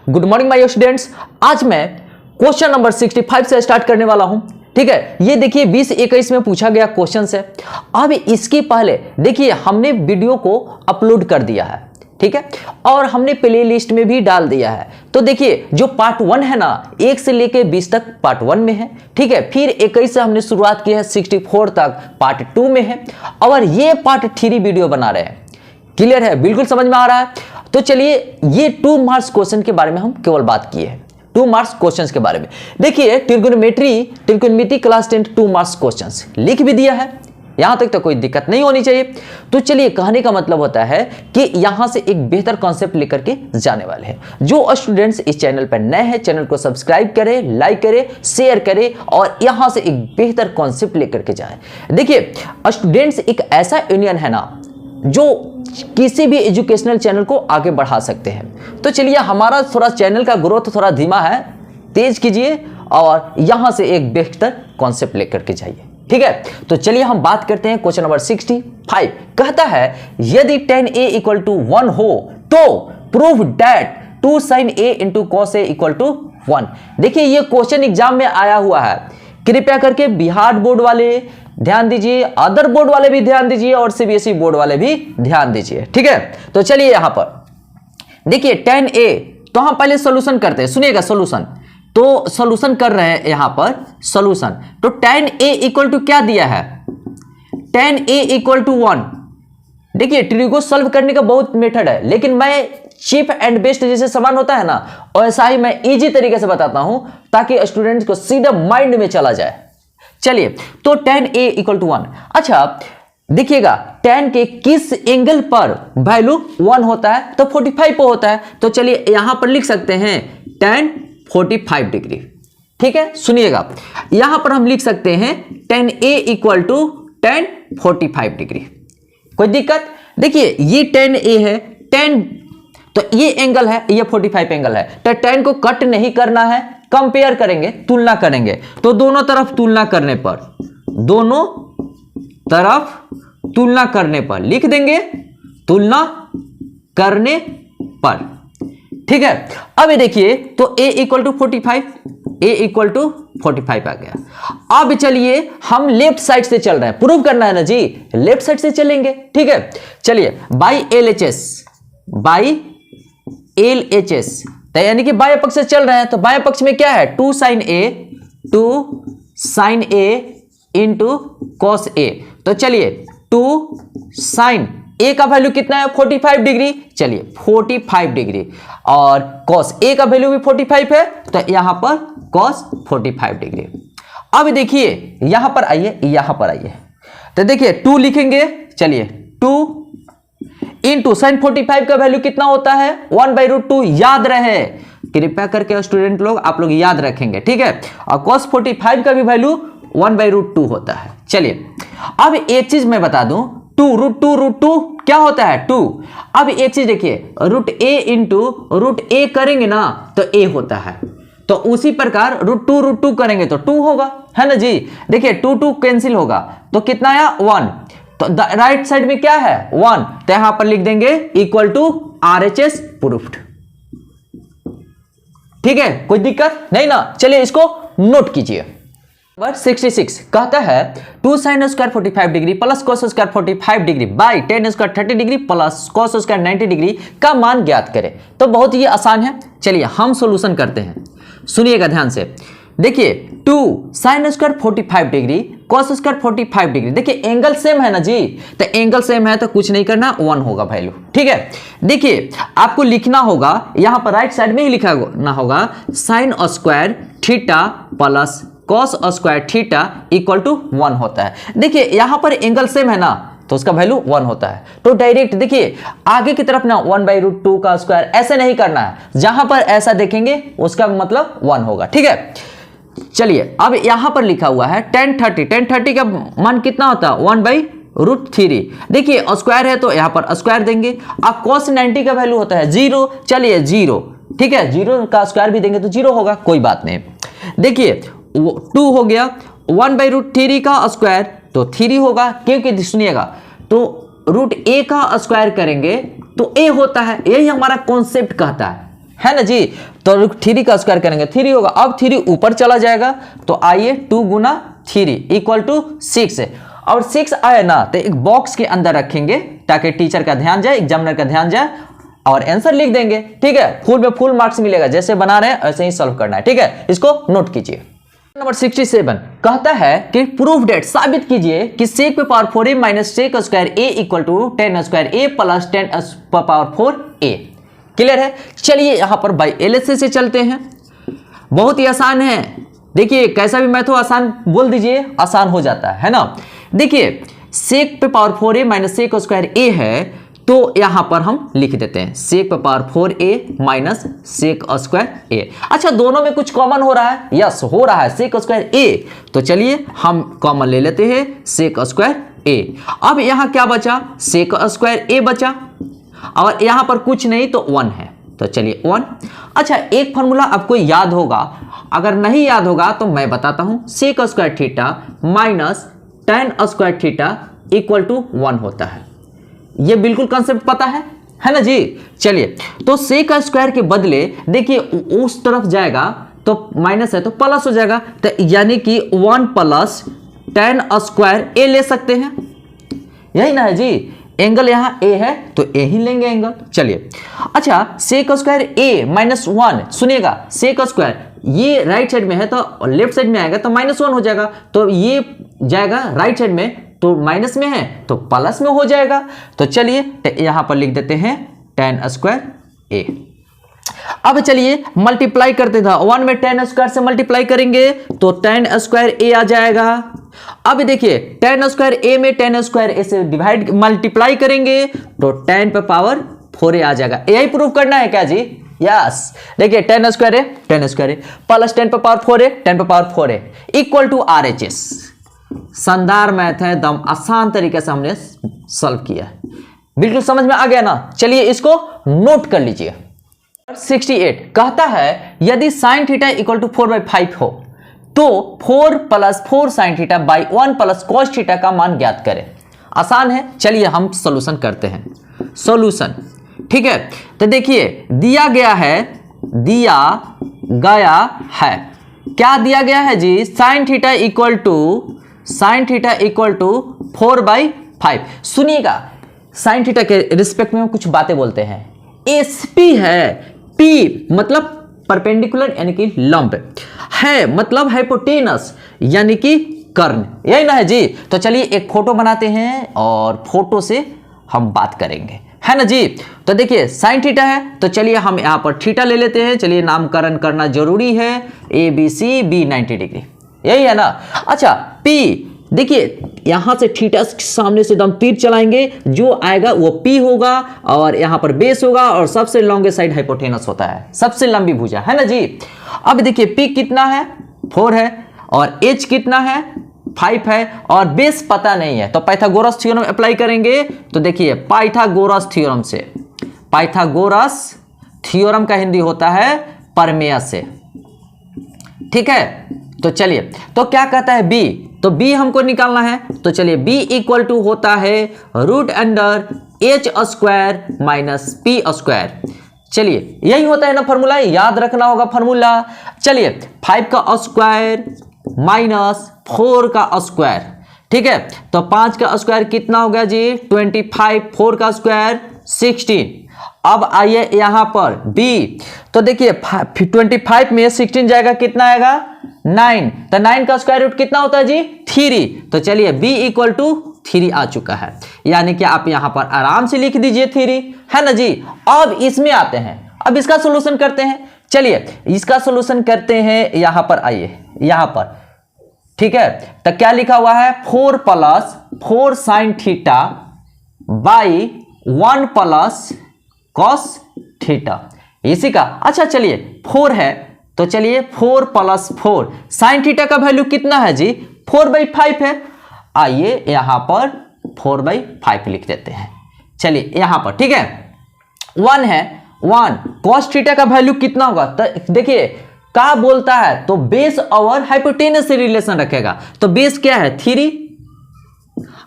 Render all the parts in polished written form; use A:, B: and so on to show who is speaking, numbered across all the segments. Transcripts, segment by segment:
A: Good morning my students. आज मैं question number 65 से स्टार्ट करने वाला हूं। ठीक है, ये देखिए 2021 में पूछा गया क्वेश्चन है। अब इसके पहले देखिए हमने वीडियो को अपलोड कर दिया है, ठीक है, और हमने प्ले लिस्ट में भी डाल दिया है। तो देखिए जो पार्ट 1 है ना, 1 से लेके 20 तक पार्ट 1 में है, ठीक है। फिर 21 से हमने शुरुआत की है, 64 तक पार्ट 2 में है, और ये पार्ट 3 वीडियो बना रहे हैं। क्लियर है, बिल्कुल समझ में आ रहा है। तो चलिए ये 2 मार्क्स क्वेश्चन के बारे में हम केवल बात किए हैं, 2 मार्क्स क्वेश्चंस के बारे में। देखिए ट्रिगोनोमेट्री क्लास 10 2 मार्क्स क्वेश्चंस लिख भी दिया है, यहां तक तो कोई दिक्कत नहीं होनी चाहिए। तो चलिए कहने का मतलब होता है कि यहां से एक बेहतर कॉन्सेप्ट लेकर के जाने वाले हैं। जो स्टूडेंट्स इस चैनल पर नए हैं, चैनल को सब्सक्राइब करें, लाइक करें, शेयर करें, और यहां से एक बेहतर कॉन्सेप्ट लेकर के जाए। देखिए स्टूडेंट्स एक ऐसा यूनियन है ना जो किसी भी एजुकेशनल चैनल को आगे बढ़ा सकते हैं। तो चलिए हमारा थोड़ा चैनल का ग्रोथ थोड़ा धीमा है, तेज कीजिए और यहां से एक बेहतर कॉन्सेप्ट लेकर के जाइए, ठीक है। तो चलिए हम बात करते हैं क्वेश्चन नंबर 65। कहता है यदि tan a इक्वल टू 1 हो तो prove that 2 sin a into cos a equal to 1। देखिए ये क्वेश्चन एग्जाम में आया हुआ है, कृपया करके बिहार बोर्ड वाले ध्यान दीजिए, अदर बोर्ड वाले भी ध्यान दीजिए, और सीबीएसई बोर्ड वाले भी ध्यान दीजिए, ठीक है। तो चलिए यहां पर देखिए tan a, तो हम पहले सॉल्यूशन करते हैं, सुनिएगा सॉल्यूशन। तो सॉल्यूशन कर रहे हैं यहां पर सॉल्यूशन। तो tan a इक्वल टू क्या दिया है, tan a इक्वल टू 1। देखिए ट्रिगो सॉल्व करने का बहुत मेथड है, लेकिन मैं चीप एंड बेस्ट जैसे समान होता है ना, वैसा ही मैं इजी तरीके से बताता हूं ताकि स्टूडेंट्स को सीधा माइंड में चला जाए। चलिए तो tan a इक्वल टू 1। अच्छा देखिएगा tan के किस एंगल पर वैल्यू 1 होता है, तो 45 पर होता है। तो चलिए यहां पर लिख सकते हैं tan 45 डिग्री, ठीक है। सुनिएगा यहां पर हम लिख सकते हैं tan a equal to tan 45 degree. कोई दिक्कत? देखिए ये tan a है, tan तो ये एंगल है, ये 45 एंगल है। तो tan को कट नहीं करना है, कंपेयर करेंगे, तुलना करेंगे। तो दोनों तरफ तुलना करने पर, दोनों तरफ तुलना करने पर लिख देंगे तुलना करने पर, ठीक है। अब देखिए तो a equal to 45, a equal to 45 आ गया। अब चलिए हम लेफ्ट साइड से चल रहे हैं, प्रूव करना है ना जी, लेफ्ट साइड से चलेंगे, ठीक है। चलिए बाई LHS, तो यानी कि बाएं पक्ष से चल रहे हैं। तो बाएं पक्ष में क्या है, 2 sin a into cos a। तो चलिए 2 sin a का वैल्यू कितना है, 45 डिग्री। चलिए 45 डिग्री, और cos a का वैल्यू भी 45 है, तो यहां पर cos 45 डिग्री। अब देखिए यहां पर आइए, तो देखिए 2 लिखेंगे। चलिए 2 इंटू sin 45 का वैल्यू कितना होता है, 1/√2। याद रहे, कृपया करके स्टूडेंट लोग आप लोग याद रखेंगे, ठीक है। और cos 45 का भी वैल्यू 1/√2 होता है। चलिए अब एक चीज मैं बता दूं, √2 क्या होता है, 2। अब एक चीज देखिए, √a इंटू √a करेंगे ना तो a होता है। तो उसी प्रकार √2 करेंगे तो 2 होगा, है ना जी। देखिए 2 कैंसिल होगा तो कितना आया, 1। तो राइट साइड में क्या है, 1। तो यहां पर लिख देंगे इक्वल टू RHS प्रूफ्ड, ठीक है। कोई दिक्कत नहीं ना। चलिए इसको नोट कीजिए। नंबर 66 कहता है 2 sin square 45 degree plus cos square 45 degree by tan square 30 degree plus cos square 90 degree का मान ज्ञात करें। तो बहुत ही आसान है, चलिए हम सॉल्यूशन करते हैं, सुनिएगा ध्यान से। देखिए 2 sin square 45 degree cos square 45 degree, देखिए एंगल सेम है ना जी, तो एंगल सेम है तो कुछ नहीं करना, 1 होगा वैल्यू, ठीक है। देखिए आपको लिखना होगा, यहां पर राइट साइड में ही लिखना होगा sin square theta plus cos square theta equal to 1 होता है। देखिए यहां पर एंगल सेम है ना, तो उसका वैल्यू 1 होता है। तो डायरेक्ट देखिए आगे की तरफ ना 1/√2 का स्क्वायर ऐसे नहीं करना है, जहां पर ऐसा देखेंगे उसका मतलब 1 होगा, ठीक है। चलिए अब यहां पर लिखा हुआ है tan 30 का मान कितना होता है, 1/√3। देखिए स्क्वायर है तो यहां पर स्क्वायर देंगे। अब cos 90 का वैल्यू होता है 0, चलिए 0, ठीक है। 0 का स्क्वायर भी देंगे तो 0 होगा, कोई बात नहीं। देखिए 2 हो गया, 1/√3 का स्क्वायर तो 3 होगा, क्योंकि सुनिएगा तो √a का स्क्वायर करेंगे तो a होता है, यही हमारा कॉन्सेप्ट कहता है। है ना जी। तो 3 का स्क्वायर करेंगे 3 होगा, अब 3 ऊपर चला जाएगा तो आइए 2 गुना 3 इक्वल टू 6 है। और 6 आए ना तो एक बॉक्स के अंदर रखेंगे ताकि टीचर का ध्यान जाए, एग्जामिनर का ध्यान जाए और आंसर लिख देंगे। ठीक है, फुल में फुल मार्क्स मिलेगा, जैसे बना रहे हैं ऐसे ही सॉल्व करना है। ठीक है, इसको नोट कीजिए। नंबर 67 कहता है कि प्रूफ डेट, साबित कीजिए कि sec पे power 4a minus sec square a equal to 10 square a plus 10 power 4a। Clear है। चलिए यहां पर बाई LHS से चलते हैं, बहुत ही आसान है। देखिए कैसा भी मैथ हो आसान बोल दीजिए, आसान हो जाता है ना। देखिए sec पे power 4a minus sec square a है, तो यहां पर हम लिख देते हैं sec पे power 4a minus sec square a। अच्छा दोनों में कुछ कॉमन हो रहा है, यस हो रहा है sec स्क्वायर a, तो चलिए हम कॉमन ले लेते हैं sec स्क्वायर a। अब यहां क्या बचा, sec स्क्वायर a बचा और यहां पर कुछ नहीं तो 1 है, तो चलिए 1। अच्छा एक फॉर्मूला आपको याद होगा, अगर नहीं याद होगा तो मैं बताता हूं, sec square theta minus tan square theta equal to 1 होता है। ये बिल्कुल कॉन्सेप्ट पता है ना जी। चलिए तो sec स्क्वायर के बदले देखिए उस तरफ जाएगा तो माइनस है तो प्लस हो जाएगा, तो यानी कि 1 प्लस tan स्क्वायर a ले सकते हैं, यही ना है जी। एंगल यहां a है तो a ही लेंगे एंगल। चलिए अच्छा sec स्क्वायर a माइनस 1, सुनिएगा sec स्क्वायर ये राइट साइड में है तो लेफ्ट साइड में आएगा तो -1 हो जाएगा, तो ये जाएगा राइट साइड में तो माइनस में है तो प्लस में हो जाएगा। तो चलिए यहां पर लिख देते हैं tan स्क्वायर a। अब चलिए मल्टीप्लाई करते था, 1 में tan स्क्वायर से मल्टीप्लाई करेंगे तो tan स्क्वायर a आ जाएगा। अब देखिए tan स्क्वायर a में tan स्क्वायर a से डिवाइड मल्टीप्लाई करेंगे तो tan पे पावर 4a आ जाएगा। यही प्रूफ करना है क्या जी, यस। देखिए tan square a plus tan पे पावर 4a tan पे power 4a equal to RHS। शानदार मैथ है, एकदम आसान तरीके से हमने सॉल्व किया है, बिल्कुल समझ में आ गया ना। चलिए इसको नोट कर लीजिए। 68 कहता है यदि sin थीटा इक्वल टू 4/5 हो तो 4 plus 4 sin theta by 1 plus cos theta का मान ज्ञात करें। आसान है, चलिए हम सॉल्यूशन करते हैं। सॉल्यूशन ठीक है, तो देखिए दिया गया है क्या दिया गया है जी, sin थीटा इक्वल टू 4/5। सुनिएगा sin थीटा के रिस्पेक्ट में हम कुछ बातें बोलते हैं। SP है, P मतलब परपेंडिकुलर यानी कि लंब है, मतलब हाइपोटेनस यानी कि कर्ण, यही ना है जी। तो चलिए एक फोटो बनाते हैं और फोटो से हम बात करेंगे, है ना जी। तो देखिए sin थीटा है तो चलिए हम यहां पर थीटा ले लेते हैं। चलिए नामकरण करना जरूरी है, ABC B 90 डिग्री, यही है ना। अच्छा P देखिए यहां से थीटा सामने से एकदम तीर चलाएंगे, जो आएगा वो P होगा और यहां पर बेस होगा और सबसे लॉन्गेस्ट साइड हाइपोटेनस होता है, सबसे लंबी भुजा, है ना जी। अब देखिए P कितना है 4 है और H कितना है 5 है और बेस पता नहीं है, तो पाइथागोरस थ्योरम अप्लाई करेंगे। तो देखिए पाइथागोरस थ्योरम का हिंदी होता है प्रमेय से, ठीक है। तो चलिए तो क्या कहता है B, तो B हमको निकालना है। तो चलिए B इक्वल टू होता है root under H square minus P square. चलिए यही होता है ना फॉर्मूला, याद रखना होगा फॉर्मूला। चलिए 5 का स्क्वायर माइनस 4 का स्क्वायर, ठीक है। तो 5 का स्क्वायर कितना हो गया जी 25, 4 का स्क्वायर 16। अब आइए यहां पर B, तो देखिए 25 में 16 जाएगा कितना आएगा 9, तो 9 का स्क्वायर रूट कितना होता है जी 3। तो चलिए B इक्वल टू 3 आ चुका है, यानी कि आप यहां पर आराम से लिख दीजिए 3, है ना जी। अब इसमें आते हैं, अब इसका सोल्यूशन करते हैं। चलिए इसका सोल्यूशन करते हैं, यहां पर आइए यहां पर, ठीक है। तो क्या लिखा हुआ है 4 plus 4 sign theta by 1 plus cos theta, इसी का। अच्छा चलिए 4 है तो चलिए 4 प्लस 4 साइन थीटा का वैल्यू कितना है जी 4/5 है। आइए यहां पर 4/5 लिख देते हैं। चलिए यहां पर ठीक है 1 है 1, कॉस थीटा का वैल्यू कितना होगा, तो देखिए क्या बोलता है, तो बेस और हाइपोटेनस से रिलेशन रखेगा। तो बेस क्या है 3,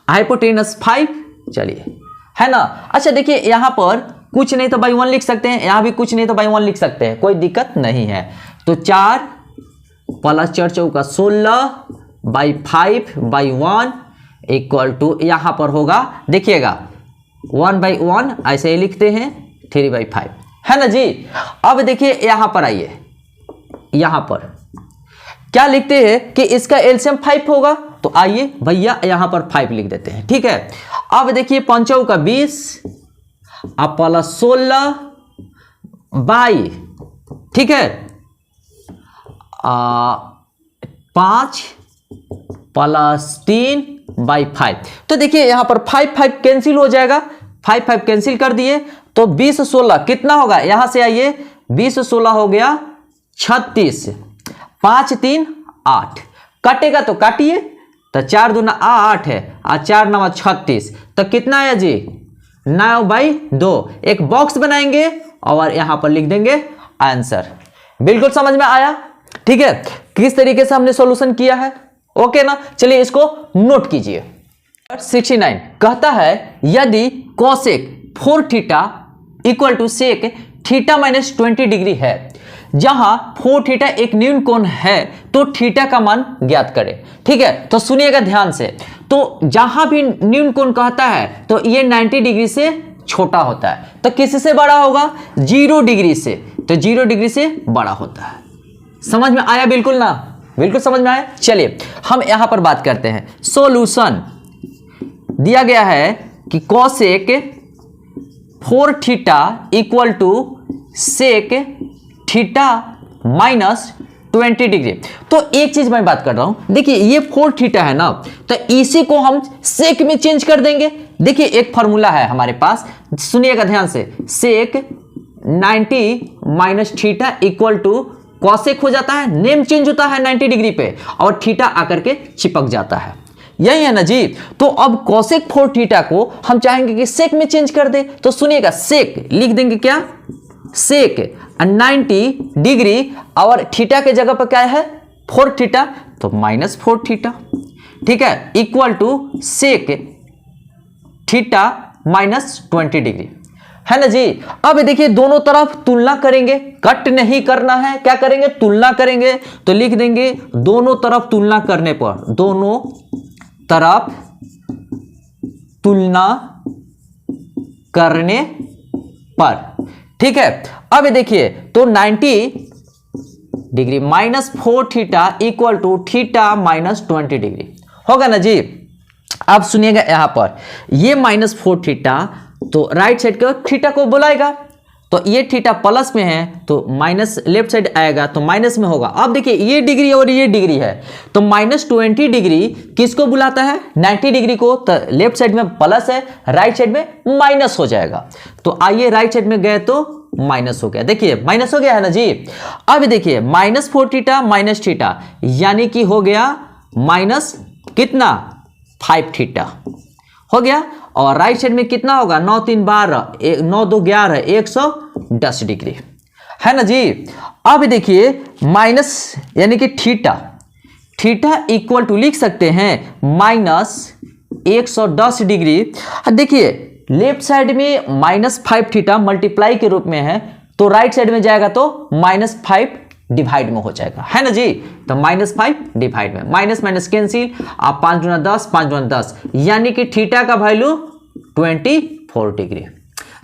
A: हाइपोटेनस 5, चलिए है ना। अच्छा देखिए यहां पर कुछ नहीं तो बाई 1 लिख सकते हैं, यहाँ भी कुछ नहीं तो बाई 1 लिख सकते हैं, कोई दिक्कत नहीं है। तो 4 प्लस 4 चौका 16 बाई 5 बाई 1 इक्वल टू यहाँ पर होगा, देखिएगा 1/1 ऐसे ही लिखते हैं 3/5, है ना जी। अब देखिए यहाँ पर आइए, यहाँ पर क्या लिखते हैं कि इसका एलसीएम 5 होगा, तो आइए भैया यहाँ पर 5 लिख देते हैं, ठीक है। अब देखिए 5 चौका 20 अब प्लस 16 बाई, ठीक है 5 प्लस 3 बाई 5। तो देखिए यहां पर 5 कैंसिल हो जाएगा, 5 कैंसिल कर दिए तो 20 16 कितना होगा, यहां से आइए 20 16 हो गया 36, 5 3 8, कटेगा तो काटिए, तो 4 दूना 8 है और 4 9 36, तो कितना है जी 9/2। एक बॉक्स बनाएंगे और यहां पर लिख देंगे आंसर। बिल्कुल समझ में आया, ठीक है, किस तरीके से हमने सॉल्यूशन किया है, ओके ना। चलिए इसको नोट कीजिए। 69 कहता है यदि cosec 4 theta equal to sec theta minus 20 degree है, जहां 4 थीटा एक न्यून कोण है तो थीटा का मान ज्ञात करें। ठीक है, तो सुनिएगा ध्यान से। तो जहां भी न्यून कोण कहता है तो ये 90 डिग्री से छोटा होता है, तो किससे बड़ा होगा, 0 डिग्री से, तो 0 डिग्री से बड़ा होता है। समझ में आया, बिल्कुल ना, बिल्कुल समझ में आया। चलिए हम यहां पर बात करते हैं। सॉल्यूशन दिया गया है कि cosec 4 theta equal to sec theta minus 20 degree. तो एक चीज मैं बात कर रहा हूं, देखिए ये 4 थीटा है ना, तो इसी को हम सेक में चेंज कर देंगे। देखिए एक फॉर्मूला है हमारे पास, सुनिएगा ध्यान से, sec 90 minus theta equal to cosec हो जाता है, नेम चेंज होता है 90 डिग्री पे और थीटा आकर के चिपक जाता है, यही है ना जी। तो अब कॉसेक 4 थीटा को हम चाहेंगे कि सेक में चेंज कर दे, तो सुनिएगा सेक लिख देंगे, क्या सेक 90 डिग्री और थीटा के जगह पर क्या है 4 थीटा, तो माइनस 4 थीटा, ठीक है, equal to sec theta minus 20 degree, है ना जी। अब देखिए दोनों तरफ तुलना करेंगे, कट नहीं करना है, क्या करेंगे तुलना करेंगे, तो लिख देंगे दोनों तरफ तुलना करने पर, दोनों तरफ तुलना करने पर, ठीक है। अब देखिए तो 90 degree minus 4 theta equal to theta minus 20 degree होगा ना जी। अब सुनिएगा यहां पर ये माइनस 4 थीटा तो राइट साइड के थीटा को बुलाएगा, तो ये थीटा प्लस में है तो माइनस लेफ्ट साइड आएगा तो माइनस में होगा। अब देखिए ये डिग्री और ये डिग्री है, तो माइनस 20 डिग्री किसको बुलाता है 90 डिग्री को, तो लेफ्ट साइड में प्लस है, राइट साइड में माइनस हो जाएगा। तो आइए राइट साइड में गए तो माइनस हो गया, देखिए माइनस हो गया है ना जी। अब देखिए माइनस 4 थीटा माइनस थीटा यानी कि हो गया माइनस कितना 5 थीटा हो गया, और राइट साइड में कितना होगा 9 3 12 9 2 11 110 डिग्री, है ना जी। अब देखिए माइनस यानी कि थीटा, थीटा इक्वल टू लिख सकते हैं माइनस 110 डिग्री। देखिए लेफ्ट साइड में माइनस 5 थीटा मल्टीप्लाई के रूप में है, तो राइट साइड में जाएगा तो माइनस 5 डिवाइड में हो जाएगा, है ना जी। तो माइनस 5 डिवाइड में, माइनस माइनस कैंसिल, आप 5 गुना 10 5 गुना 10 यानी कि थीटा का वैल्यू 24 डिग्री।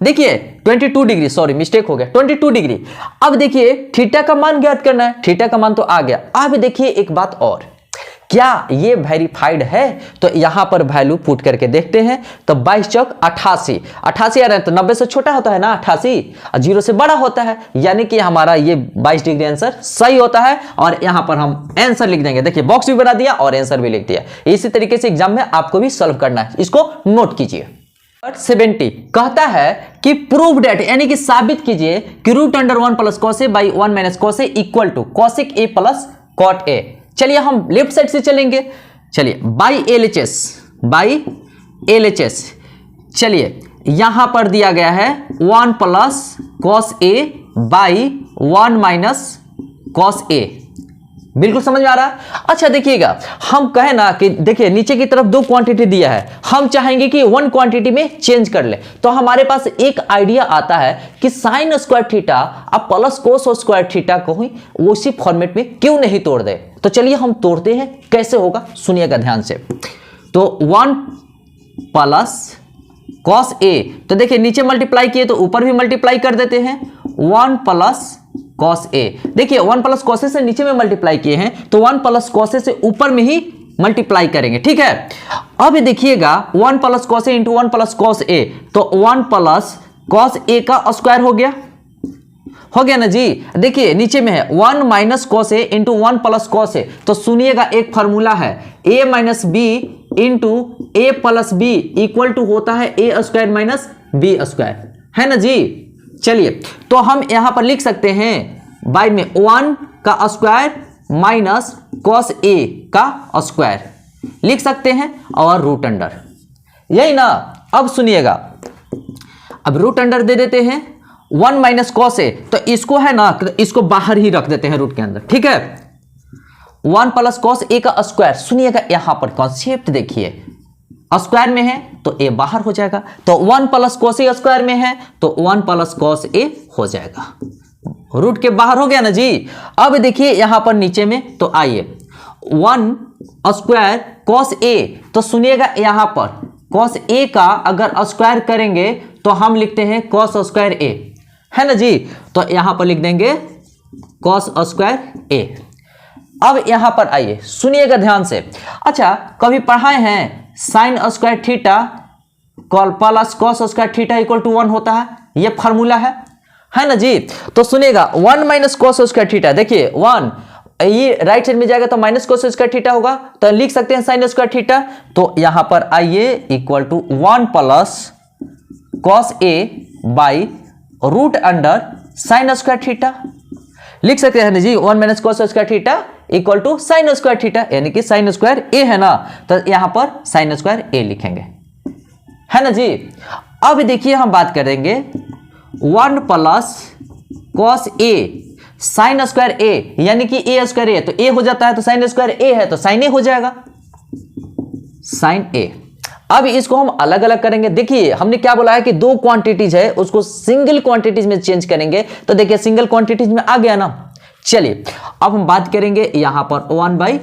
A: देखिए 22 डिग्री, सॉरी मिस्टेक हो गया, 22 डिग्री। अब देखिए थीटा का मान ज्ञात करना है, थीटा का मान तो आ गया। अब देखिए एक बात और, क्या ये वेरीफाइड है, तो यहां पर वैल्यू पुट करके देखते हैं। तो 22 चौक 88, 88 आ रहा है तो 90 से छोटा होता है ना 88, और 0 से बड़ा होता है, यानी कि हमारा ये 22 डिग्री आंसर सही होता है। और यहां पर हम आंसर लिख देंगे, देखिए बॉक्स भी बना दिया और आंसर भी लिख दिया। इसी तरीके से एग्जाम में आपको भी सॉल्व करना है, इसको नोट कीजिए। 70 कहता है कि प्रूव डेट यानी कि साबित कीजिए कि √1 plus cos A by 1 minus cos A equal to cosec A plus cot A. चलिए हम लेफ्ट साइड से चलेंगे, चलिए बाई एलएचएस, बाई एलएचएस। चलिए यहां पर दिया गया है 1 plus cos A by 1 minus cos A, बिल्कुल समझ में आ रहा है। अच्छा देखिएगा, हम कहें ना कि देखिए नीचे की तरफ दो क्वांटिटी दिया है, हम चाहेंगे कि वन क्वांटिटी में चेंज कर ले, तो हमारे पास एक आइडिया आता है कि साइन स्क्वायर थीटा अब प्लस कोस स्क्वायर थीटा को ही उसी फॉर्मेट में क्यों नहीं तोड़ दे। तो चलिए हम तोड़ते हैं, कैसे होगा सुनिएगा ध्यान से। तो 1 प्लस कॉस ए, तो देखिए नीचे मल्टीप्लाई किए तो ऊपर भी मल्टीप्लाई कर देते हैं, 1 प्लस कॉस ए। देखिए 1 प्लस कॉस ए से नीचे में मल्टीप्लाई किए हैं, तो 1 प्लस कॉस ए से ऊपर में ही मल्टीप्लाई करेंगे, ठीक है। अब देखिएगा 1 plus cos A into 1 plus cos A, तो 1 प्लस कॉस ए का स्क्वायर हो गया ना जी। देखिए नीचे में है 1 minus cos A into 1 plus cos A, तो सुनिएगा एक फॉर्मूला है a minus B into A plus B equal to होता है A square minus B square, है ना जी। चलिए तो हम यहां पर लिख सकते हैं बाय में 1 का स्क्वायर माइनस कॉस ए का स्क्वायर लिख सकते हैं और रूट अंडर, यही ना। अब सुनिएगा, अब रूट अंडर दे देते हैं 1 माइनस कॉस ए, तो इसको है ना, इसको बाहर ही रख देते हैं रूट के अंदर, ठीक है। 1 प्लस कॉस ए का स्क्वायर, सुनिएगा यहां पर कॉन्सेप्ट देखिए, स्क्वायर में है तो ए बाहर हो जाएगा, तो 1 प्लस कॉस ए स्क्वायर में है तो 1 प्लस कॉस ए हो जाएगा, रूट के बाहर हो गया ना जी। अब देखिए यहां पर नीचे में, तो आइए 1 स्क्वायर कॉस ए, तो सुनिएगा यहां पर कॉस ए का अगर स्क्वायर करेंगे तो हम लिखते हैं कॉस स्क्वायर ए, है ना जी। तो यहां पर लिख देंगे कॉस स्क्वायर ए। अब यहां पर आइए सुनिएगा ध्यान से। अच्छा कभी पढ़ाए हैं sine square theta plus cos square theta equal to 1 होता है, ये फार्मूला है ना जी। तो सुनिएगा 1 माइनस कॉस स्क्वायर थीटा, देखिए 1 ये राइट साइड में जाएगा तो माइनस कॉस स्क्वायर थीटा होगा, तो लिख सकते हैं साइन स्क्वायर थीटा। तो यहां पर आइए equal to 1 plus cos A by root under sine square theta लिख सकते हैं ना जी। 1 minus cos square theta equal to sine square theta, यानी कि साइन स्क्वायर ए है ना, तो यहां पर साइन स्क्वायर ए लिखेंगे, है ना जी। अब देखिए हम बात करेंगे 1 प्लस कॉस ए साइन स्क्वायर ए, यानी कि ए स्क्वायर ए, तो ए हो जाता है, तो साइन स्क्वायर ए है तो साइन ए हो जाएगा, साइन ए। अब इसको हम अलग अलग करेंगे। देखिए हमने क्या बोला है कि दो क्वांटिटीज है, उसको सिंगल क्वांटिटीज में चेंज करेंगे, तो देखिए सिंगल क्वांटिटीज में आ गया ना। चलिए अब हम बात करेंगे यहां पर 1 बाई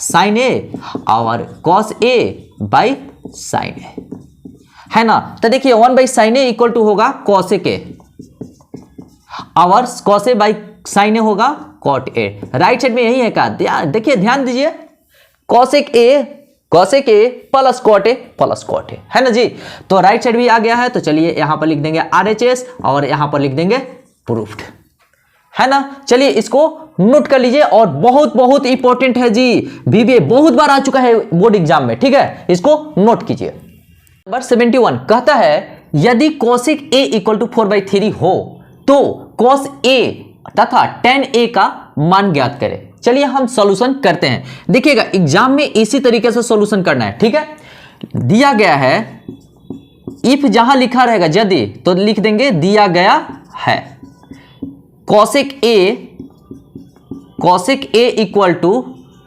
A: साइन ए और cos A by sine A, है ना। तो देखिए 1 by sine A equal to होगा कॉसेक ए और cos A by sine A होगा कॉट ए। राइट साइड में यही है का, देखिए ध्यान दीजिए, cosec A plus cot A, है ना जी। तो राइट साइड भी आ गया है, तो चलिए यहां पर लिख देंगे RHS और यहां पर लिख देंगे प्रूफ्ड, है ना। चलिए इसको नोट कर लीजिए, और बहुत बहुत इंपॉर्टेंट है जी, VBA बहुत बार आ चुका है बोर्ड एग्जाम में, ठीक है, इसको नोट कीजिए। नंबर 71 कहता है यदि कोसेक A इक्वल टू 4/3 हो तो cos A तथा tan A का मान ज्ञात करें। चलिए हम सॉल्यूशन करते हैं। देखिएगा एग्जाम में इसी तरीके से सॉल्यूशन करना है, ठीक है। दिया गया है, इफ जहां लिखा रहेगा यदि, तो लिख देंगे दिया गया है cosec A इक्वल टू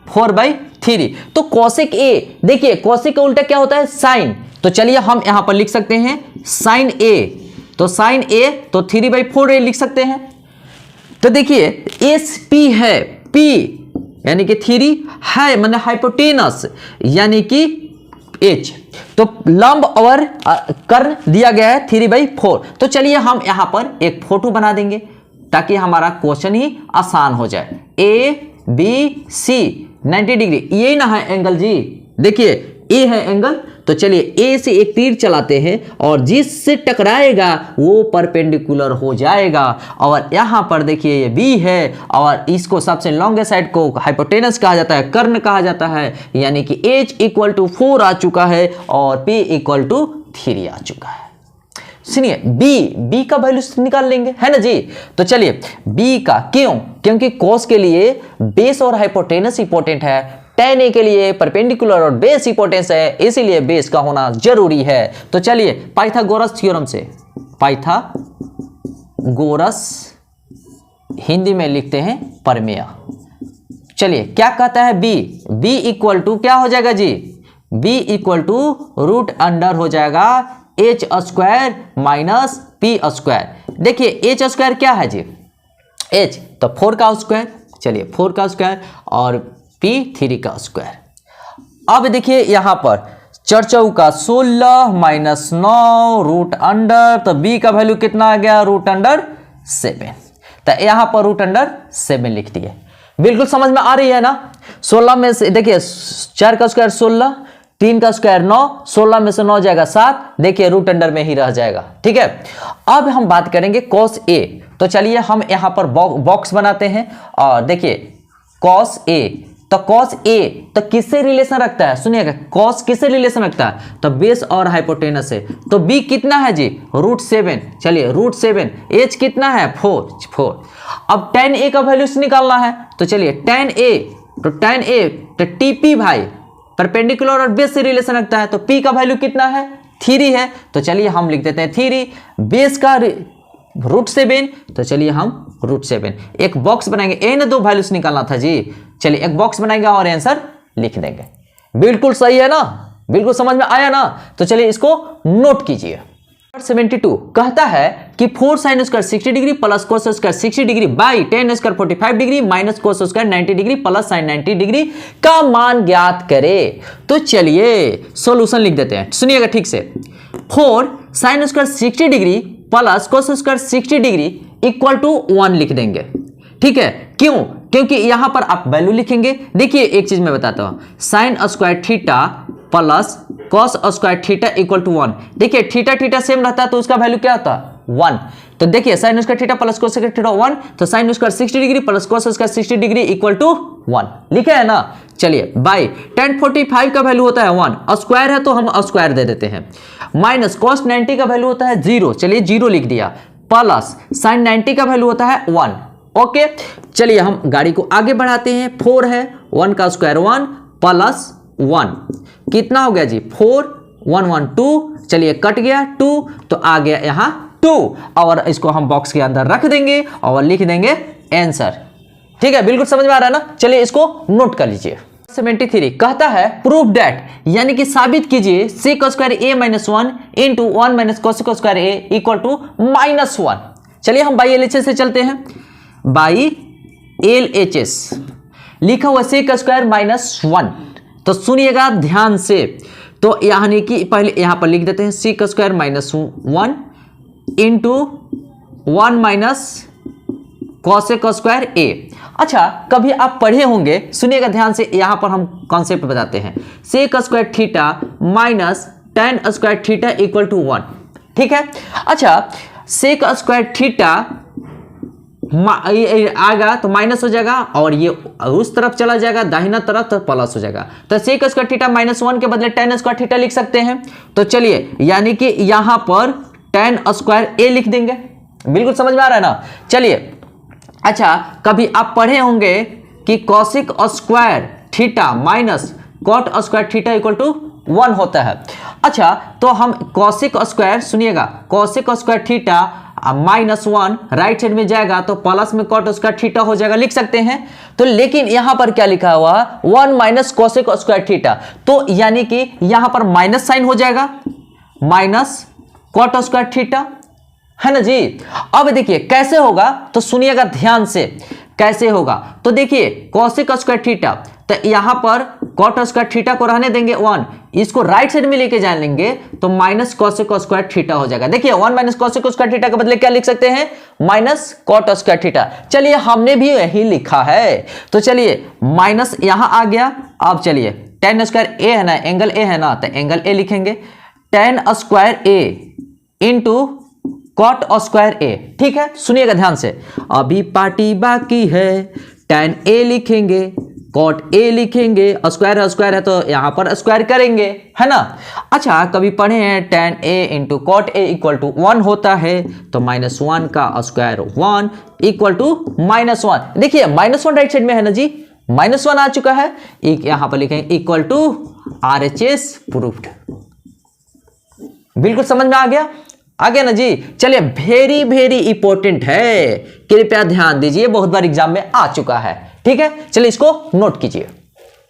A: 4/3। तो cosec A, देखिए cosec का उल्टा क्या होता है, साइन। तो चलिए हम यहां पर लिख सकते हैं साइन A, तो साइन A तो 3/4 लिख सकते हैं। तो देखिए SP है, P यानी कि 3 है, मतलब हाइपोटेनस यानी कि H, तो लंब और कर्ण दिया गया है 3/4। तो चलिए हम यहां पर एक फोटो बना देंगे ताकि हमारा क्वेश्चन ही आसान हो जाए। ABC 90 डिग्री, यही ना है एंगल जी, देखिए A है एंगल। तो चलिए A से एक तीर चलाते हैं और जिससे टकराएगा वो परपेंडिकुलर हो जाएगा। और यहां पर देखिए ये B है और इसको सबसे लॉन्गेस्ट साइड को हाइपोटेनस कहा जाता है, कर्ण कहा जाता है, यानी कि H इक्वल टू 4 आ चुका है और P इक्वल टू 3 आ चुका है। सुनिए B का वैल्यू निकाल लेंगे, है ना जी। तो चलिए B का, क्यों, क्योंकि cos के लिए बेस और हाइपोटेनस इंपॉर्टेंट है, tan A के लिए परपेंडिकुलर और बेस इंपॉर्टेंस है, इसीलिए बेस का होना जरूरी है। तो चलिए पाइथागोरस थ्योरम से, पाइथागोरस हिंदी में लिखते हैं प्रमेय, चलिए क्या कहता है b इक्वल टू क्या हो जाएगा जी, b equal to root under हो जाएगा h square minus p square. देखिए h स्क्वायर क्या है जी, h तो 4 का स्क्वायर, चलिए 4 का स्क्वायर और p 3 का स्क्वायर। अब देखिए यहां पर 4 चौका 16 माइनस 9 रूट अंडर, तो b का वैल्यू कितना आ गया, रूट अंडर 7। तो यहां पर रूट अंडर 7 लिख दिए। बिल्कुल समझ में आ रही है ना। 16 में से देखिए 4 का स्क्वायर 16, 3 का स्क्वायर 9, 16 में से 9 जाएगा 7, देखिए रूट अंडर में ही रह जाएगा। ठीक है, अब हम बात करेंगे cos a। तो चलिए हम यहां पर बॉक्स बनाते हैं और देखिए cos a, तो cos a तो किससे रिलेशन रखता है, सुनिएगा cos किससे रिलेशन रखता है, तो बेस और हाइपोटेनस से। तो b कितना है जी, रूट 7, चलिए रूट 7, h कितना है 4। अब tan a का वैल्यू निकालना है, तो चलिए tan a, तो tan a तो tp भाई परपेंडिकुलर और बेस से रिलेशन रखता है, तो p का वैल्यू कितना है 3 है। तो चलिए हम लिख देते हैं 3, बेस का रूट 7, तो चलिए हम रूट 7 एक बॉक्स बनाएंगे, ए ने 2 वैल्यूज निकालना था जी, चलिए एक बॉक्स बनाएंगे और आंसर लिख देंगे। बिल्कुल सही है ना, बिल्कुल समझ में आया ना। तो चलिए इसको नोट कीजिए। 72 कहता है कि 4 sine square 60 degree plus cos square 60 degree by tan square 45 degree minus cos square 90 degree plus sign 90 degree का मान ज्ञात करे। तो चलिए सॉल्यूशन लिख देते हैं, सुनिएगा ठीक से। 4 sine square 60 degree plus cos square 60 degree equal to 1 लिख देंगे। ठीक है, क्यों, क्योंकि यहां पर आप वैल्यू लिखेंगे। देखिए एक चीज मैं बताता हूं, sine square theta plus cos square theta equal to 1। देखिए थीटा थीटा सेम रहता है तो उसका वैल्यू क्या होता है 1। तो देखिए sine square theta plus cos square theta 1, तो sine square 60 degree plus cos square 60 degree equal to 1 लिखे है ना। चलिए बाई tan 45 का वैल्यू होता है 1, स्क्वायर है तो हम स्क्वायर दे देते हैं, माइनस cos 90 का वैल्यू होता है 0, चलिए 0 लिख दिया, प्लस sin 90 का वैल्यू होता है 1। ओके, चलिए हम गाड़ी को आगे बढ़ाते हैं। 4 है, 1 का स्क्वायर 1 प्लस 1 कितना हो गया जी 4, 1 1 2, चलिए कट गया 2, तो आ गया यहां 2 और इसको हम बॉक्स के अंदर रख देंगे और लिख देंगे आंसर। ठीक है, बिल्कुल समझ में आ रहा है ना। चलिए इसको नोट कर लीजिए। 73 कहता है प्रूफ दैट, यानी कि साबित कीजिए sec square a minus 1 into 1 minus cosec square a equal to minus 1। चलिए हम बाई एलएचएस से चलते हैं। बाई एलएचएस लिखा हुआ सेक स्क्वायर माइनस 1, तो सुनिएगा ध्यान से। तो यानी कि पहले यहां पर लिख देते हैं sec square minus 1 into 1 minus cosec square a। अच्छा, कभी आप पढ़े होंगे, सुनिएगा ध्यान से, यहां पर हम कॉन्सेप्ट बताते हैं। Sec square theta minus tan square theta equal to 1। ठीक है, अच्छा सेक स्क्वायर थीटा आएगा तो माइनस हो जाएगा और ये उस तरफ चला जाएगा दाहिना तरफ तो प्लस हो जाएगा। तो सेक स्क्वायर थीटा माइनस 1 के बदले tan स्क्वायर थीटा लिख सकते हैं। तो चलिए यानी कि यहां पर tan स्क्वायर a लिख देंगे। बिल्कुल समझ में आ रहा है ना। चलिए अच्छा, कभी आप पढ़े होंगे कि cosec square theta minus cot square theta equal to 1 होता है। अच्छा, तो हम कॉसिक स्क्वायर, सुनिएगा cosec square theta minus 1 right side में जाएगा तो प्लस में कॉट स्क्वायर थीटा हो जाएगा, लिख सकते हैं। तो लेकिन यहां पर क्या लिखा हुआ 1 माइनस कॉसिक स्क्वायर थीटा, तो यानी कि यहां पर माइनस साइन हो जाएगा, माइनस कॉट स्क्वायर थीटा, है ना जी। अब देखिए कैसे होगा, तो सुनिएगा ध्यान से कैसे होगा। तो देखिए कॉसिक स्क्वायर थीटा, तो यहां पर कॉट स्क्वायर थीटा को रहने देंगे 1, इसको राइट साइड में लेके जाएंगे तो माइनस कॉसिक स्क्वायर थीटा हो जाएगा। देखिए 1 माइनस कॉसिक स्क्वायर थीटा के बदले क्या लिख सकते हैं, माइनस कॉट स्क्वायर थीटा। चलिए हमने भी यही लिखा है, तो चलिए माइनस यहां आ गया। अब चलिए tan स्क्वायर a है ना, एंगल a है ना, तो एंगल a लिखेंगे, tan square a into cot square a। ठीक है, सुनिएगा ध्यान से, अभी पार्टी बाकी है, tan a लिखेंगे, कॉट a लिखेंगे, स्क्वायर स्क्वायर है तो यहां पर स्क्वायर करेंगे, है ना। अच्छा, कभी पढ़े हैं tan a into cot a equal to 1 होता है, तो माइनस 1 का स्क्वायर 1 इक्वल टू माइनस 1। देखिए माइनस 1 राइट साइड में है ना जी, माइनस 1 आ चुका है, एक यहां पर लिखेंगे इक्वल टू RHS प्रूफ्ड। बिल्कुल समझ में आ गया। आ गया ना जी। चलिए, वेरी वेरी इंपॉर्टेंट है, कृपया ध्यान दीजिए, बहुत बार एग्जाम में आ चुका है। ठीक है, चलिए इसको नोट कीजिए।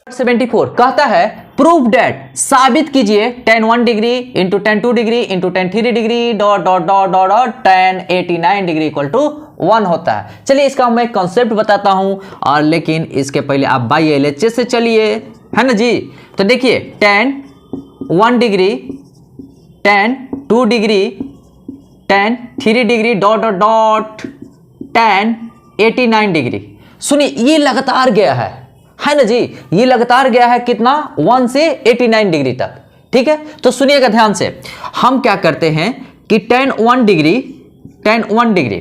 A: 74 कहता है प्रूव डेट, साबित कीजिए tan 1 degree into tan 2 degree into tan 3 degree dot dot dot dot dot tan 89 degree equal to 1 होता है। चलिए इसका मैं कॉन्सेप्ट बताता हूं, और लेकिन इसके पहले आप बाई एलएचएस से चलिए, है ना जी। तो देखिए tan 1 degree tan 2 degree tan 3 degree dot dot dot tan 89 degree. सुनिए ये लगातार गया है ना जी, ये लगातार गया है कितना, 1 से 89 डिग्री तक। ठीक है, तो सुनिएगा ध्यान से, हम क्या करते हैं कि tan 1 डिग्री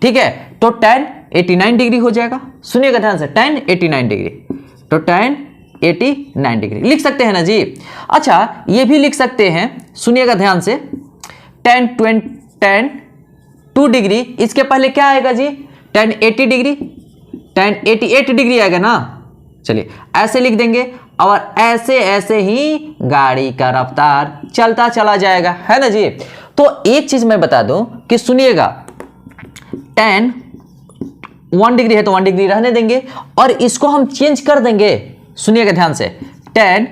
A: ठीक है, तो tan 89 डिग्री हो जाएगा। सुनिएगा ध्यान से, tan 89 डिग्री, तो tan 89 डिग्री लिख सकते हैं ना जी। अच्छा ये भी लिख सकते हैं, सुनिएगा ध्यान से, tan 2 डिग्री, इसके पहले क्या आएगा जी, tan 80 डिग्री, tan 88 डिग्री आएगा ना। चलिए ऐसे लिख देंगे, और ऐसे ऐसे ही गाड़ी का रफ्तार चलता चला जाएगा, है ना जी। तो एक चीज मैं बता दूं कि सुनिएगा, tan 1 डिग्री है तो 1 डिग्री रहने देंगे, और इसको हम चेंज कर देंगे। सुनिएगा ध्यान से, tan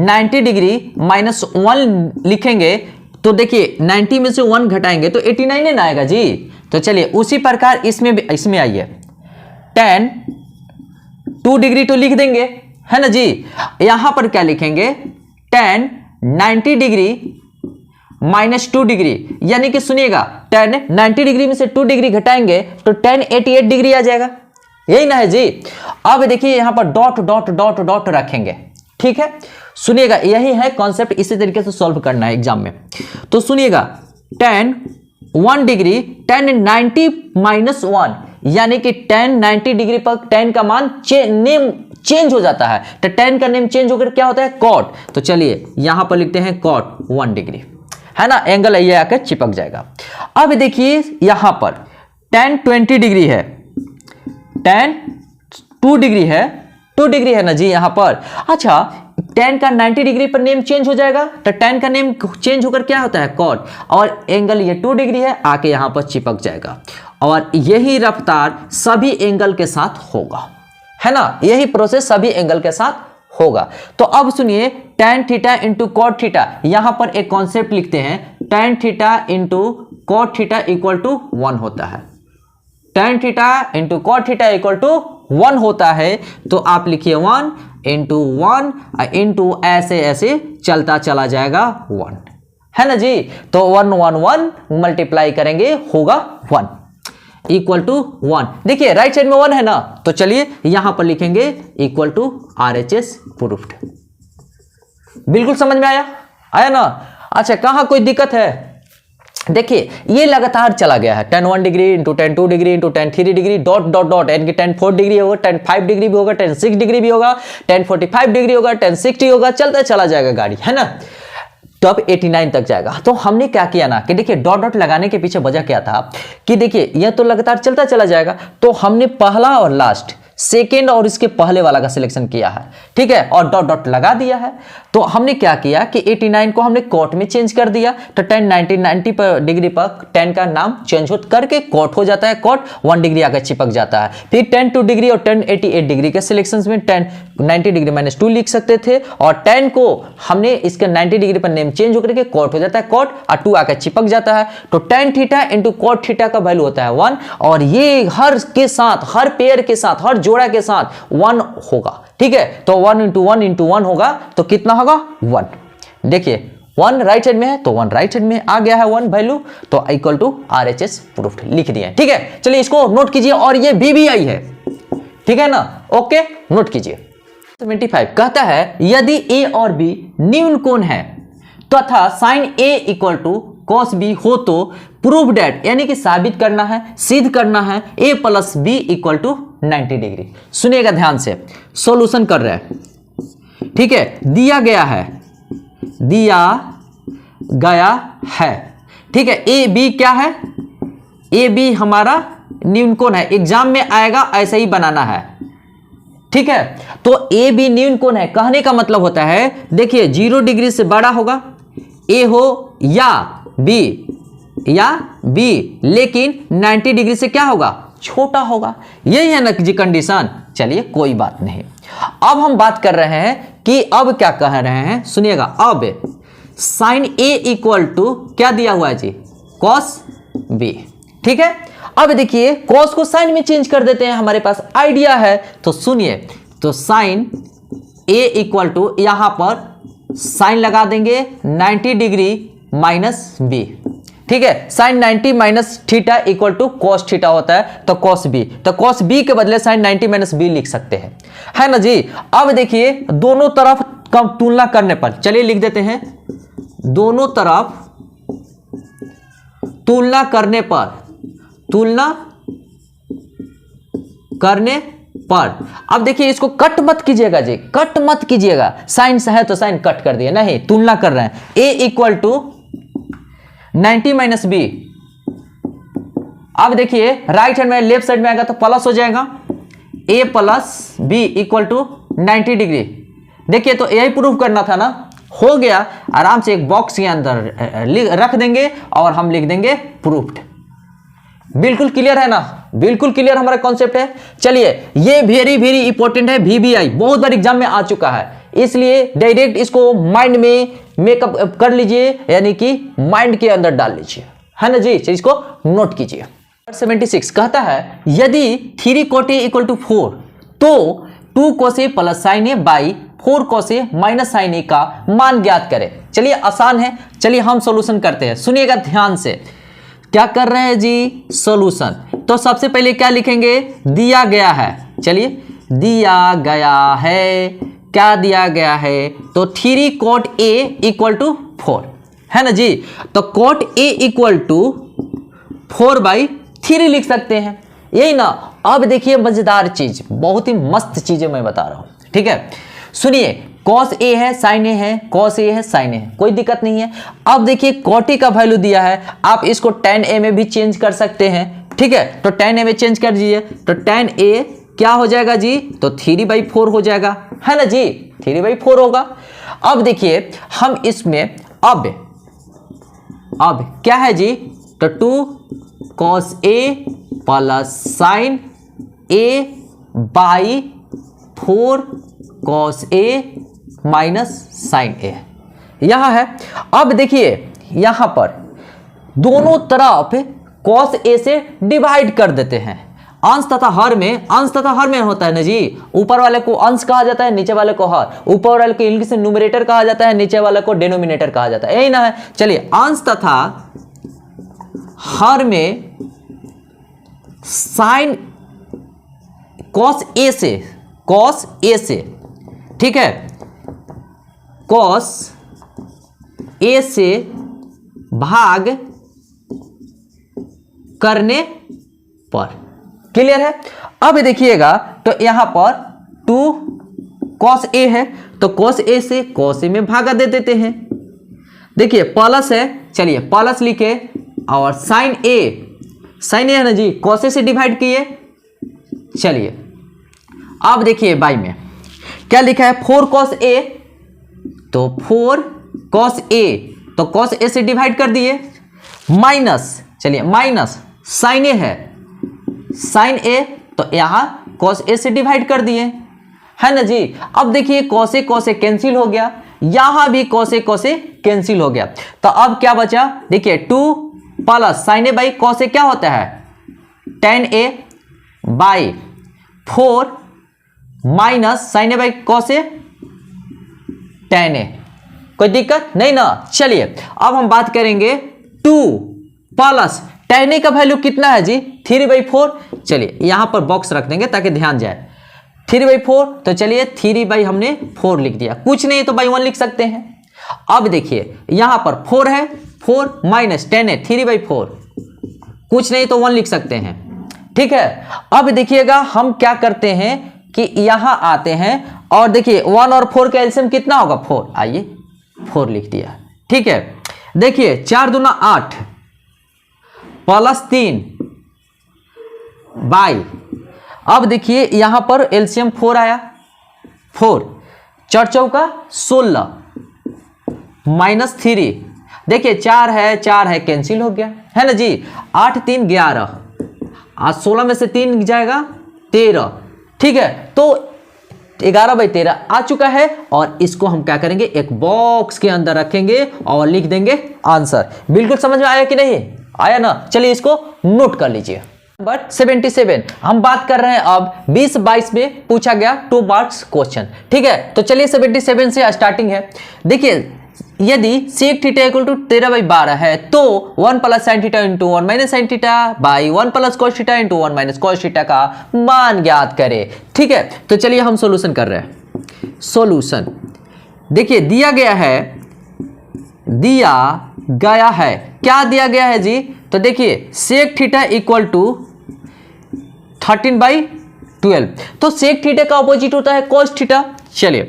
A: 90 डिग्री -1 लिखेंगे, तो देखिए 90 में से 1 घटाएंगे तो 89 ना आएगा जी। तो चलिए उसी प्रकार इसमें आइए, tan 2 डिग्री तो लिख देंगे, है ना जी। यहां पर क्या लिखेंगे, tan 90 डिग्री -2 डिग्री, यानी कि सुनिएगा tan 90 डिग्री में से 2 डिग्री घटाएंगे तो tan 88 डिग्री आ जाएगा, यही ना है जी। अब देखिए यहां पर डॉट डॉट डॉट डॉट रखेंगे। ठीक है, सुनिएगा यही है कॉन्सेप्ट, इसी तरीके से सॉल्व करना है एग्जाम में। तो सुनिएगा, tan 1 डिग्री tan 90 -1, यानी कि tan 90 डिग्री पर tan का मान नेम चेंज हो जाता है, तो tan का नेम चेंज होकर क्या होता है, cot। तो चलिए यहां पर लिखते हैं cot 1 डिग्री, है ना, एंगल ये आकर चिपक जाएगा। अब देखिए यहां पर tan 20 डिग्री है, tan 2 डिग्री है, 2 डिग्री है ना जी यहां पर। अच्छा tan का 90 डिग्री पर नेम चेंज हो जाएगा, तो tan का नेम चेंज होकर क्या होता है, cot, और एंगल ये 2 डिग्री है, आके यहां पर चिपक जाएगा, और यही रफ्तार सभी एंगल के साथ होगा, है ना, यही प्रोसेस सभी एंगल के साथ होगा। तो अब सुनिए, tan theta into cot theta, यहां पर एक कॉन्सेप्ट लिखते हैं, tan theta into cot theta equal to 1 होता है, tan theta into cot theta equal to 1 होता है। तो आप लिखिए 1 इंटू 1 इंटू ऐसे ऐसे चलता चला जाएगा 1, है ना जी। तो 1 1 1 मल्टीप्लाई करेंगे होगा 1 इक्वल टू 1। देखिए राइट साइड में 1 है ना, तो चलिए यहां पर लिखेंगे इक्वल टू RHS प्रूफ्ड। बिल्कुल समझ में आया ना। अच्छा कहां कोई दिक्कत है, देखिए ये लगातार चला गया है, tan 1 degree into tan 2 degree into tan 3 degree dot dot dot, यानी कि tan 4 डिग्री होगा, tan 5 डिग्री भी होगा, tan 6 डिग्री भी होगा, tan 45 डिग्री होगा, tan 60 होगा, चलता चला जाएगा गाड़ी, है ना। तो अब 89 तक जाएगा। तो हमने क्या किया ना कि देखिए डॉट डॉट लगाने के पीछे वजह क्या था कि देखिए यह तो लगातार चलता चला जाएगा, तो हमने पहला और लास्ट, सेकेंड और इसके पहले वाला का सिलेक्शन किया है, ठीक है, और डॉट डॉट लगा दिया है। तो हमने क्या किया कि 89 को हमने कॉट में चेंज कर दिया, तो tan 90 पर डिग्री पर tan का नाम चेंज हो करके कॉट हो जाता है, कॉट 1 डिग्री आकर चिपक जाता है। फिर tan 2 डिग्री और tan 88 डिग्री के सिलेक्शंस में tan 90 डिग्री -2 लिख सकते थे, और tan को हमने इसके 90 डिग्री पर नेम चेंज होकर के कॉट हो जाता है, कॉट और 2 आकर चिपक जाता है। तो tan theta into cot theta का वैल्यू होता है 1, और ये हर के साथ, हर पेयर के साथ, हर जोड़ा के साथ 1 होगा, ठीक है। तो 1 इंटू 1 इंटू 1 होगा, तो कितना होगा 1। देखिए 1 राइट साइड में है तो 1 राइट साइड में आ गया है 1 वैल्यू, तो इक्वल टू RHS प्रूफ्ड लिख दिए, ठीक है। चलिए इसको नोट कीजिए, और ये BBI है, ठीक है ना, ओके नोट कीजिए। 75 कहता है यदि A और B न्यून कोण है तथा sine A equal to cos B हो तो प्रूव डेट, यानी कि साबित करना है, सिद्ध करना है A plus B equal to 90 degree. सुनिएगा ध्यान से, सॉल्यूशन कर रहे हैं, ठीक है। दिया गया है, ठीक है। ए बी क्या है, ए बी हमारा न्यून कोण है, एग्जाम में आएगा ऐसे ही बनाना है, ठीक है। तो ए बी न्यून कोण है, कहने का मतलब होता है देखिए 0 डिग्री से बड़ा होगा, ए हो या बी, या बी, लेकिन 90 डिग्री से क्या होगा, छोटा होगा। यही है ना जी कंडीशन। चलिए कोई बात नहीं। अब हम बात कर रहे हैं कि अब क्या कह रहे हैं, सुनिएगा। अब साइन ए इक्वल टू क्या दिया हुआ है जी, कॉस बी। ठीक है, अब देखिए कॉस को साइन में चेंज कर देते हैं, हमारे पास आइडिया है। तो सुनिए, तो साइन ए इक्वल टू यहां पर साइन लगा देंगे 90 डिग्री माइनस बी। ठीक है, sine 90 minus theta equal to cos theta होता है, तो कॉस बी। तो कॉस बी के बदले साइन 90 माइनस बी लिख सकते हैं, है ना जी। अब देखिए दोनों तरफ कम तुलना करने पर, चलिए लिख देते हैं, दोनों तरफ तुलना करने पर, तुलना करने पर। अब देखिए इसको कट मत कीजिएगा जी, कट मत कीजिएगा। साइन से है तो साइन कट कर दिए, नहीं, तुलना कर रहे हैं। A equal to 90 minus B. अब देखिए राइट हैंड में, लेफ्ट साइड में आएगा तो प्लस हो जाएगा, A plus B equal to 90 degree. देखिए तो यही प्रूफ करना था ना, हो गया। आराम से एक बॉक्स के अंदर रख देंगे और हम लिख देंगे प्रूफ्ड। बिल्कुल क्लियर है ना, बिल्कुल क्लियर हमारा कॉन्सेप्ट है। चलिए ये वेरी वेरी इंपॉर्टेंट है, वीबीआई बहुत बार एग्जाम में आ चुका है, इसलिए डायरेक्ट इसको माइंड में मेकअप कर लीजिए, यानी कि माइंड के अंदर डाल लीजिए, है ना जी। इसको नोट कीजिए। 76 कहता है यदि 3 cot a इक्वल टू 4 तो 2 cos a plus sine A by 4 cos a minus sine A का मान ज्ञात करें। चलिए आसान है, चलिए हम सॉल्यूशन करते हैं। सुनिएगा ध्यान से, क्या कर रहे हैं जी, सॉल्यूशन। तो सबसे पहले क्या लिखेंगे, दिया गया है। चलिए दिया गया है, क्या दिया गया है, तो 3 cot a इक्वल टू 4, है ना जी। तो cot a इक्वल टू 4/3 लिख सकते हैं, यही ना। अब देखिए मजेदार चीज, बहुत ही मस्त चीजें मैं बता रहा हूं। ठीक है, सुनिए, cos a है, sin a है, cos a है, sin a है, कोई दिक्कत नहीं है। अब देखिए cot a का वैल्यू दिया है, आप इसको tan a में भी चेंज कर सकते हैं। ठीक है, तो tan a में चेंज कर दीजिए, तो tan a क्या हो जाएगा जी, तो 3/4 हो जाएगा, है ना जी, 3/4 होगा। अब देखिए हम इसमें अब क्या है जी, तो 2 cos a plus sin a by 4 cos a minus sine A यहां है। अब देखिए यहां पर दोनों तरफ cos a से डिवाइड कर देते हैं। अंश तथा हर में, अंश तथा हर में होता है ना जी, ऊपर वाले को अंश कहा जाता है, नीचे वाले को हर। ऊपर वाले को इंग्लिश में न्यूमरेटर कहा जाता है, नीचे वाले को डिनोमिनेटर कहा जाता है, यही ना है। चलिए अंश तथा हर में साइन cos a से, ठीक है, cos a से भाग करने पर। क्लियर है। अब देखिएगा तो यहां पर 2 cos a है, तो cos a से cos a में भागा दे देते हैं। देखिए प्लस है, चलिए प्लस लिखे, और साइन a है ना जी, cos a से डिवाइड किए। चलिए अब देखिए बाई में क्या लिखा है, 4 cos a, तो 4 cos a, तो cos a से डिवाइड कर दिए, माइनस, चलिए माइनस साइन a है, साइन a, तो यहां cos a से डिवाइड कर दिए, है ना जी। अब देखिए cos a कैंसिल हो गया, यहां भी cos a कैंसिल हो गया। तो अब क्या बचा, देखिए 2 plus sine a by cos a क्या होता है, tan a by 4 minus sine a by cos a tan a। कोई दिक्कत नहीं ना। चलिए अब हम बात करेंगे 2 प्लस tan a का वैल्यू कितना है जी, 3/4। चलिए यहां पर बॉक्स रख देंगे ताकि ध्यान जाए, 3/4, तो चलिए 3 हमने 4 लिख दिया, कुछ नहीं तो /1 लिख सकते हैं। अब देखिए यहां पर 4 है, 4 माइनस tan a 3/4, कुछ नहीं तो 1 लिख सकते हैं। ठीक है, अब देखिएगा हम क्या करते हैं कि यहां आते हैं और देखिए 1 और 4 का एलसीएम कितना होगा, 4, आइए 4 लिख दिया। ठीक है, देखिए 4 दूना 8 प्लस 3 बाई, अब देखिए यहां पर एलसीएम 4 आया, 4 4 चौका 16 माइनस 3, देखिए 4 है कैंसिल हो गया है ना जी। 8 3 11, आज 16 में से 3 जाएगा 13, ठीक है। तो 11/13 आ चुका है और इसको हम क्या करेंगे, एक बॉक्स के अंदर रखेंगे और लिख देंगे आंसर। बिल्कुल समझ में आया कि नहीं आया ना? चलिए इसको नोट कर लीजिए। नंबर 77 हम बात कर रहे हैं अब 20-22 में पूछा गया 2 मार्क्स क्वेश्चन, ठीक है। तो चलिए 77 से स्टार्टिंग है। देखिए यदि sec थीटा इक्वल टू 13/12 है तो 1 plus sine theta into 1 minus sine theta by 1 plus cos theta into 1 minus cos theta का मान ज्ञात करें, ठीक है। तो चलिए हम सॉल्यूशन कर रहे हैं। सॉल्यूशन देखिए दिया गया है क्या दिया गया है जी? तो देखिए sec थीटा इक्वल टू 13/12, तो sec थीटा का ऑपोजिट होता है cos थीटा। चलिए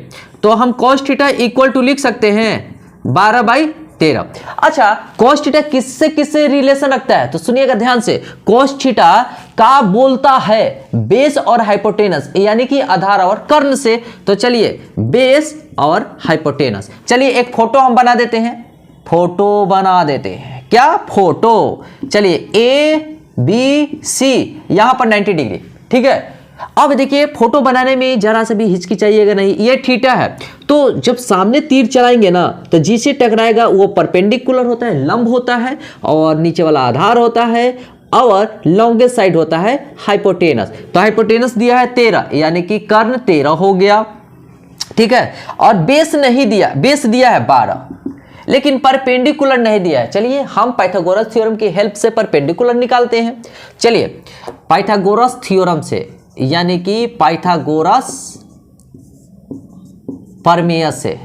A: तो हम cos थीटा इक्वल टू लिख सकते हैं 12/13। अच्छा cos थीटा किससे किससे रिलेशन रखता है? तो सुनिएगा ध्यान से। cos थीटा का बोलता है बेस और हाइपोटेनस, यानी कि आधार और कर्ण से। तो चलिए बेस और हाइपोटेनस, चलिए एक फोटो हम बना देते हैं। क्या फोटो? चलिए ABC यहां पर 90 डिग्री, ठीक है। अब देखिए फोटो बनाने में जरा से भी हिचकिचाइएगा नहीं। ये थीटा है तो जब सामने तीर चलाएंगे ना तो जिसे टकराएगा वो परपेंडिकुलर होता है, लंब होता है, और नीचे वाला आधार होता है, और लॉन्गेस्ट साइड होता है हाइपोटेनस। तो हाइपोटेनस दिया है 13, यानी कि कर्ण 13 हो गया, ठीक है। और बेस नहीं दिया, बेस दिया है 12, लेकिन परपेंडिकुलर नहीं दिया है। चलिए हम पाइथागोरस थ्योरम की हेल्प से परपेंडिकुलर निकालते हैं। चलिए पाइथागोरस थ्योरम से, यानी कि पाइथागोरस प्रमेय से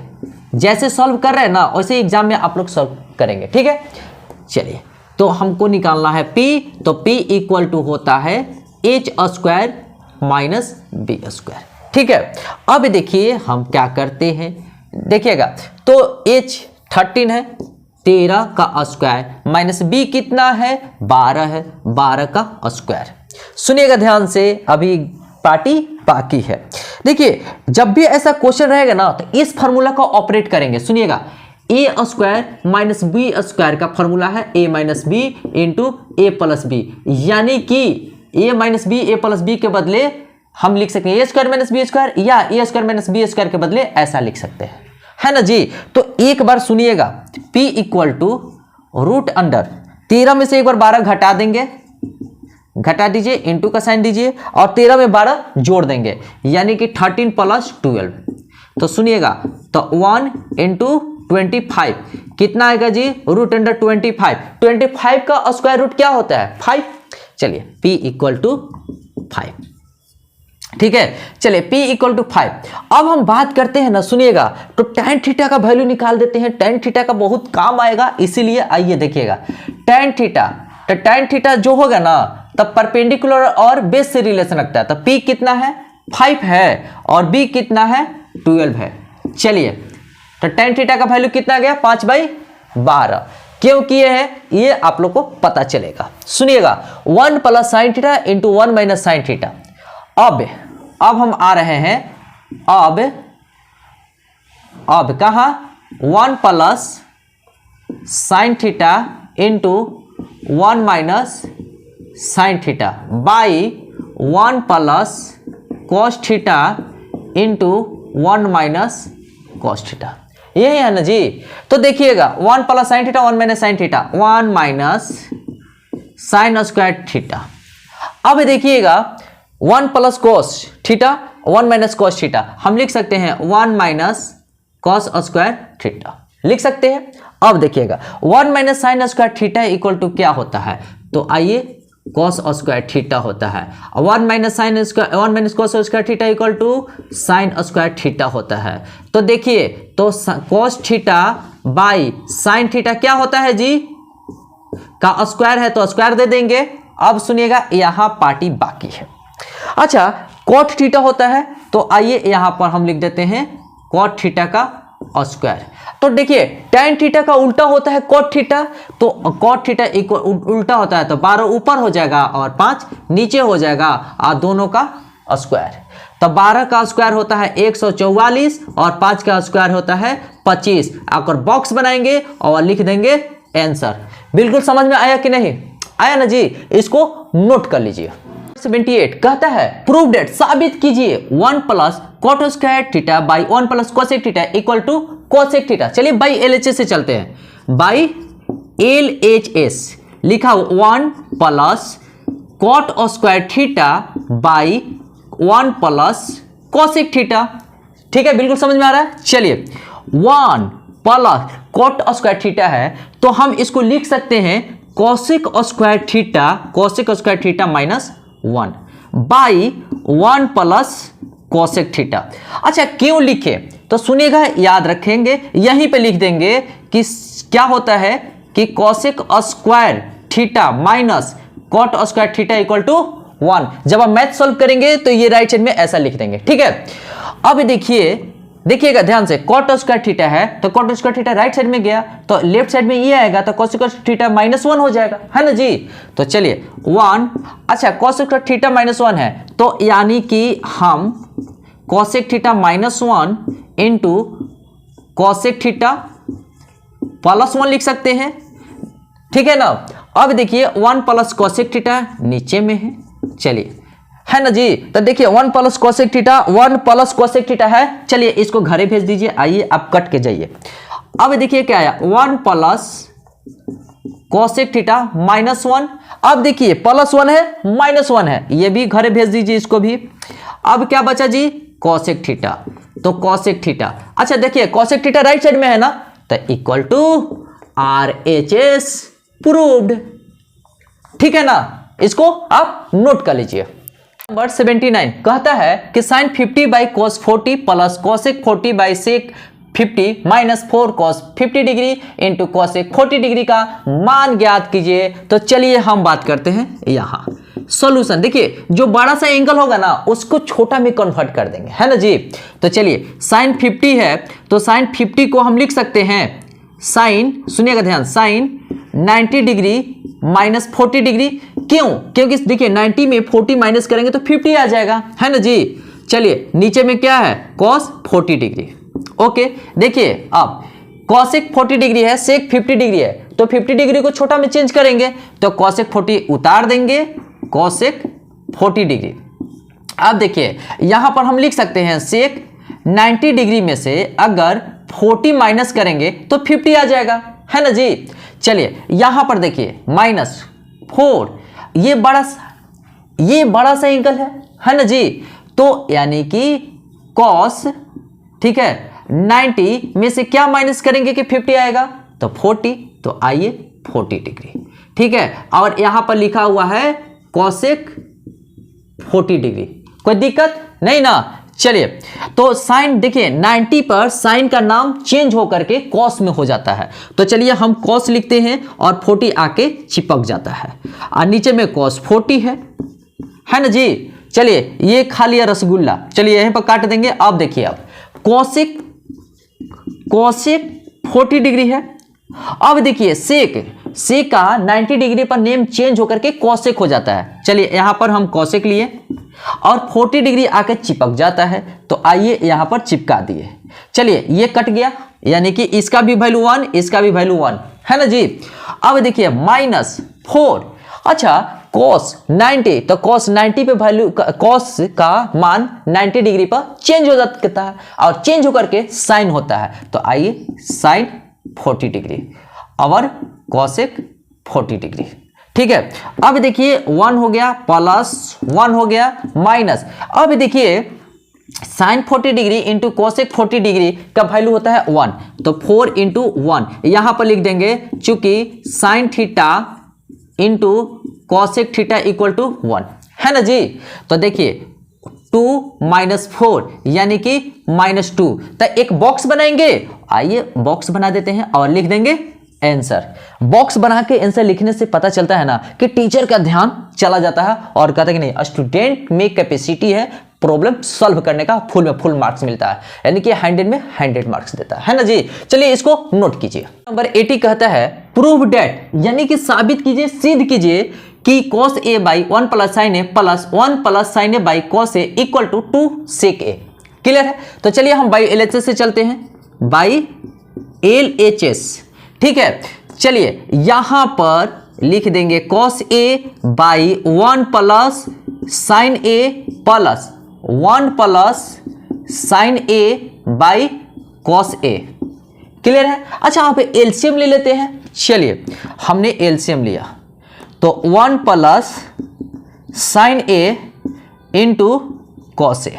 A: जैसे सॉल्व कर रहे हैं ना वैसे एग्जाम में आप लोग सॉल्व करेंगे, ठीक है। चलिए तो हमको निकालना है P, तो P इक्वल टू होता है h² माइनस b², ठीक है। अब देखिए हम क्या करते हैं, देखिएगा तो h 13 है, 13 का स्क्वायर माइनस b कितना है 12 है, 12 का स्क्वायर। सुनिएगा ध्यान से, अभी पार्टी बाकी है। देखिए जब भी ऐसा क्वेश्चन रहेगा ना तो इस फार्मूला का ऑपरेट करेंगे। सुनिएगा a² माइनस b² का फार्मूला है a minus B into a plus B, यानी कि a minus B a plus B के बदले हम लिख सकते हैं a² माइनस b² या a² माइनस b² के बदले ऐसा लिख सकते हैं, है ना जी। तो एक बार सुनिएगा P equal to root under 13 में से एक बार 12 घटा देंगे, घटा दीजिए, इंटू का साइन दीजिए, और 13 में 12 जोड़ देंगे, यानी कि 13 प्लस 12। तो सुनिएगा तो 1 इंटू 25 कितना आएगा जी? Root under 25। 25 का स्क्वायर रूट क्या होता है? 5। चलिए P इक्वल टू 5, ठीक है। चलिए P इक्वल टू 5। अब हम बात करते हैं ना, सुनिएगा तो tan थीटा का वैल्यू निकाल देते हैं। tan थीटा का बहुत काम आएगा, इसीलिए आइए देखिएगा tan थीटा। तो tan थीटा जो होगा ना तब परपेंडिकुलर और बेस से रिलेशन रखता है। तो P कितना है? 5 है, और B कितना है? 12 है। चलिए तो tan थीटा का वैल्यू कितना गया? 5/12। क्यों किए हैं ये आप लोग को पता चलेगा। सुनिएगा 1 plus sine theta into 1 minus sine theta. अब हम आ रहे हैं, अब कहा 1 plus sine theta into 1 minus sine theta by 1 plus cos theta into 1 minus cos theta, यही है ना जी। तो देखिएगा 1 plus sine theta 1 minus sine theta 1 minus sine square theta. अब देखिएगा 1 plus cos theta 1 minus cos theta, हम लिख सकते हैं 1 माइनस कॉस स्क्वायर थीटा लिख सकते हैं। अब देखिएगा 1 minus sine square theta equal to क्या होता है? तो आइए कॉस स्क्वायर थीटा होता है। 1 minus sine square 1 minus cos square theta equal to sine square theta होता है। तो देखिए तो cos theta by sine theta क्या होता है जी? का स्क्वायर है तो स्क्वायर दे देंगे। अब सुनिएगा यहां पार्टी बाकी है। अच्छा कॉट थीटा होता है, तो आइए यहां पर हम लिख देते हैं कॉट थीटा का स्क्वायर। तो देखिए tan थीटा का उल्टा होता है cot थीटा, तो cot थीटा उल्टा होता है तो 12 ऊपर हो जाएगा और 5 नीचे हो जाएगा, और दोनों का स्क्वायर। तो 12 का स्क्वायर होता है 144 और 5 का स्क्वायर होता है 25 आकर बॉक्स बनाएंगे और लिख देंगे आंसर। बिल्कुल समझ में आया कि नहीं आया ना जी, इसको नोट कर लीजिए। 78 कहता है प्रूव डेट, साबित कीजिए 1 plus cot square theta by 1 plus cosec theta equal to cosec theta. चलिए बाई एलएचएस से चलते हैं। बाई एलएचएस लिखा 1 plus cot square theta by 1 plus cosec theta. ठीक है, बिल्कुल समझ में आ रहा है। चलिए 1 प्लस कॉट स्क्वायर थीटा है तो हम इसको लिख सकते हैं cosec square theta minus 1 by 1 plus cosec theta. अच्छा क्यों लिखे तो सुनिएगा, याद रखेंगे, यहीं पे लिख देंगे कि क्या होता है कि cosec square theta minus cot square theta equal to 1। जब आप मैथ सॉल्व करेंगे तो ये राइट साइड में ऐसा लिख देंगे। ठीक है, अब देखिएगा ध्यान से, कॉट स्क्वायर थीटा है तो cot square theta right side में गया तो लेफ्ट साइड में ये आएगा तो कॉस स्क्वायर थीटा माइनस 1 हो जाएगा, है ना जी। तो चलिए 1, अच्छा कॉस स्क्वायर थीटा माइनस 1 है तो यानी कि हम cosec theta minus 1 into cosec theta plus 1 लिख सकते हैं। ठीक है ना। अब देखिए 1 प्लस कोसेक थीटा नीचे में है, चलिए है ना जी। तो देखिए 1 प्लस कोसेक थीटा है। चलिए इसको घरे भेज दीजिए। आइए आप कट के जाइए। अब देखिए क्या आया 1 प्लस कोसेक थीटा माइनस 1। अब देखिए प्लस 1 है माइनस 1 है, ये भी घरे भेज दीजिए इसको भी। अब क्या बचा जी कोसेक थीटा, तो कोसेक थीटा, अच्छा देखिए कोसेक थीटा राइट साइड में है ना तो इक्वल टू RHS प्रूव्ड। ठीक है ना, इसको आप नोट कर लीजिए। नंबर 79 कहता है कि sine 50 by cos 40 plus cosec 40 by sec 50 minus 4 cos 50 degree into cosec 40 degree का मान ज्ञात कीजिए। तो चलिए हम बात करते हैं यहाँ सॉल्यूशन। देखिए जो बड़ा सा एंगल होगा ना उसको छोटा में कन्वर्ट कर देंगे, है ना जी। तो चलिए साइन 50 है तो साइन 50 को हम लिख सकते हैं साइन, सुनिएगा ध्यान, साइन 90 डिग्री माइनस 40 डिग्री। क्यों? क्योंकि देखिए 90 में 40 माइनस करेंगे तो 50 आ जाएगा, है ना जी। चलिए नीचे में क्या है कॉस 40 डिग्री। ओके देखिए अब कॉसेक 40 डिग्री है, सेक 50 डिग्री है तो 50 डिग्री को छोटा में चेंज करेंगे तो कॉसेक 40 उतार देंगे, कॉसेक 40 डिग्री। अब देखिए यहां पर हम लिख सकते हैं सेक 90 डिग्री में से अगर 40 माइनस करेंगे तो 50 आ जाएगा, है ना जी। चलिए यहां पर देखिए माइनस 4, ये बड़ा सा एंगल है ना जी। तो यानी कि कॉस, ठीक है, 90 में से क्या माइनस करेंगे कि 50 आएगा तो 40, तो आइए 40 डिग्री। ठीक है, और यहां पर लिखा हुआ है कॉसेक 40 डिग्री, कोई दिक्कत नहीं ना। चलिए तो साइन देखिए 90 पर साइन का नाम चेंज होकर के कॉस में हो जाता है। तो चलिए हम कॉस लिखते हैं और 40 आके चिपक जाता है और नीचे में कॉस 40 है ना जी। चलिए ये खा लिया रसगुल्ला, चलिए यहीं पर काट देंगे। अब देखिए अब कॉसेक 40 डिग्री है। अब देखिए सेक का 90 डिग्री पर नेम चेंज होकर के कॉसेक हो जाता है। चलिए यहां पर हम कॉसेक लिए और 40 डिग्री आकर चिपक जाता है तो आइए यहां पर चिपका दिए। चलिए ये कट गया यानी कि इसका भी वैल्यू 1, इसका भी वैल्यू 1, है ना जी। अब देखिए माइनस 4, अच्छा कॉस 90 तो कॉस 90 पे वैल्यू कॉस का मान 90 डिग्री पर चेंज हो जाता है और चेंज होकर के साइन होता है। तो आइए साइन 40 डिग्री और कॉसेक 40 डिग्री। ठीक है, अब देखिए 1 हो गया प्लस 1 हो गया माइनस। अब देखिए sine 40 degree into cosec 40 degree का वैल्यू होता है 1, तो 4 इंटू 1 यहां पर लिख देंगे, चूंकि sine theta into cosec theta equal to 1, है ना जी। तो देखिए 2 माइनस 4 यानी कि -2, तो एक बॉक्स बनाएंगे। आइए बॉक्स बना देते हैं और लिख देंगे आंसर। बॉक्स बना के आंसर लिखने से पता चलता है ना कि टीचर का ध्यान चला जाता है और कहता है कि नहीं स्टूडेंट में कैपेसिटी है प्रॉब्लम सॉल्व करने का, फुल में फुल मार्क्स मिलता है, यानी कि 100 में 100 मार्क्स देता है ना जी। चलिए इसको नोट कीजिए। नंबर 80 कहता है प्रूव डेट, यानी कि साबित कीजिए, सिद्ध कीजिए कि cos a by 1 plus sine A plus 1 plus sine A by cos A equal to 2 sec A. Clear है? तो चलिए हम बाई एलएचएस से चलते हैं। By LHS। ठीक है, चलिए यहां पर लिख देंगे cos A by 1 plus sine A plus 1 plus sine A by cos A। Clear है? अच्छा, यहां पे एलसीएम ले लेते हैं। चलिए हमने एलसीएम लिया तो 1 plus sine A into cos A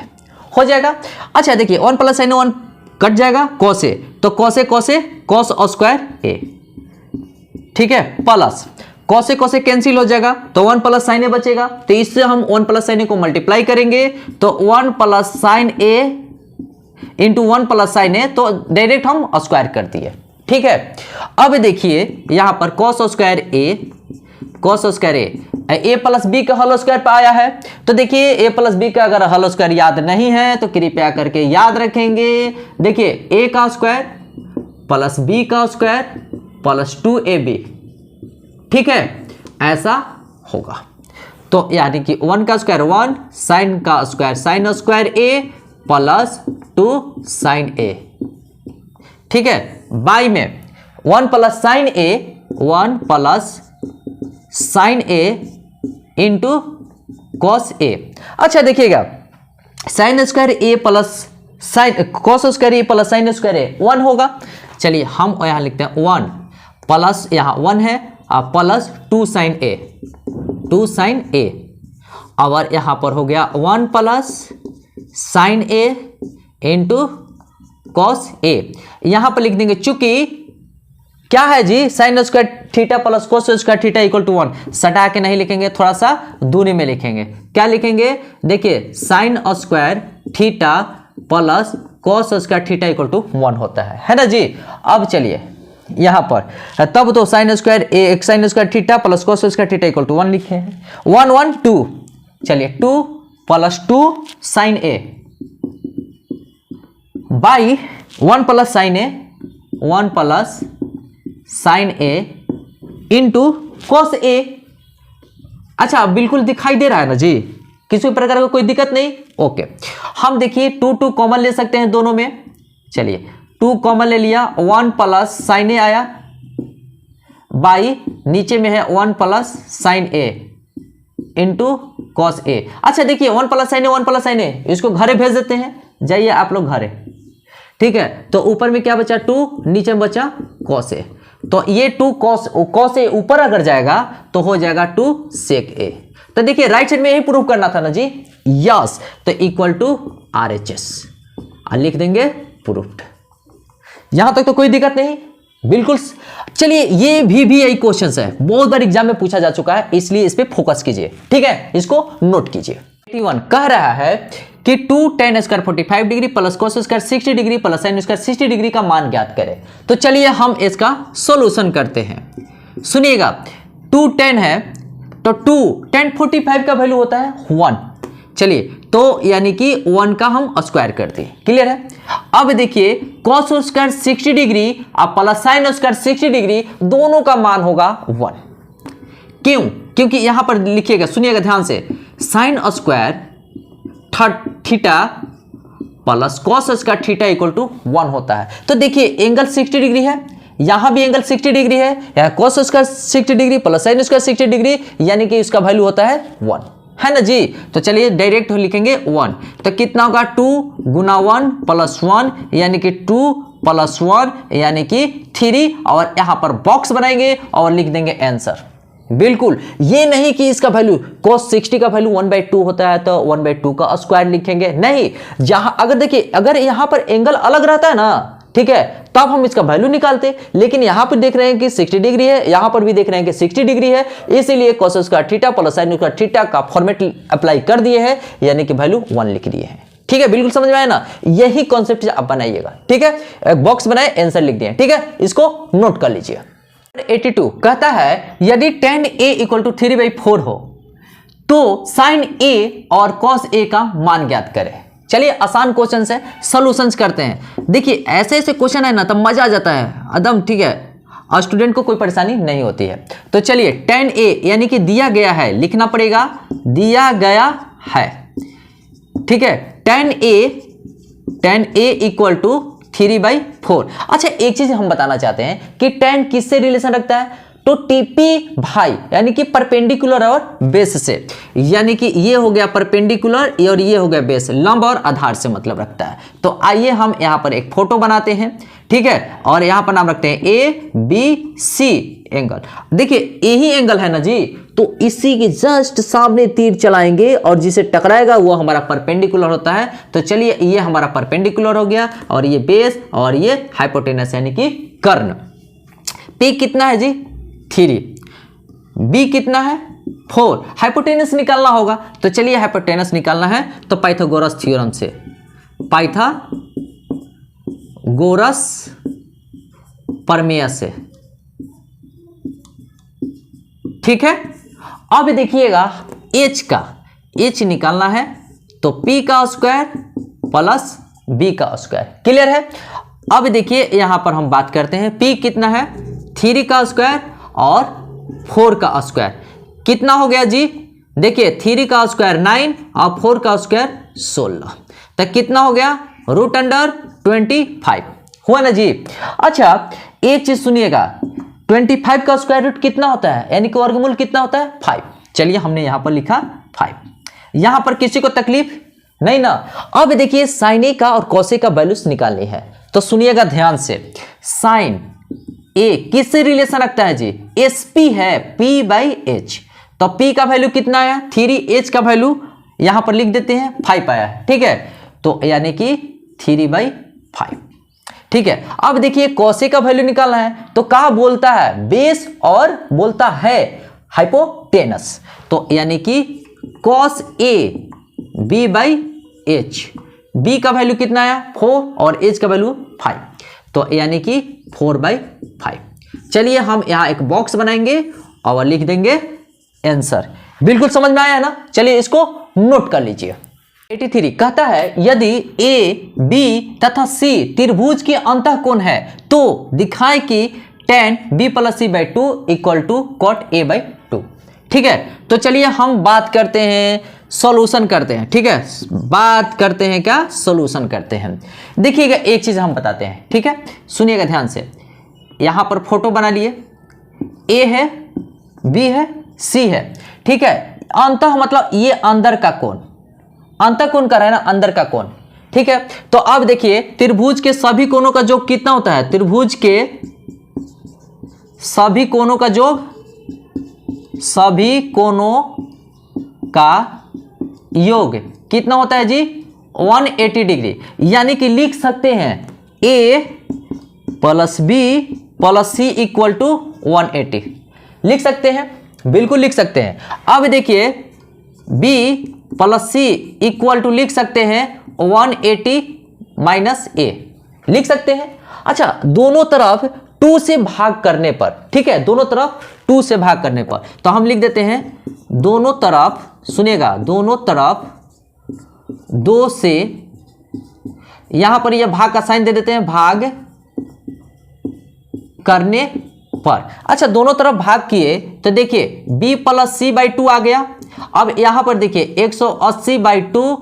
A: हो जाएगा। अच्छा देखिए 1 प्लस साइन 1 कट जाएगा, cos A तो cos A cos square A। ठीक है, प्लस cos A कैंसिल हो जाएगा तो 1 प्लस साइन A बचेगा, तो इससे हम 1 प्लस साइन A को मल्टीप्लाई करेंगे तो 1 plus sine A into 1 plus sine A, तो डायरेक्ट हम स्क्वायर कर दिए। ठीक है, अब देखिए यहां पर cos square A plus B का होल स्क्वायर पे आया है, तो देखिए A प्लस बी का अगर होल स्क्वायर याद नहीं है तो कृपया करके याद रखेंगे। देखिए A का स्क्वायर प्लस बी का स्क्वायर प्लस 2AB। ठीक है, ऐसा होगा। तो यानी कि 1 का स्क्वायर 1, साइन का square sine square A plus 2 sine A। ठीक है, बाई में 1 plus sine A 1 plus sine A into cos A। अच्छा देखिएगा sine square A plus sine cos square A plus sine square A 1 होगा। चलिए हम यहां लिखते हैं 1 प्लस यहां 1 है प्लस 2 साइन A और यहां पर हो गया 1 plus sine A into cos A। यहां पर लिख देंगे चूंकि क्या है जी, sine square theta plus cos square theta equal to 1, सटा के नहीं लिखेंगे, थोड़ा सा दूरी में लिखेंगे। क्या लिखेंगे? देखिए sine square theta plus cos square theta equal to 1 होता है ना जी। अब चलिए यहां पर तब तो sine square theta plus cos square theta equal to 1 लिखे हैं। 1 1 2, चलिए 2 plus 2 sine A by 1 plus sine A 1 plus sine A into cos A। अच्छा बिल्कुल दिखाई दे रहा है ना जी, किसी प्रकार का कोई दिक्कत नहीं। ओके, हम देखिए 2 कॉमन ले सकते हैं दोनों में। चलिए 2 कॉमन ले लिया, 1 प्लस साइन A आया बाई नीचे में है 1 plus sine A into cos A। अच्छा देखिए 1 प्लस साइन A इसको घरे भेज देते हैं, जाइए आप लोग घरे। ठीक है, तो ऊपर में क्या बचा 2, नीचे में बचा कॉस A, तो ये 2 कॉस A ऊपर अगर जाएगा तो हो जाएगा 2 सेक A। तो देखिए राइट साइड में यही प्रूफ करना था ना जी, यस, तो इक्वल टू RHS लिख देंगे प्रूफ्ड। यहां तक तो कोई दिक्कत नहीं, बिल्कुल। चलिए ये भी यही क्वेश्चन है, बहुत बार एग्जाम में पूछा जा चुका है, इसलिए इस पे फोकस कीजिए। ठीक है, इसको नोट कीजिए। 81 कह रहा है कि 2 tan square 45 degree plus cos square 60 degree plus sine square 60 degree का मान ज्ञात करें। तो चलिए हम इसका सॉल्यूशन करते हैं। सुनिएगा 2 tan है तो 2 tan 45 का वैल्यू होता है 1। चलिए तो यानी कि 1 का हम स्क्वायर करते हैं। क्लियर है? अब देखिए कॉस स्क्वायर 60 डिग्री और प्लस साइन स्क्वायर 60 डिग्री दोनों का मान होगा 1। क्यों? क्योंकि यहां पर लिखिएगा, सुनिएगा ध्यान से, sine square theta plus cos square theta equal to 1 होता है। तो देखिए एंगल 60 डिग्री है, यहां भी एंगल 60 डिग्री है, यहां cos square 60 degree plus sine square 60 degree, यानी कि इसका वैल्यू होता है 1, है ना जी। तो चलिए डायरेक्ट लिखेंगे 1, तो कितना होगा 2 गुना 1 प्लस 1 यानी कि 2 प्लस 1 यानी कि 3, और यहां पर बॉक्स बनाएंगे और लिख देंगे आंसर। बिल्कुल ये नहीं कि इसका वैल्यू cos 60 का वैल्यू 1/2 होता है तो 1/2 का स्क्वायर लिखेंगे, नहीं। जहां अगर देखिए अगर यहां पर एंगल अलग रहता है ना, ठीक है, तब हम इसका वैल्यू निकालते, लेकिन यहां पर देख रहे हैं कि 60 डिग्री है, यहां पर भी देख रहे हैं कि 60 डिग्री है, इसीलिए cos square theta plus sine square theta का फॉर्मेट अप्लाई कर दिए हैं, यानी कि वैल्यू 1 लिख दिए हैं। ठीक है, बिल्कुल समझ में आया ना, यही कॉन्सेप्ट आप बनाइएगा। ठीक है, एक बॉक्स बनाए, आंसर लिख दिए। ठीक है, इसको नोट कर लीजिए। 82 कहता है यदि tan A इक्वल टू 3/4 हो तो sin A और cos A का मान ज्ञात करें। चलिए आसान क्वेश्चन है, सॉल्यूशंस करते हैं। देखिए ऐसे ऐसे क्वेश्चन है ना तब मजा आ जाता है एकदम। ठीक है, और स्टूडेंट को कोई परेशानी नहीं होती है। तो चलिए tan A यानी कि दिया गया है, लिखना पड़ेगा दिया गया है। ठीक है, tan A इक्वल टू 3/4। अच्छा, एक चीज हम बताना चाहते हैं कि tan किससे रिलेशन रखता है, तो टीपी भाई यानी कि परपेंडिकुलर और बेस से, यानी कि ये हो गया परपेंडिकुलर और ये हो गया बेस, लंब और आधार से मतलब रखता है। तो आइए हम यहाँ पर एक फोटो बनाते हैं, ठीक है, और यहाँ पर नाम रखते हैं ABC एंगल। देखिए यही एंगल है ना जी, तो इसी के जस्ट सामने तीर चलाएंगे और जिसे टकराएगा वो हमारा परपेंडिकुलर होता है। तो चलिए ये हमारा परपेंडिकुलर हो गया और ये बेस और ये हाइपोटेनस यानी कि कर्ण। P कितना है जी 3, B कितना है 4, हाइपोटेनस निकालना होगा। तो चलिए हाइपोटेनस निकालना है तो पाइथागोरस थ्योरम से, पाइथागोरस प्रमेय से, ठीक है। अब देखिएगा H निकालना है तो P का स्क्वायर प्लस B का स्क्वायर, क्लियर है। अब देखिए यहां पर हम बात करते हैं, P कितना है 3 का स्क्वायर और 4 का स्क्वायर, कितना हो गया जी, देखिए 3 का स्क्वायर 9 और 4 का स्क्वायर 16, तो कितना हो गया √25 हुआ ना जी। अच्छा एक चीज सुनिएगा, 25 का स्क्वायर रूट कितना होता है, यानी कि वर्गमूल कितना होता है 5। चलिए हमने यहां पर लिखा 5, यहां पर किसी को तकलीफ नहीं ना। अब देखिए साइन ए का और कॉस ए का वैल्यूज निकालनी है, तो सुनिएगा ध्यान से। साइन ए किससे रिलेशन रखता है जी, SP है P/H, तो P का वैल्यू कितना आया 3, H का वैल्यू यहां पर लिख देते हैं 5 आया है, ठीक है, तो यानी कि 3/5, ठीक है। अब देखिए कॉस ए का वैल्यू निकालना है, तो कहा बोलता है बेस और बोलता है हाइपोटेनस, तो यानी कि कॉस ए B/H, B का वैल्यू कितना आया 4 और H का वैल्यू 5, तो यानी कि 4/5। चलिए हम यहां एक बॉक्स बनाएंगे और लिख देंगे आंसर। बिल्कुल समझ में आया ना, चलिए इसको नोट कर लीजिए। 83 कहता है यदि A, B तथा C त्रिभुज के अंतःकोण है तो दिखाएं कि tan B + C/2 = cot A/2, ठीक है। तो चलिए हम बात करते हैं, सॉल्यूशन करते हैं, ठीक है, बात करते हैं क्या, सॉल्यूशन करते हैं। देखिएगा एक चीज हम बताते हैं, ठीक है, सुनिएगा ध्यान से। यहां पर फोटो बना लिए, A है, B है, C है, ठीक है। अंतः मतलब ये अंदर का कोण, अंतःकोण कर रहा है ना, अंदर का कोण, ठीक है। तो अब देखिए त्रिभुज के सभी कोणों का योग कितना होता है, त्रिभुज के सभी कोणों का योग, सभी कोणों का योग कितना होता है जी 180 डिग्री, यानी कि लिख सकते हैं A + B + C = 180, लिख सकते हैं, बिल्कुल लिख सकते हैं। अब देखिए B + C = लिख सकते हैं 180 - A, लिख सकते हैं। अच्छा दोनों तरफ 2 से भाग करने पर, ठीक है, दोनों तरफ 2 से भाग करने पर, तो हम लिख देते हैं दोनों तरफ, सुनिएगा दोनों तरफ 2 से, यहां पर यह भाग का साइन दे देते हैं, भाग करने पर। अच्छा दोनों तरफ भाग किए तो देखिए B + C/2 आ गया। अब यहां पर देखिए 180/2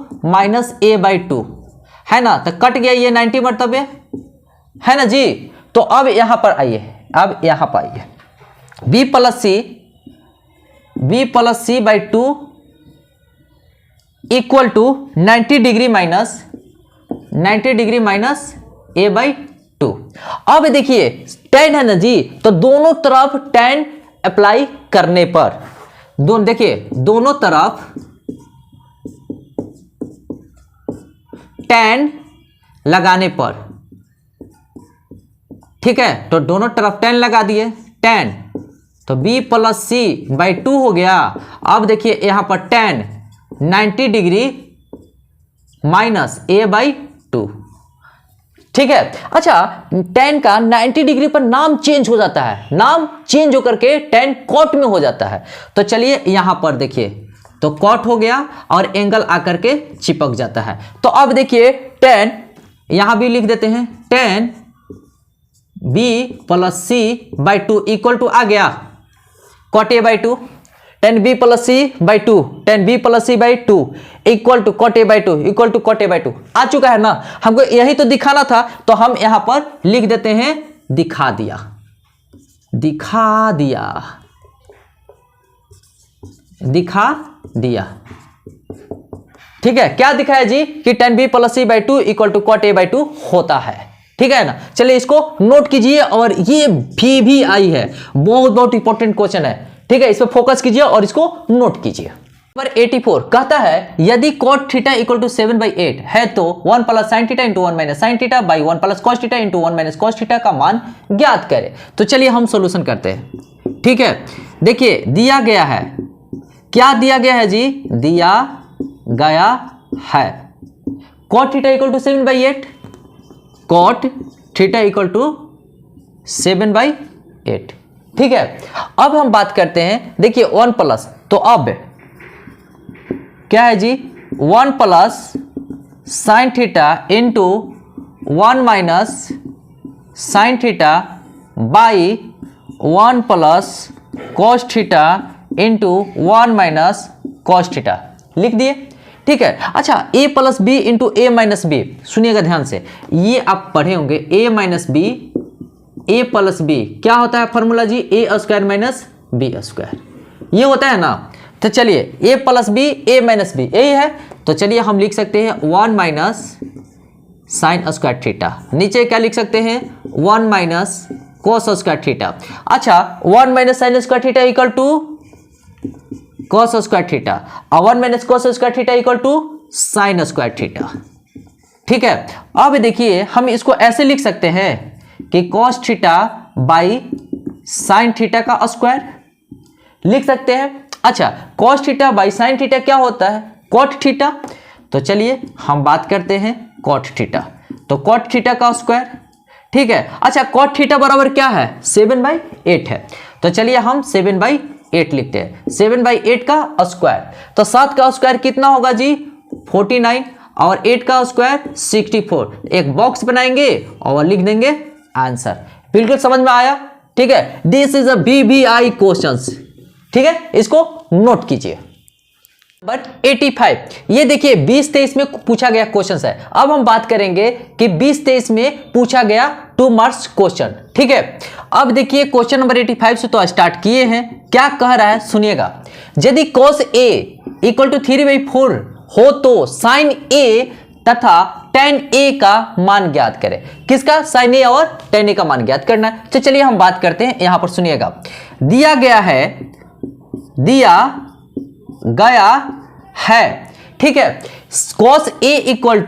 A: - A/2 है ना, तो कट गया ये 90 मरतबे, है ना जी। तो अब यहां पर आइए, अब यहां पर आइए, B + C/2 = 90 degree minus A/2। अब देखिए tan है ना जी, तो दोनों तरफ tan अप्लाई करने पर, देखिए दोनों तरफ tan लगाने पर, ठीक है, तो दोनों तरफ tan लगा दिए, tan, तो B + C/2 हो गया। अब देखिए यहां पर tan 90 डिग्री माइनस A/2, ठीक है। अच्छा tan का 90 डिग्री पर नाम चेंज हो जाता है, नाम चेंज होकर के tan cot में हो जाता है। तो चलिए यहां पर देखिए, तो cot हो गया और एंगल आकर के चिपक जाता है। तो अब देखिए tan, यहां भी लिख देते हैं tan B + C/2 = आ गया cot A/2, tan b plus C by two, tan b plus C by two equal to cot a by two, equal to cot a by two. आ चुका है ना, हमको यही तो दिखाना था, तो हम यहां पर लिख देते हैं दिखा दिया, दिखा दिया, दिखा दिया। ठीक है, क्या दिखाया जी कि tan b plus C by two equal to cot a by two होता है। ठीक है ना, चलिए इसको नोट कीजिए, और ये भी आई है, बहुत बहुत इंपॉर्टेंट क्वेश्चन है। ठीक है, इस पर फोकस कीजिए और इसको नोट कीजिए। नंबर 84 कहता है यदि cot थीटा इक्वल टू 7/8 है तो 1 plus sine theta into 1 minus sine theta by 1 plus cos theta into 1 minus cos theta का मान ज्ञात करें। तो चलिए हम सोल्यूशन करते हैं। ठीक है, देखिए दिया गया है, क्या दिया गया है जी, दिया गया है cot theta equal to 7/8, cot theta equal to 7/8। ठीक है, अब हम बात करते हैं, देखिए 1 प्लस, तो अब क्या है जी, 1 plus sine theta into 1 minus sine theta by 1 plus cos theta into 1 minus cos theta लिख दिए। ठीक है, अच्छा a plus B into A minus B, सुनिएगा ध्यान से, ये आप पढ़े होंगे a minus B, a plus B क्या होता है फॉर्मूला जी, a square minus B square, ये होता है ना। तो चलिए a plus B a minus B यही है, तो चलिए हम लिख सकते हैं 1 माइनस साइन स्क्वायर थीटा, नीचे क्या लिख सकते हैं 1 माइनस कोस स्क्वायर थीटा। अच्छा 1 minus sine square theta equal to cos square theta, और 1 minus cos square theta equal to sine square theta. ठीक है, अब देखिए हम इसको ऐसे लिख सकते हैं कि cos theta by sine theta का स्क्वायर लिख सकते हैं। अच्छा cos theta by sine theta क्या होता है, कॉट थीटा। तो चलिए हम बात करते हैं कॉट थीटा, तो कॉट थीटा का स्क्वायर। ठीक है, अच्छा कॉट थीटा बराबर क्या है, 7/8 है, तो चलिए हम 7/8 लिखते हैं, 7/8 का स्क्वायर, तो 7 का स्क्वायर कितना होगा जी 49, और 8 का स्क्वायर 64। एक बॉक्स बनाएंगे और लिख देंगे आंसर। बिल्कुल समझ में आया। ठीक है, this is a BBI questions. ठीक है, इसको नोट कीजिए। नंबर 85, ये देखिए 20-23 में पूछा गया क्वेश्चन है। अब हम बात करेंगे कि 20-23 में पूछा गया 2 मार्क्स क्वेश्चन। ठीक है, अब देखिए क्वेश्चन नंबर 85 से तो स्टार्ट किए हैं, क्या कह रहा है सुनिएगा। यदि cos A इक्वल टू 3/4 हो तो sin A तथा tan A का मान ज्ञात करें। किसका, sin A और tan A का मान ज्ञात करना है। तो चलिए हम बात करते हैं, यहां पर सुनिएगा, दिया गया है। ठीक है, cos A इक्वल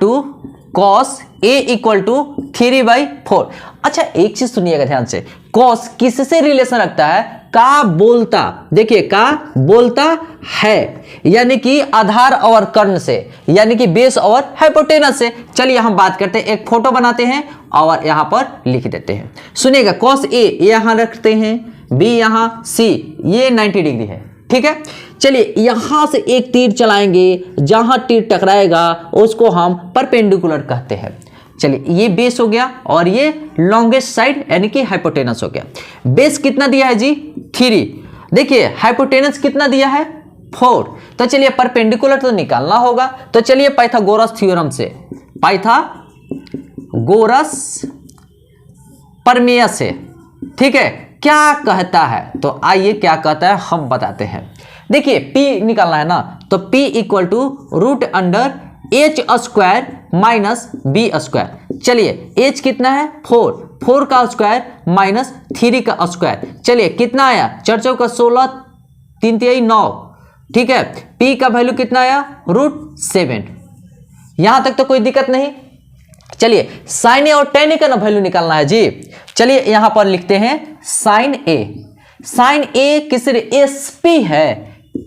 A: टू 3/4। अच्छा एक चीज सुनिएगा ध्यान से, cos किससे रिलेशन रखता है, का बोलता, देखिए का बोलता है, यानी कि आधार और कर्ण से, यानी कि बेस और हाइपोटेनस से। चलिए हम बात करते हैं, एक फोटो बनाते हैं और यहां पर लिख देते हैं। सुनिएगा cos A यहां रखते हैं, B यहां, C ये 90 डिग्री है। ठीक है, चलिए यहां से एक तीर चलाएंगे, जहां तीर टकराएगा उसको हम परपेंडिकुलर कहते हैं। चलिए ये बेस हो गया और ये लॉन्गेस्ट साइड यानी कि हाइपोटेनस हो गया। बेस कितना दिया है जी 3, देखिए हाइपोटेनस कितना दिया है 4। तो चलिए परपेंडिकुलर तो निकालना होगा, तो चलिए पाइथागोरस थ्योरम से, पाइथागोरस प्रमेय से। ठीक है, क्या कहता है, तो आइए क्या कहता है हम बताते हैं। देखिए P निकालना है ना, तो P equal to √h square minus B square. चलिए h कितना है 4 का स्क्वायर माइनस 3 का स्क्वायर। चलिए कितना आया 4 चौका 16, 3 तिहाई 9। ठीक है, P का वैल्यू कितना आया √7। यहां तक तो कोई दिक्कत नहीं। चलिए साइन ए और टेन ए का ना वैल्यू निकालना है जी। चलिए यहां पर लिखते हैं साइन ए। साइन ए किस एसपी है,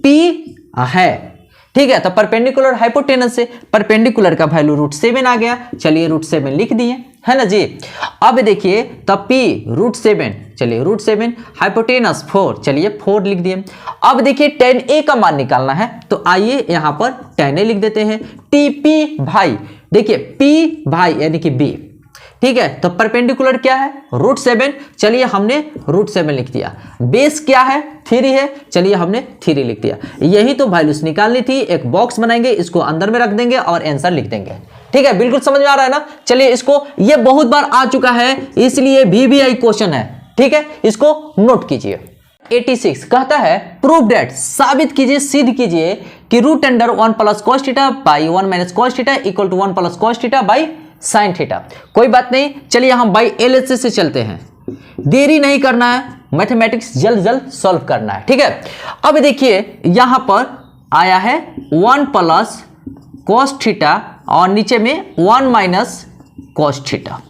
A: पी है। ठीक है, तो परपेंडिकुलर हाइपोटेनस से परपेंडिकुलर का वैल्यू √7 आ गया। चलिए √7 लिख दिए, है ना जी। अब देखिए तब P √7, चलिए √7, हाइपोटेनस 4, चलिए 4 लिख दिए। अब देखिए tan A का मान निकालना है, तो आइए यहां पर tan A लिख देते हैं। TP भाई, देखिए P भाई यानी कि B, ठीक है, तो परपेंडिकुलर क्या है, √7, चलिए हमने √7 लिख दिया। बेस क्या है, 3 है, चलिए हमने 3 लिख दिया। यही तो वैल्यूज निकालनी थी। एक बॉक्स बनाएंगे, इसको अंदर में रख देंगे और आंसर लिख देंगे। ठीक है, बिल्कुल समझ में आ रहा है ना। चलिए इसको, ये बहुत बार आ चुका है इसलिए VBI क्वेश्चन है। ठीक है, इसको नोट कीजिए। 86 कहता है प्रूव दैट, साबित कीजिए, सिद्ध कीजिए कि √1 + cos theta by 1 - cos theta equal to 1 + cos theta by sin theta. कोई बात नहीं, चलिए हम बाई LHS से चलते हैं। देरी नहीं करना है, मैथमेटिक्स जल्द जल्द सॉल्व करना है। ठीक है, अब देखिए यहां पर आया है 1 + cos थीटा और नीचे में 1 - cos थीटा।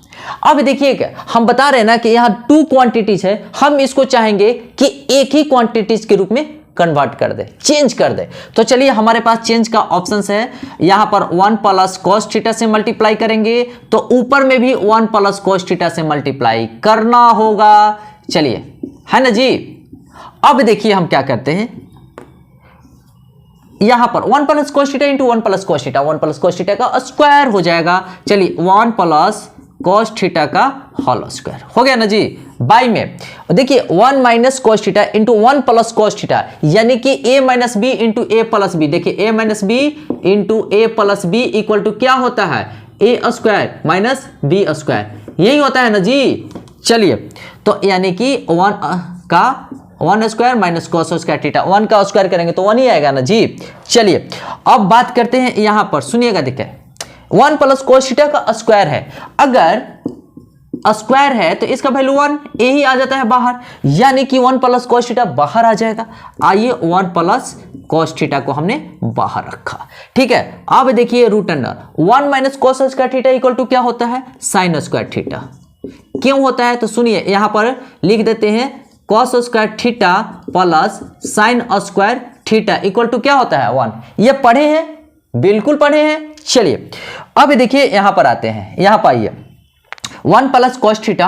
A: अब देखिए क्या हम बता रहे हैं ना कि यहां 2 क्वांटिटीज है, हम इसको चाहेंगे कि एक ही क्वांटिटीज के रूप में कन्वर्ट कर दे, चेंज कर दे। तो चलिए हमारे पास चेंज का ऑप्शन है। यहां पर 1 + cos थीटा से मल्टीप्लाई करेंगे तो ऊपर में भी 1 + cos थीटा से मल्टीप्लाई करना होगा। चलिए, है ना जी। अब देखिए हम क्या करते हैं, यहां पर 1 + cos theta into 1 + cos theta, 1 + cos theta का स्क्वायर हो जाएगा। चलिए 1 + cos थीटा का होल स्क्वायर हो गया ना जी। बाई में देखिए 1 - cos theta into 1 + cos theta, यानी कि a - b into a + b। देखिए a - b into a + b equal to क्या होता है, a² - b², यही होता है ना जी। चलिए तो यानी कि 1 का 1² - cos² थीटा, 1 का स्क्वायर करेंगे तो 1 ही आएगा ना जी। चलिए अब बात करते हैं यहां पर, सुनिएगा। देखिए 1 + cos थीटा का स्क्वायर है, अगर स्क्वायर है तो इसका वैल्यू 1 ए ही आ जाता है बाहर, यानी कि 1 + cos थीटा बाहर आ जाएगा। आइए 1 + cos थीटा को हमने बाहर रखा। ठीक है, अब देखिए √1 - cos² थीटा इक्वल टू क्या होता है, sin² थीटा। क्यों होता है तो सुनिए, यहां पर लिख देते हैं cos² theta plus sin² theta equal to क्या होता है 1। ये पढ़े हैं, बिल्कुल पढ़े हैं। चलिए अब देखिए यहां पर आते हैं, यहां पर आइए 1 + cos थीटा,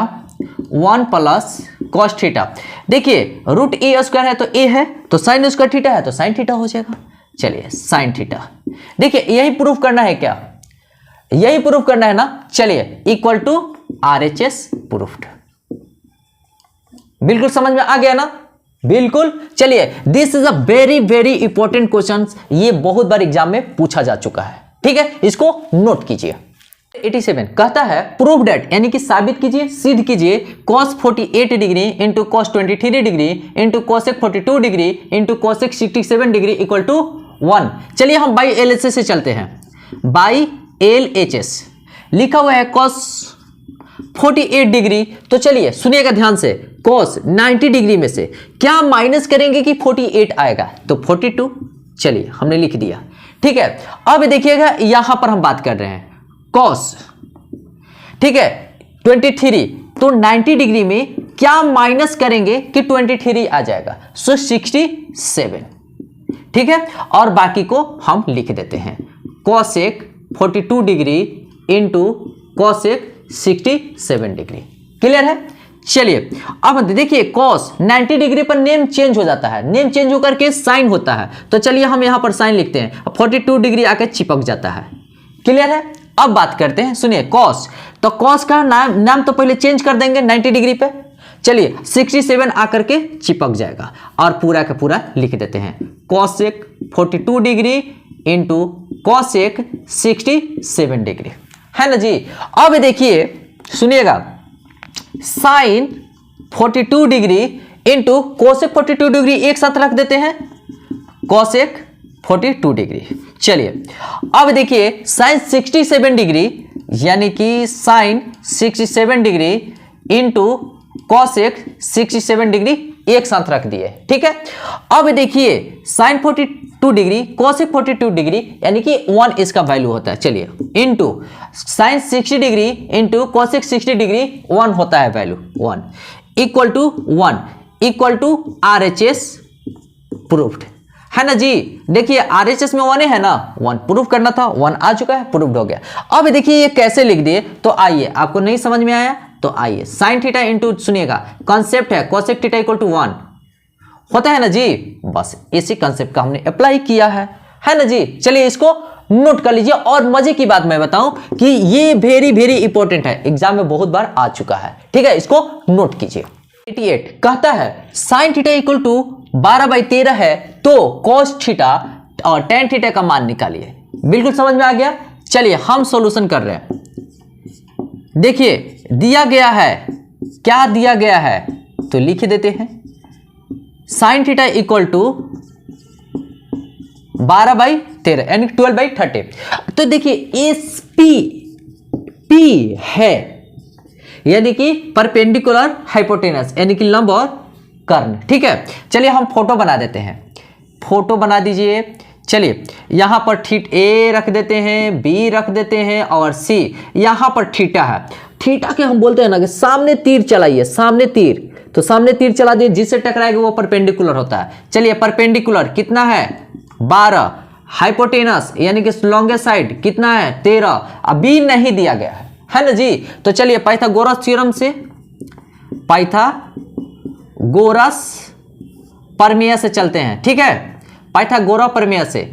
A: 1 + cos थीटा। देखिए √a² है तो a है, तो sin² थीटा है तो sin थीटा हो जाएगा। चलिए sin थीटा, देखिए यही प्रूफ करना है क्या, यही प्रूफ करना है ना। चलिए इक्वल टू RHS प्रूफ्ड। बिल्कुल समझ में आ गया ना, बिल्कुल। चलिए this is a very very important question, ये बहुत बार एग्जाम में पूछा जा चुका है। ठीक है, इसको नोट कीजिए। 87 कहता है प्रूव दैट, यानी कि साबित कीजिए, सिद्ध कीजिए cos 48 degree into cos 23 degree into cosec 42 degree into cosec 67 degree equal to 1। चलिए हम बाई LHS से चलते हैं। बाई LHS लिखा हुआ है cos 48 डिग्री, तो चलिए सुनिएगा ध्यान से, cos 90 डिग्री में से क्या माइनस करेंगे कि 48 आएगा, तो 42। चलिए हमने लिख दिया। ठीक है, अब देखिएगा यहां पर हम बात कर रहे हैं cos, ठीक है 23, तो 90 डिग्री में क्या माइनस करेंगे कि 23 आ जाएगा, सो 67। ठीक है, और बाकी को हम लिख देते हैं cosec 42 degree into cosec 67 degree. Clear है। चलिए अब देखिए cos 90 डिग्री पर नेम चेंज हो जाता है, नेम चेंज होकर के साइन होता है, तो चलिए हम यहां पर साइन लिखते हैं, 42 डिग्री आकर चिपक जाता है। क्लियर है। अब बात करते हैं, सुनिए cos, तो cos का नाम तो पहले चेंज कर देंगे 90 डिग्री पे। चलिए 67 आकर के चिपक जाएगा और पूरा का पूरा लिख देते हैं cosec 42 degree into cosec 67 degree, है ना जी। अब देखिए सुनिएगा sin 42 degree into cosec 42 degree एक साथ रख देते हैं cosec 42 डिग्री। चलिए अब देखिए sin 67 डिग्री, यानी कि sin 67 degree into cosec 67 degree एक साथ रख दिए। ठीक है, अब देखिए sin 42 डिग्री cosec 42 डिग्री, यानी कि 1 इसका वैल्यू होता है। चलिए into sin 60 degree into cosec 60 degree 1 होता है value 1 equal to 1 equal to RHS proofed, है ना जी। देखिए RHS में 1 है ना, 1 प्रूफ करना था, 1 आ चुका है, प्रूफ्ड हो गया। अब देखिए ये कैसे लिख दिए, तो आइए, आपको नहीं समझ में आया तो आइए sin थीटा इंटू, सुनिएगा कॉन्सेप्ट है cosec थीटा इक्वल टू 1 होता है ना जी, बस इसी कॉन्सेप्ट का हमने अप्लाई किया है ना जी। चलिए इसको नोट कर लीजिए। और मजे की बात मैं बताऊं कि ये वेरी वेरी इंपॉर्टेंट है, एग्जाम में बहुत बार आ चुका है, ठीक है, इसको नोट कीजिए। 88 कहता है साइन थीटा इक्वल टू 12/13 है तो कॉस थीटा और टेन थीटा का मान निकालिए। बिल्कुल समझ में आ गया। चलिए हम सॉल्यूशन कर रहे हैं। देखिए दिया गया है, क्या दिया गया है तो लिख देते हैं, साइन थीटा इक्वल टू 12/13 यानी 12/30। तो देखिए एस पी है यानी कि परपेंडिकुलर हाइपोटेनस यानी कि लंब और कर्ण, ठीक है। चलिए हम फोटो बना देते हैं, फोटो बना दीजिए। चलिए यहां पर ए रख देते हैं, बी रख देते हैं और सी, यहां पर थीटा है। थीटा के हम बोलते हैं ना कि सामने तीर चलाइए, सामने तीर, तो सामने तीर चला दिए, जिससे टकराएगा वो परपेंडिकुलर होता है। चलिए परपेंडिकुलर कितना है 12, हाइपोटेनस यानी कि लॉन्गेस्ट साइड कितना है 13, अभी नहीं दिया गया है ना जी। तो चलिए पाइथागोरस थ्योरम से, पाइथागोरस प्रमेय से चलते हैं, ठीक है, पाइथागोरस प्रमेय से।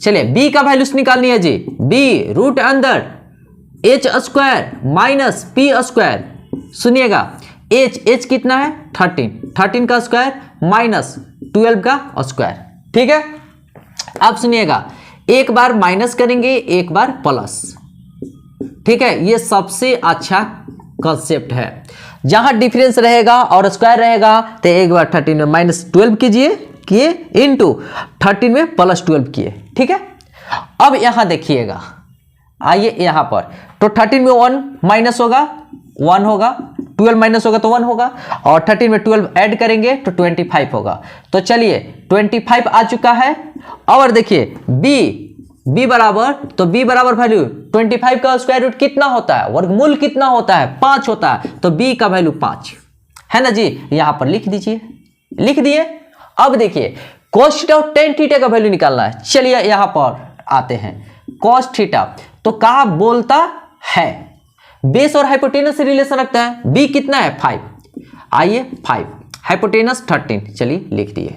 A: चलिए b का वैल्यूज निकालनी है जी, b रूट अंदर h² माइनस p स्क्वायर, सुनिएगा h कितना है 13 का स्क्वायर माइनस 12 का स्क्वायर, ठीक है। अब सुनिएगा, एक बार माइनस करेंगे एक बार प्लस, ठीक है, ये सबसे अच्छा कॉन्सेप्ट है। जहां डिफरेंस रहेगा और स्क्वायर रहेगा तो एक बार 13 में माइनस 12 किए इनटू 13 में प्लस 12 किए, ठीक है। अब यहां देखिएगा, आइए यहां पर, तो 13 में 1 माइनस होगा 1 होगा, 12 माइनस होगा तो 1 होगा, और 13 में 12 ऐड करेंगे तो 25 होगा। तो चलिए 25 आ चुका है। और देखिए b बराबर, तो b बराबर वैल्यू 25 का स्क्वायर रूट कितना होता है, वर्गमूल कितना होता है 5 होता है, तो b का वैल्यू 5 है ना जी। यहां पर लिख दीजिए, लिख दिए। अब देखिए cos थीटा और tan थीटा का वैल्यू निकालना है। चलिए यहां पर आते हैं, cos थीटा तो क्या बोलता है, बेस और हाइपोटेनस से रिलेशन रखता है। b कितना है 5, आइए 5, हाइपोटेनस 13, चलिए लिख दिए।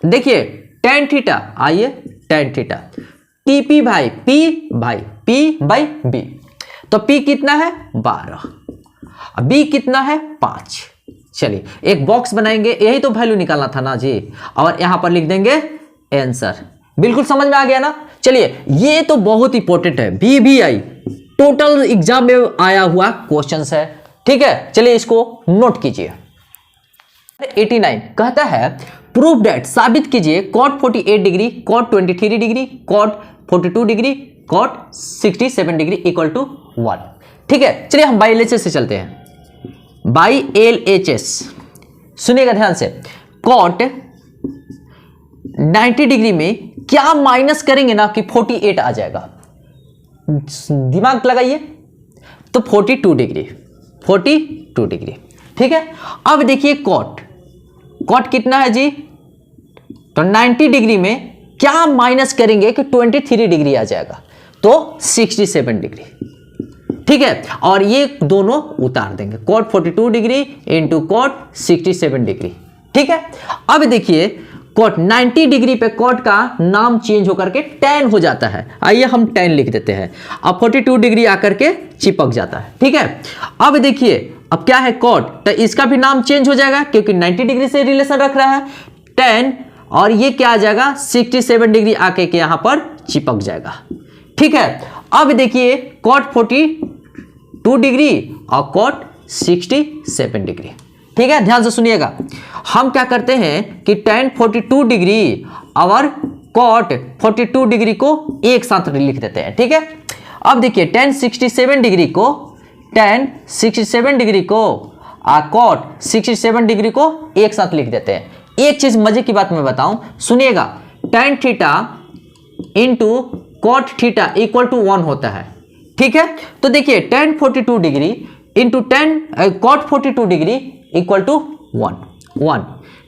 A: देखिए tan थीटा, आइए tan थीटा TP भाई P/B, तो P कितना है 12, B कितना है 5। चलिए एक बॉक्स बनाएंगे, यही तो वैल्यू निकालना था ना जी, और यहां पर लिख देंगे आंसर। बिल्कुल समझ में आ गया ना। चलिए ये तो बहुत इंपॉर्टेंट है, BBI टोटल एग्जाम में आया हुआ क्वेश्चन है, ठीक है। चलिए इसको नोट कीजिए। 89 कहता है प्रूफ दैट, साबित कीजिए cot 48 degree, cot 23 degree, cot 42 degree, cot 67 degree equal to 1, ठीक है। चलिए हम बाई LHS से चलते हैं, बाई LHS, सुनिएगा ध्यान से। cot 90 डिग्री में क्या माइनस करेंगे ना कि 48 आ जाएगा, दिमाग लगाइए, तो 42 डिग्री, ठीक है। अब देखिए cot कितना है जी, तो 90 डिग्री में क्या माइनस करेंगे कि 23 डिग्री आ जाएगा, तो 67 डिग्री, ठीक है। और ये दोनों उतार देंगे, cot 42 degree into cot 67 degree, ठीक है। अब देखिए cot 90 डिग्री पे cot का नाम चेंज होकर के tan हो जाता है, आइए हम tan लिख देते हैं। अब 42 डिग्री आकर के चिपक जाता है, ठीक है। अब देखिए अब क्या है cot, तो इसका भी नाम चेंज हो जाएगा क्योंकि 90 डिग्री से रिलेशन रख रहा है tan, और ये क्या आ जाएगा 67 डिग्री आके के यहां पर चिपक जाएगा, ठीक है। अब देखिए cot 42 डिग्री और cot 67 डिग्री, ठीक है। ध्यान से सुनिएगा, हम क्या करते हैं कि tan 42 डिग्री और cot 42 डिग्री को एक साथ लिख देते हैं, ठीक है। अब देखिए tan 67 डिग्री को cot 67 डिग्री को एक साथ लिख देते हैं। एक चीज मजे की बात मैं बताऊं, सुनिएगा, tan theta into cot theta equal to 1 होता है, ठीक है। तो देखिए tan 42 degree into cot 42 degree equal to 1,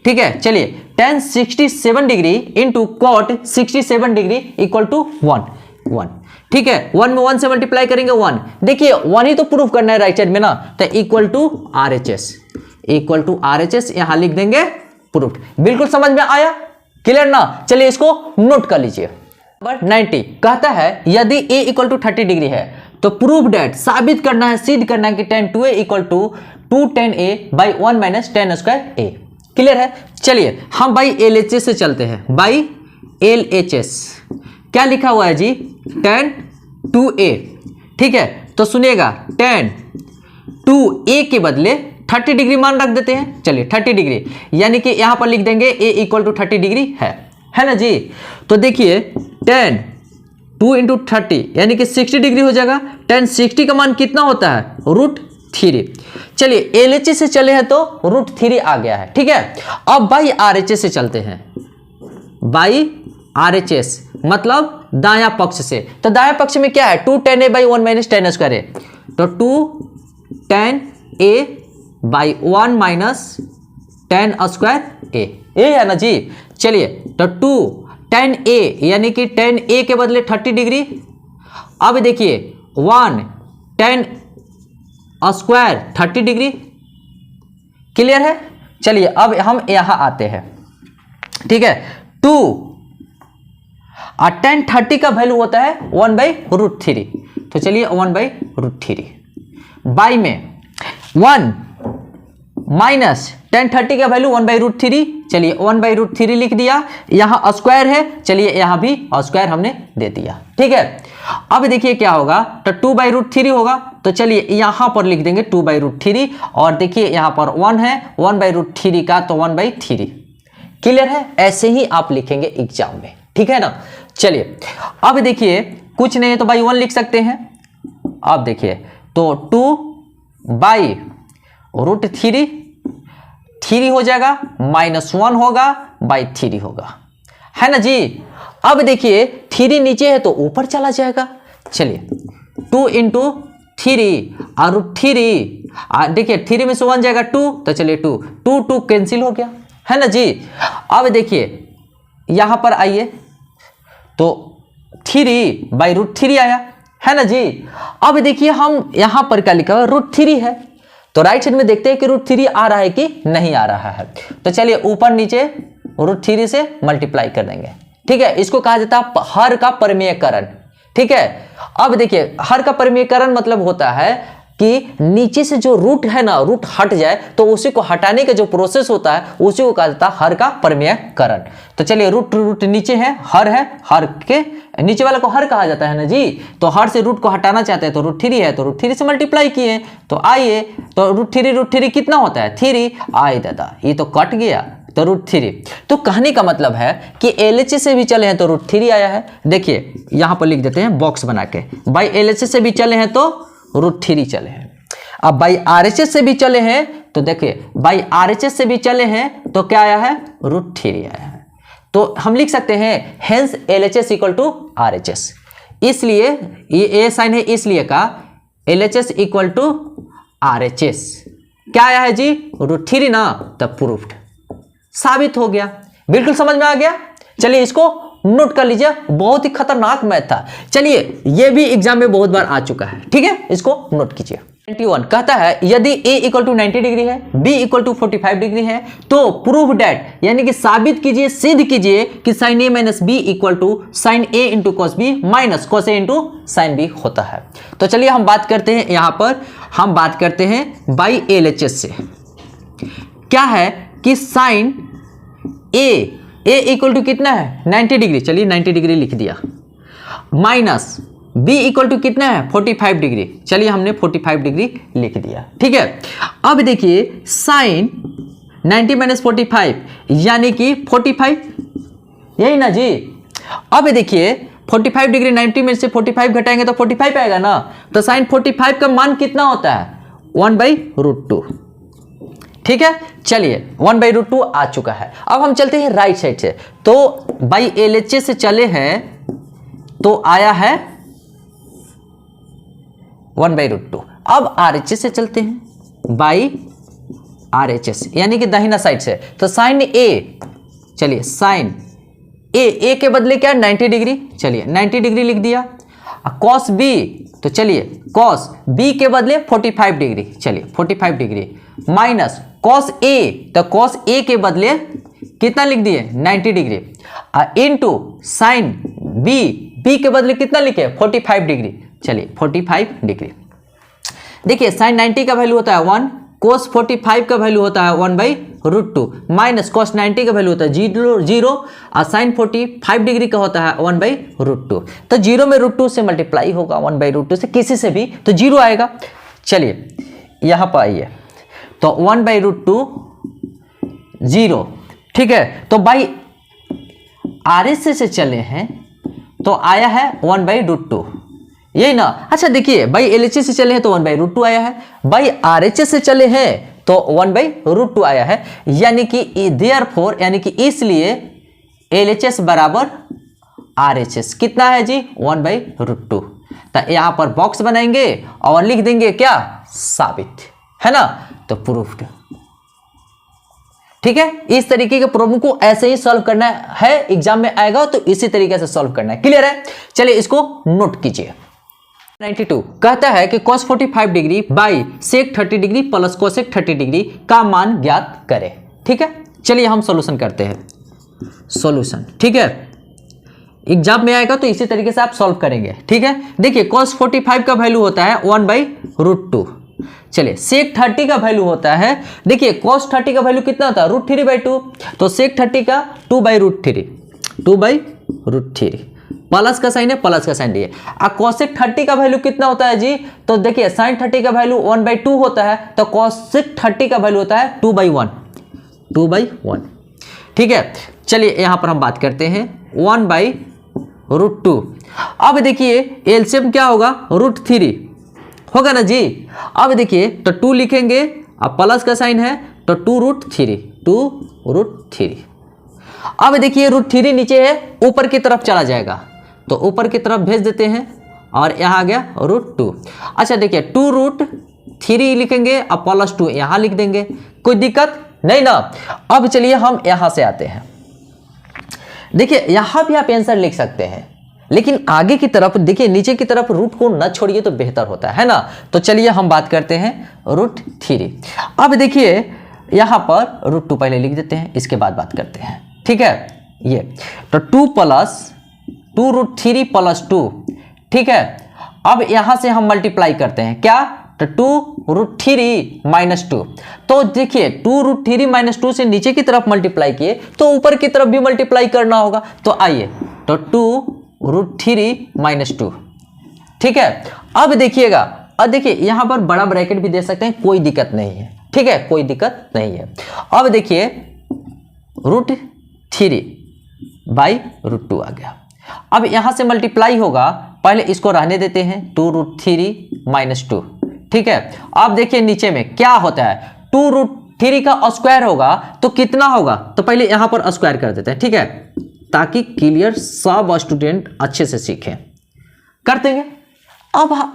A: ठीक है। चलिए tan 67 degree into cot 67 degree equal to 1, ठीक है। 1 में 1 से मल्टीप्लाई करेंगे 1, देखिए 1 ही तो प्रूफ करना है राइट साइड में ना, तो इक्वल टू RHS यहां लिख देंगे प्रूफ। बिल्कुल समझ में आया, क्लियर ना। चलिए इसको नोट कर लीजिए, 90 कहता है यदि a इक्वल टू 30 डिग्री है तो प्रूव डेट साबित करना है, सिद्ध करना है कि tan 2a equal to 2 tan a by 1 minus tan square a। Clear है? चलिए हम बाई LHS से चलते हैं। बाई LHS क्या लिखा हुआ है जी? tan 2a। ठीक है, तो सुनिएगा tan 2a के बदले 30 डिग्री मान रख देते हैं। चलिए 30 डिग्री यानी कि यहां पर लिख देंगे a इक्वल टू 30 डिग्री है ना जी। तो देखिए tan 2 इंटू 30 यानी कि 60 डिग्री हो जाएगा। tan 60 का मान कितना होता है? √3। चलिए LHS से चले हैं तो √3 आ गया है। ठीक है, अब बाई RHS से चलते हैं। बाई RHS मतलब दाया पक्ष से। तो दाया पक्ष में क्या है? 2 tan a by 1 minus tan square a। तो 2 tan a by 1 minus tan square a है ना जी। चलिए तो 2 tan a यानी कि tan a के बदले 30 डिग्री। अब देखिए 1 tan स्क्वायर 30 डिग्री। क्लियर है? चलिए अब हम यहां आते हैं। ठीक है, 2 और tan 30 का वैल्यू होता है 1/√3। तो चलिए 1/√3 बाई में 1 माइनस tan 30 का वैल्यू 1/√3। चलिए 1/√3 लिख दिया। यहां स्क्वायर है, चलिए यहां भी स्क्वायर हमने दे दिया। ठीक है, अब देखिए क्या होगा? तो 2/√3 होगा। तो चलिए यहां पर लिख देंगे 2/√3 और देखिए यहां पर 1 है 1/√3 का, तो 1/3। क्लियर है? ऐसे ही आप लिखेंगे एग्जाम में। ठीक है ना। चलिए अब देखिए कुछ नहीं है तो बाई 1 लिख सकते हैं। अब देखिए तो 2/√3 3 हो जाएगा, -1 होगा बाई 3 होगा, है ना जी। अब देखिए 3 नीचे है तो ऊपर चला जाएगा। चलिए 2 इंटू 3 और √3 देखिए 3 में से 1 जाएगा 2। तो चलिए 2 कैंसिल हो गया, है ना जी। अब देखिए यहां पर आइए तो 3/√3 आया, है ना जी। अब देखिए हम यहां पर क्या लिखा हुआ? √3 है। तो राइट साइड में देखते हैं कि √3 आ रहा है कि नहीं आ रहा है। तो चलिए ऊपर नीचे √3 से मल्टीप्लाई कर देंगे। ठीक है, इसको कहा जाता है हर का परिमेयकरण। ठीक है, अब देखिए हर का परिमेयकरण मतलब होता है कि नीचे से जो रूट है ना, रूट हट जाए तो उसी को हटाने का जो प्रोसेस होता है उसी को कहा जाता है हर का परिमेयकरण। तो चलिए रूट नीचे है, हर के नीचे वाला को हर कहा जाता है ना जी। तो हर से रूट को हटाना चाहते हैं तो √3 है, तो √3 से मल्टीप्लाई किए। तो आइए तो √3 कितना होता है? 3। आए दादा ये तो कट गया, तो √3। तो कहने का मतलब है कि LHS से भी चले हैं तो √3 आया है। देखिए यहां पर लिख देते हैं बॉक्स बना के। बाई LHS से भी चले हैं तो √3 चले हैं। अब बाई RHS से भी चले हैं तो देखिए बाई RHS से भी चले हैं तो क्या आया है? √3 आया है। तो हम लिख सकते हैं hence LHS equal to RHS। इसलिए ये A साइन है इसलिए का LHS इक्वल टू RHS क्या आया है जी? √3 ना, तब प्रूफ्ड, साबित हो गया। बिल्कुल समझ में आ गया। चलिए इसको नोट कर लीजिए, बहुत ही खतरनाक मैथ था। चलिए ये भी एग्जाम में बहुत बार आ चुका है। ठीक है, इसको नोट कीजिए। 21 कहता है यदि a इक्वल टू 90 डिग्री है, b इक्वल टू 45 डिग्री है तो प्रूव डेट यानी कि साबित कीजिए, सिद्ध कीजिए कि sine a minus B equal to sine a into cos B minus cos a into sine B होता है। तो चलिए हम बात करते हैं, यहां पर हम बात करते हैं बाई LHS से। क्या है कि साइन a इक्वल टू कितना है? 90 डिग्री। चलिए 90 डिग्री लिख दिया, माइनस b इक्वल टू कितना है? 45 डिग्री। चलिए हमने 45 डिग्री लिख दिया। ठीक है, अब देखिए साइन 90 माइनस 45 यानी कि 45, यही ना जी। अब देखिए 45 डिग्री 90 में से 45 घटाएंगे तो 45 आएगा ना। तो साइन 45 का मान कितना होता है? 1/√2। ठीक है, चलिए 1/√2 आ चुका है। अब हम चलते हैं राइट साइड से। तो बाई LHS से चले हैं तो आया है 1/√2। अब RHS से चलते हैं बाई RHS यानी कि दाहिना साइड से। तो साइन A, चलिए साइन A के बदले क्या? 90 डिग्री। चलिए 90 डिग्री लिख दिया। कॉस B, तो चलिए कॉस B के बदले 45 डिग्री। चलिए 45 डिग्री माइनस कॉस A, तो कॉस A के बदले कितना लिख दिए? 90 डिग्री। इनटू साइन बी के बदले कितना लिखे 45 डिग्री। चलिए 45 डिग्री। देखिए साइन 90 का वैल्यू होता है 1, कोस 45 का वैल्यू होता है 1/√2 माइनस कोस 90 का वैल्यू होता है 0 और साइन 45 डिग्री का होता है 1/√2। तो 0 में √2 से मल्टीप्लाई होगा 1/√2 से, किसी से भी तो 0 आएगा। चलिए यहां पर आइए, तो 1/√2 0, ठीक है। तो बाई RHS से चले हैं तो आया है 1/√2, यही ना। अच्छा देखिए भाई LHS से चले हैं तो 1/√2 आया है, भाई RHS से चले हैं तो 1/√2 आया है, यानी कि देयरफॉर यानी कि इसलिए LHS बराबर RHS कितना है जी 1/√2। तो यहां पर बॉक्स बनाएंगे और लिख देंगे क्या साबित, है ना, तो प्रूफ्ड। ठीक है, इस तरीके के प्रॉब्लम को ऐसे ही सॉल्व करना है, एग्जाम में आएगा तो इसी तरीके से सॉल्व करना है। क्लियर है, चलिए इसको नोट कीजिए। 92 कहता है कि cos 45 degree by sec 30 degree plus cosec 30 degree का मान ज्ञात करें। ठीक है, चलिए हम सॉल्यूशन करते हैं। सॉल्यूशन, ठीक है, एग्जाम में आएगा तो इसी तरीके से आप सॉल्व करेंगे। ठीक है, देखिए cos 45 का वैल्यू होता है 1/√2। चलिए sec 30 का वैल्यू होता है, देखिए cos 30 का वैल्यू कितना होता है √3/2, तो sec 30 का 2/√3 प्लस का साइन है, प्लस का साइन दिए। अब cosec 30 का वैल्यू कितना होता है जी, तो देखिए sin 30 का वैल्यू 1/2 होता है, तो cosec 30 का वैल्यू होता है 2/1। ठीक है, चलिए यहां पर हम बात करते हैं 1/√2। अब देखिए एलसीएम क्या होगा √3 होगा ना जी। अब देखिए तो 2 लिखेंगे, अब प्लस का साइन है तो 2√3। अब देखिए √3 नीचे है, ऊपर की तरफ चला जाएगा तो ऊपर की तरफ भेज देते हैं और यहाँ आ गया √2। अच्छा देखिए 2√3 लिखेंगे, अब +2 यहाँ लिख देंगे, कोई दिक्कत नहीं ना। अब चलिए हम यहाँ से आते हैं, देखिए यहाँ भी आप आंसर लिख सकते हैं, लेकिन आगे की तरफ देखिए नीचे की तरफ रूट को न छोड़िए तो बेहतर होता है ना। तो चलिए हम बात करते हैं √3। अब देखिए यहाँ पर √2 पहले लिख देते हैं, इसके बाद बात करते हैं। ठीक है, ये तो 2√3 + 2। ठीक है, अब यहां से हम मल्टीप्लाई करते हैं क्या, तो 2√3 - 2। तो देखिए 2√3 - 2 से नीचे की तरफ मल्टीप्लाई किए तो ऊपर की तरफ भी मल्टीप्लाई करना होगा, तो आइए तो 2√3 - 2। ठीक है, अब देखिएगा, अब देखिए यहां पर बड़ा ब्रैकेट भी दे सकते हैं, कोई दिक्कत नहीं है। ठीक है, कोई दिक्कत नहीं है। अब देखिए √3/√2 आ गया। अब यहां से मल्टीप्लाई होगा, पहले इसको रहने देते हैं 2√3 - 2। ठीक है, अब देखिए नीचे में क्या होता है, 2√3 का स्क्वायर होगा तो कितना होगा, तो पहले यहां पर स्क्वायर कर देते हैं। ठीक है, ताकि क्लियर सब स्टूडेंट अच्छे से सीखें, कर देंगे। अब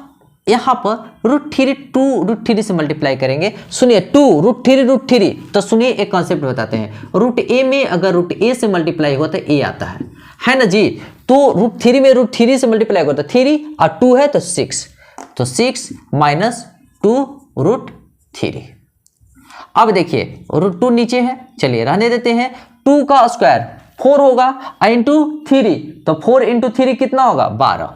A: यहां पर √3 से मल्टीप्लाई करेंगे। सुनिए 2√3 तो सुनिए एक कॉन्सेप्ट बताते हैं, √a में अगर √a से मल्टीप्लाई होता है a आता है ना जी। तो √3 में √3 से मल्टीप्लाई होता है 3 और 2 है तो 6, तो 6 - 2√3। अब देखिए √2 नीचे है, चलिए रहने देते हैं। 2 का स्क्वायर 4 होगा इंटू 3, तो 4 × 3 कितना होगा 12,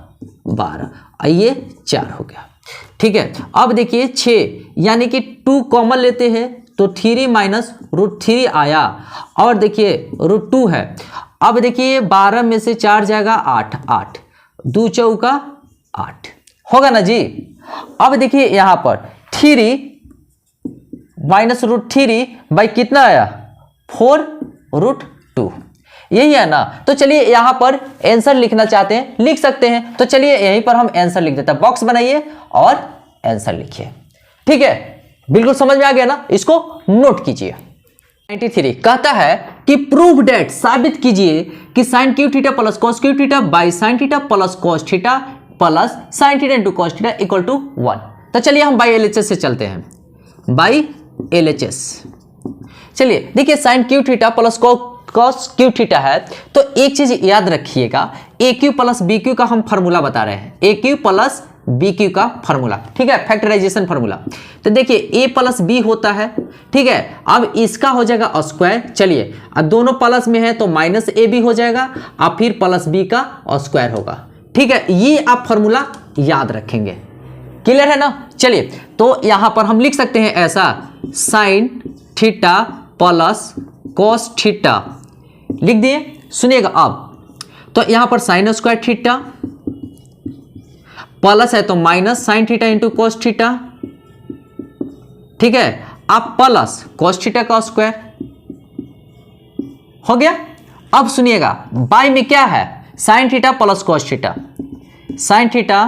A: ये 4 हो गया। ठीक है, अब देखिए 6, यानी कि 2 कॉमन लेते हैं तो 3 - √3 आया, और देखिए √2 है। अब देखिए 12 में से 4 जाएगा 8, 2 चौका 8 होगा ना जी। अब देखिए यहां पर 3 - √3 बाई कितना आया 4√2, यही है ना। तो चलिए यहां पर आंसर लिखना चाहते हैं लिख सकते हैं, तो चलिए यहीं पर हम आंसर लिख देते हैं। बॉक्स बनाइए और आंसर लिखिए। ठीक है, बिल्कुल समझ में आ गया ना, इसको नोट कीजिए। 93 कहता है कि प्रूव डेट, साबित कीजिए कि sin cube theta plus cos cube theta by sin theta plus cos theta plus sin theta into cos theta equal to 1। तो चलिए हम बाई LHS से चलते हैं, बाई LHS। चलिए देखिए sin cube theta plus cos cube theta है, तो एक चीज याद रखिएगा, AQ प्लस BQ का हम फार्मूला बता रहे हैं, AQ प्लस बी क्यू का फॉर्मूला, ठीक है, फैक्टराइजेशन फॉर्मूला। तो देखिए ए प्लस बी होता है, ठीक है, अब इसका हो जाएगा स्क्वायर। चलिए अब दोनों प्लस में है तो माइनस ए बी हो जाएगा, अब फिर प्लस बी का स्क्वायर होगा, ठीक है। ये आप फॉर्मूला याद रखेंगे, क्लियर है ना। चलिए तो यहां पर हम लिख सकते हैं ऐसा, sine theta plus cos theta लिख दिए। सुनिएगा अब, तो यहां पर साइन स्क्वायर थीटा प्लस है तो minus sine theta into cos theta, ठीक है, अब प्लस कॉस थीटा का स्क्वायर हो गया। अब सुनिएगा बाई में क्या है, sine theta plus cos theta, sine theta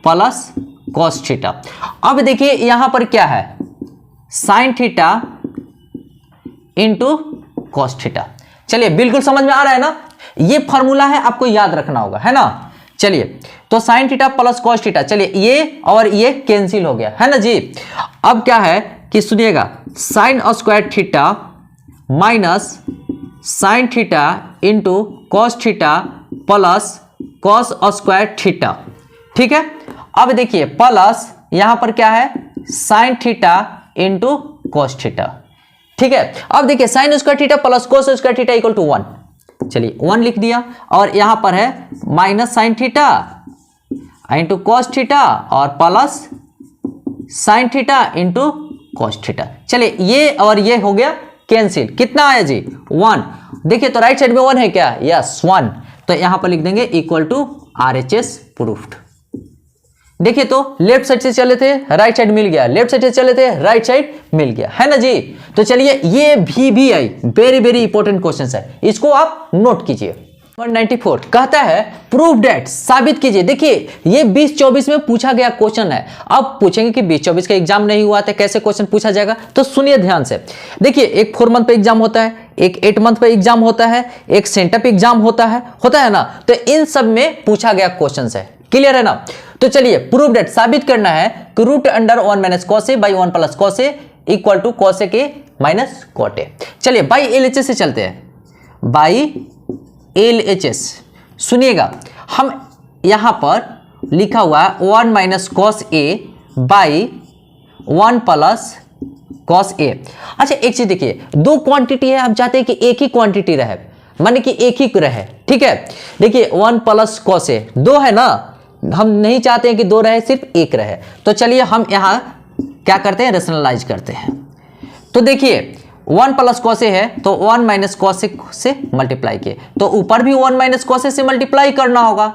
A: plus cos theta. अब देखिए यहां पर क्या है, sine theta into cos theta. चलिए बिल्कुल समझ में आ रहा है ना, ये फॉर्मूला है, आपको याद रखना होगा, है ना। चलिए तो sine theta plus cos theta, चलिए ये और ये कैंसिल हो गया, है ना जी। अब क्या है कि सुनिएगा, sine square theta minus sine theta into cos theta plus cos square theta, ठीक है। अब देखिए प्लस यहां पर क्या है, sine theta into cos theta, ठीक है। अब देखिए sine square theta plus cos square theta equal to 1, चलिए 1 लिख दिया, और यहां पर है minus sine theta into cos theta और plus sine theta into cos theta. चलिए ये और ये हो गया कैंसिल, कितना आया जी 1। देखिए तो राइट साइड में 1 है क्या, यस 1, तो यहां पर लिख देंगे इक्वल टू RHS प्रूफ्ड। देखिए तो लेफ्ट साइड से चले थे राइट साइड मिल गया, लेफ्ट साइड से चले थे राइट साइड मिल गया, है ना जी। तो चलिए ये VBI very very important question है, इसको आप नोट कीजिए। 194 कहता है प्रूव डेट, साबित कीजिए। देखिए ये 2024 में पूछा गया क्वेश्चन है। अब पूछेंगे कि 2024 का एग्जाम नहीं हुआ था, कैसे क्वेश्चन पूछा जाएगा, तो सुनिए ध्यान से। देखिए एक 4 मंथ पे एग्जाम होता है, एक 8 मंथ पे एग्जाम होता है, एक सेंटअप एग्जाम होता है ना। तो इन सब में पूछा गया क्वेश्चन है, क्लियर है ना। तो चलिए प्रूव डेट, साबित करना है कि root under 1 minus cos A by 1 plus cos A equal to cos A के माइनस कॉट ए। चलिए बाई LHS से चलते हैं, बाई LHS। सुनिएगा हम यहां पर लिखा हुआ है 1 minus cos A by 1 plus cos A. अच्छा एक चीज देखिए, दो क्वांटिटी है, हम चाहते हैं कि एक ही क्वांटिटी रहे, माने कि एक ही रहे, ठीक है। देखिए 1 प्लस कॉस ए 2 है ना, हम नहीं चाहते हैं कि 2 रहे, सिर्फ 1 रहे। तो चलिए हम यहां क्या करते हैं, रेशनलाइज करते हैं। तो देखिए 1 प्लस कॉस ए है तो 1 माइनस कॉस ए से मल्टीप्लाई किए, तो ऊपर भी 1 माइनस कॉस ए से मल्टीप्लाई करना होगा,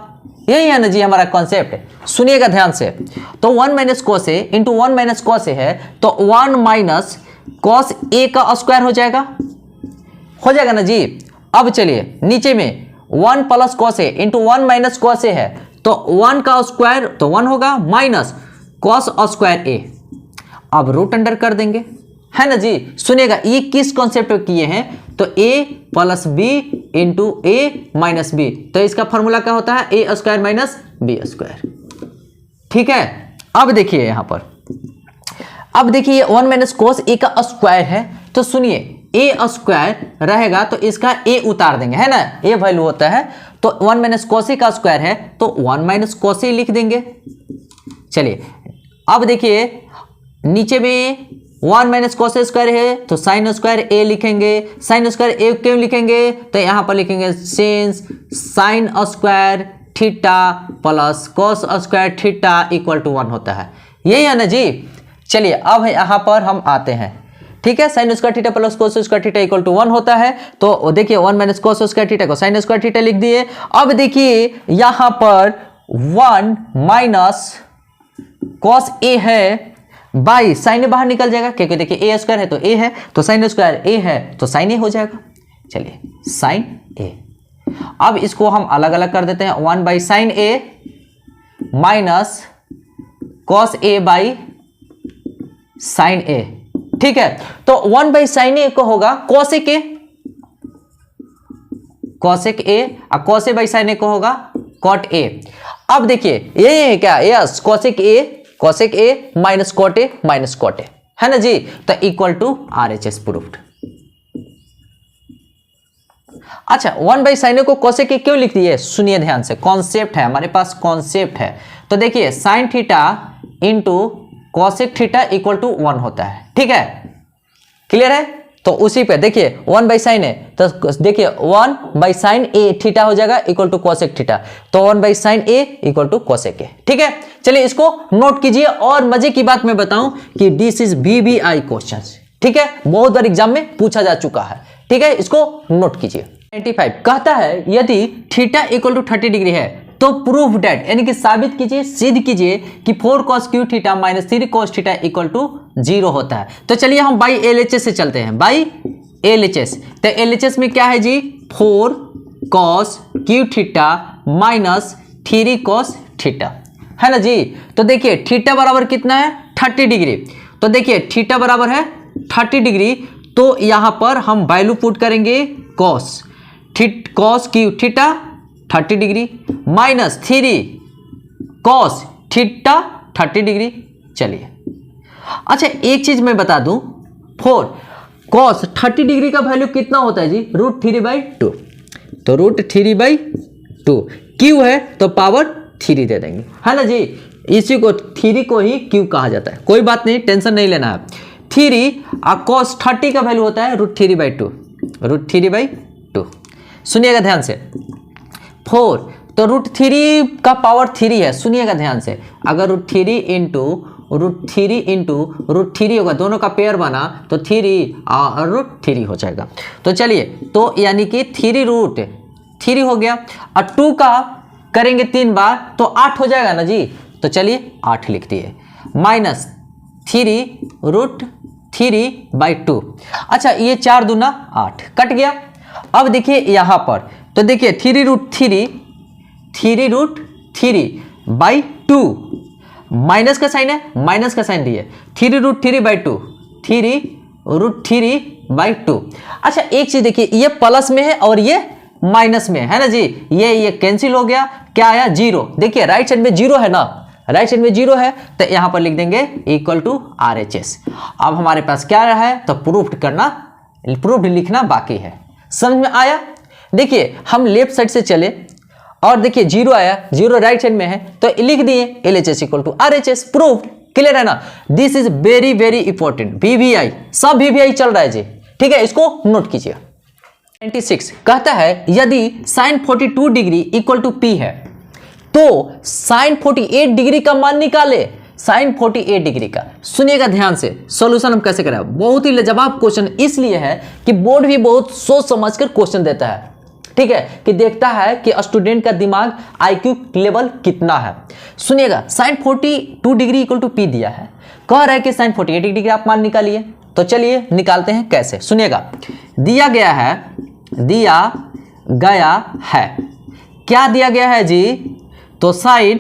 A: यही है ना जी हमारा कॉन्सेप्ट। सुनिएगा ध्यान से, तो 1 minus cos A into 1 minus cos ए है तो 1 माइनस कॉस ए का स्क्वायर हो जाएगा ना जी। अब चलिए नीचे में 1 plus cos A into 1 minus cos ए है तो 1 का स्क्वायर तो 1 होगा माइनस कॉस स्क्वायर ए। अब रूट अंडर कर देंगे, है ना जी। सुनिएगा ये किस कॉन्सेप्ट पे किए हैं, तो a plus B into A minus B, तो इसका फॉर्मूला क्या होता है, A square minus B square, ठीक है। अब देखिए यहां पर, अब देखिए 1 माइनस कॉस ए का स्क्वायर है, तो सुनिए ए स्क्वायर रहेगा तो इसका ए उतार देंगे, है ना, ए वैल्यू होता है। तो 1 माइनस कॉस ए का स्क्वायर है तो 1 माइनस कॉस ए लिख देंगे। चलिए अब देखिए नीचे में 1 माइनस कॉस ए स्क्वायर है तो साइन स्क्वायर ए लिखेंगे। साइन स्क्वायर ए क्यों लिखेंगे, तो यहां पर लिखेंगे since sine square theta plus cos square theta equal to 1 होता है, यही है ना जी। चलिए अब यहां पर हम आते हैं, ठीक है। Sine square theta plus cos square theta equal to 1 होता है, तो देखिए 1 माइनस कॉस स्क्वायर थीटा को साइन स्क्वायर थीटा लिख दिए। अब देखिए यहां पर 1 माइनस कॉस ए है बाई साइन बाहर निकल जाएगा, क्योंकि देखिए ए स्क्वायर है तो ए है, तो साइन स्क्वायर ए है तो साइन ए हो जाएगा। चलिए साइन ए, अब इसको हम अलग अलग कर देते हैं, 1 by sine A minus cos A by sine A, ठीक है। तो 1 बाई साइन ए को होगा कॉसेक ए, कॉसेक ए, और cos A by sine A को होगा कॉट ए। अब देखिए ये है क्या, yes cosec A minus cot A, है ना जी, तो इक्वल टू RHS प्रूफ्ड। अच्छा 1 बाई साइन ए को कॉसेक ए क्यों लिख दिए, सुनिए ध्यान से, कॉन्सेप्ट है हमारे पास, कॉन्सेप्ट है। तो देखिए sine theta into cosec theta equal to 1 होता है। ठीक है, क्लियर है। तो उसी पे देखिए 1 बाई साइन है, तो देखिए 1 बाई साइन ए थीटा हो जाएगा इक्वल टू कॉसेक थीटा, तो 1 by sine A equal to cosec A. ठीक है, चलिए इसको नोट कीजिए। और मजे की बात मैं बताऊं कि दिस इज VBI क्वेश्चन। ठीक है, बहुत बार एग्जाम में पूछा जा चुका है। ठीक है, इसको नोट कीजिए। 95 कहता है यदि थीटा इक्वल टू 30 डिग्री है तो प्रूफ दैट, यानी कि साबित कीजिए, सिद्ध कीजिए कि 4 cos cube theta minus 3 cos theta equal to 0 होता है। तो चलिए हम बाई LHS से चलते हैं, बाई LHS। तो LHS में क्या है जी, 4 cos cube theta minus 3 cos theta, है ना जी। तो देखिए थीटा बराबर कितना है, 30 डिग्री। तो देखिए थीटा बराबर है 30 डिग्री, तो यहां पर हम वैल्यू पुट करेंगे cos cube theta 30 degree minus 3 cos theta 30 degree. चलिए अच्छा एक चीज मैं बता दूं, 4 cos 30 डिग्री का वैल्यू कितना होता है जी, √3/2। तो √3/2 क्यू है तो पावर 3 दे देंगे, है ना जी। इसी को 3 को ही क्यू कहा जाता है, कोई बात नहीं, टेंशन नहीं लेना है। 3 और cos 30 का वैल्यू होता है √3/2। सुनिएगा ध्यान से, 4 तो √3 का पावर 3 है, सुनिएगा ध्यान से। अगर √3 इंटू √3 होगा, दोनों का पेयर बना तो 3 और √3 हो जाएगा। तो चलिए, तो यानी कि 3 हो गया, और 2 का करेंगे 3 बार तो 8 हो जाएगा ना जी। तो चलिए 8 लिख दिए, माइनस 3 √3/2। अच्छा ये 4 दूना 8 कट गया। अब देखिए यहां पर, तो देखिए 3√3/2 माइनस का साइन है, माइनस का साइन दिए, 3√3/2 3√3/2। अच्छा एक चीज देखिए, ये प्लस में है और ये माइनस में है ना जी, ये कैंसिल हो गया, क्या आया 0। देखिए राइट साइड में 0 है ना, राइट साइड में 0 है, तो यहां पर लिख देंगे इक्वल टू RHS। अब हमारे पास क्या रहा है, तो प्रूफ लिखना बाकी है। समझ में आया। देखिए हम लेफ्ट साइड से चले और देखिए 0 आया, 0 राइट साइड में है, तो लिख दिए LHS equal to RHS, proof. Clear है ना। This is very very important, VBI, सब VBI चल रहा है जी। ठीक है, इसको नोट कीजिए। 96 कहता है यदि sin 42 degree equal to P है तो sin 48 डिग्री का मान निकाले। sin 48 डिग्री का, सुनिएगा ध्यान से, सॉल्यूशन हम कैसे करें। बहुत ही लाजवाब क्वेश्चन इसलिए है कि बोर्ड भी बहुत सोच समझकर क्वेश्चन देता है। ठीक है, कि देखता है कि स्टूडेंट का दिमाग IQ लेवल कितना है। सुनिएगा, sin 42 degree equal to P दिया है, कह रहा है कि sin 48 डिग्री आप मान निकालिए। तो चलिए निकालते हैं कैसे। सुनिएगा, दिया गया है, क्या दिया गया है जी, तो sin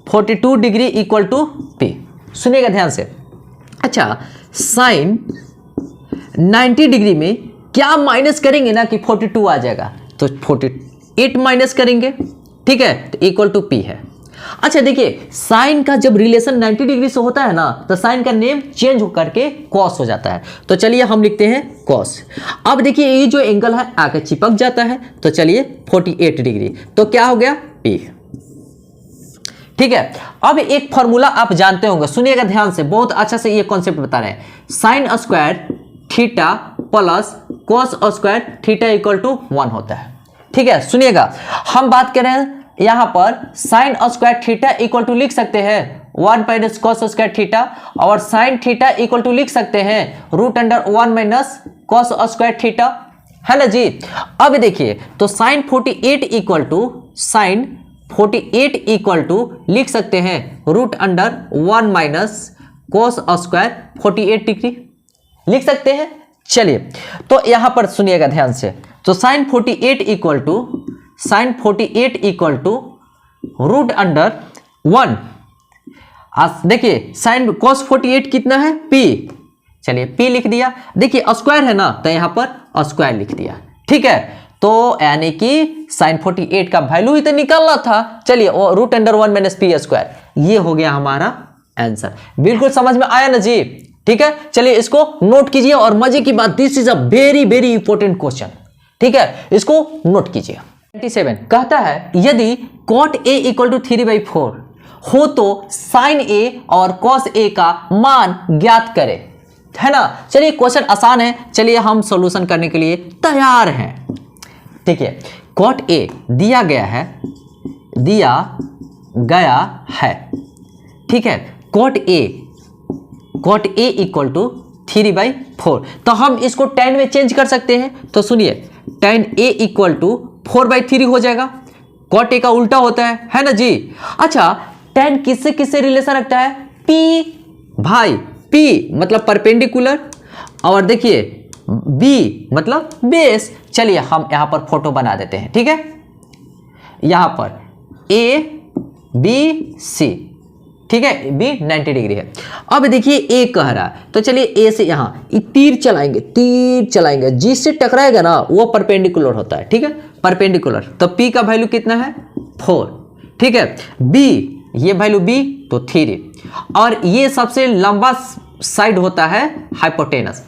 A: 42 degree equal to P। सुनिएगा ध्यान से। अच्छा sin 90 डिग्री में क्या माइनस करेंगे ना कि 42 आ जाएगा, तो 48 माइनस करेंगे। ठीक है, तो इक्वल टू P है। अच्छा देखिए, साइन का जब रिलेशन 90 डिग्री से होता है ना, तो साइन का नेम चेंज होकर के कॉस हो जाता है। तो चलिए हम लिखते हैं कॉस। अब देखिए ये जो एंगल है आके चिपक जाता है, तो चलिए 48 डिग्री, तो क्या हो गया P। ठीक है, अब एक फॉर्मूला आप जानते होंगे, सुनिएगा ध्यान से, बहुत अच्छा से ये कॉन्सेप्ट बता रहे हैं। Sine square theta plus cos square theta equal to 1 होता है। ठीक है, सुनिएगा, हम बात कर रहे हैं यहां पर sine square theta equal to लिख सकते हैं 1 माइनस कॉस स्क्वायर थीटा, और साइन थीटा इक्वल टू लिख सकते हैं √1 माइनस कॉस स्क्वायर थीटा, है ना जी। अब देखिए, तो साइन 48 इक्वल टू लिख सकते हैं √1 माइनस कॉस स्क्वायर 48 डिग्री लिख सकते हैं। चलिए, तो यहां पर सुनिएगा ध्यान से, तो साइन 48 इक्वल टू √1। देखिए साइन कॉस 48 कितना है P, चलिए P लिख दिया। देखिए स्क्वायर है ना, तो यहां पर स्क्वायर लिख दिया। ठीक है, तो यानी कि साइन 48 का वैल्यू ही तो निकालना था। चलिए √1 माइनस P स्क्वायर, ये हो गया हमारा आंसर। बिल्कुल समझ में आया ना जी। ठीक है, चलिए इसको नोट कीजिए। और मजे की बात, this is a very very important question. ठीक है, इसको नोट कीजिए। 97 कहता है यदि cot a इक्वल टू 3/4 हो तो sin a और cos a का मान ज्ञात करें, है ना। चलिए क्वेश्चन आसान है, चलिए हम सॉल्यूशन करने के लिए तैयार हैं। ठीक है, cot a दिया गया है, ठीक है। cot a इक्वल टू 3/4, तो हम इसको tan में चेंज कर सकते हैं। तो सुनिए tan a इक्वल टू 4/3 हो जाएगा। cot a का उल्टा होता है ना जी। अच्छा, tan किससे किससे रिलेशन रखता है? P भाई, P मतलब परपेंडिकुलर, और देखिए B मतलब बेस। चलिए हम यहां पर फोटो बना देते हैं, ठीक है। यहां पर A B C, ठीक है, B 90 डिग्री है। अब देखिए A कह रहा है, तो चलिए A से यहां तीर चलाएंगे, जिससे टकराएगा ना वो परपेंडिकुलर होता है, ठीक है, परपेंडिकुलर। तो P का वैल्यू कितना है? 4, ठीक है। B, ये वैल्यू B तो 3, और ये सबसे लंबा साइड होता है हाइपोटेनस।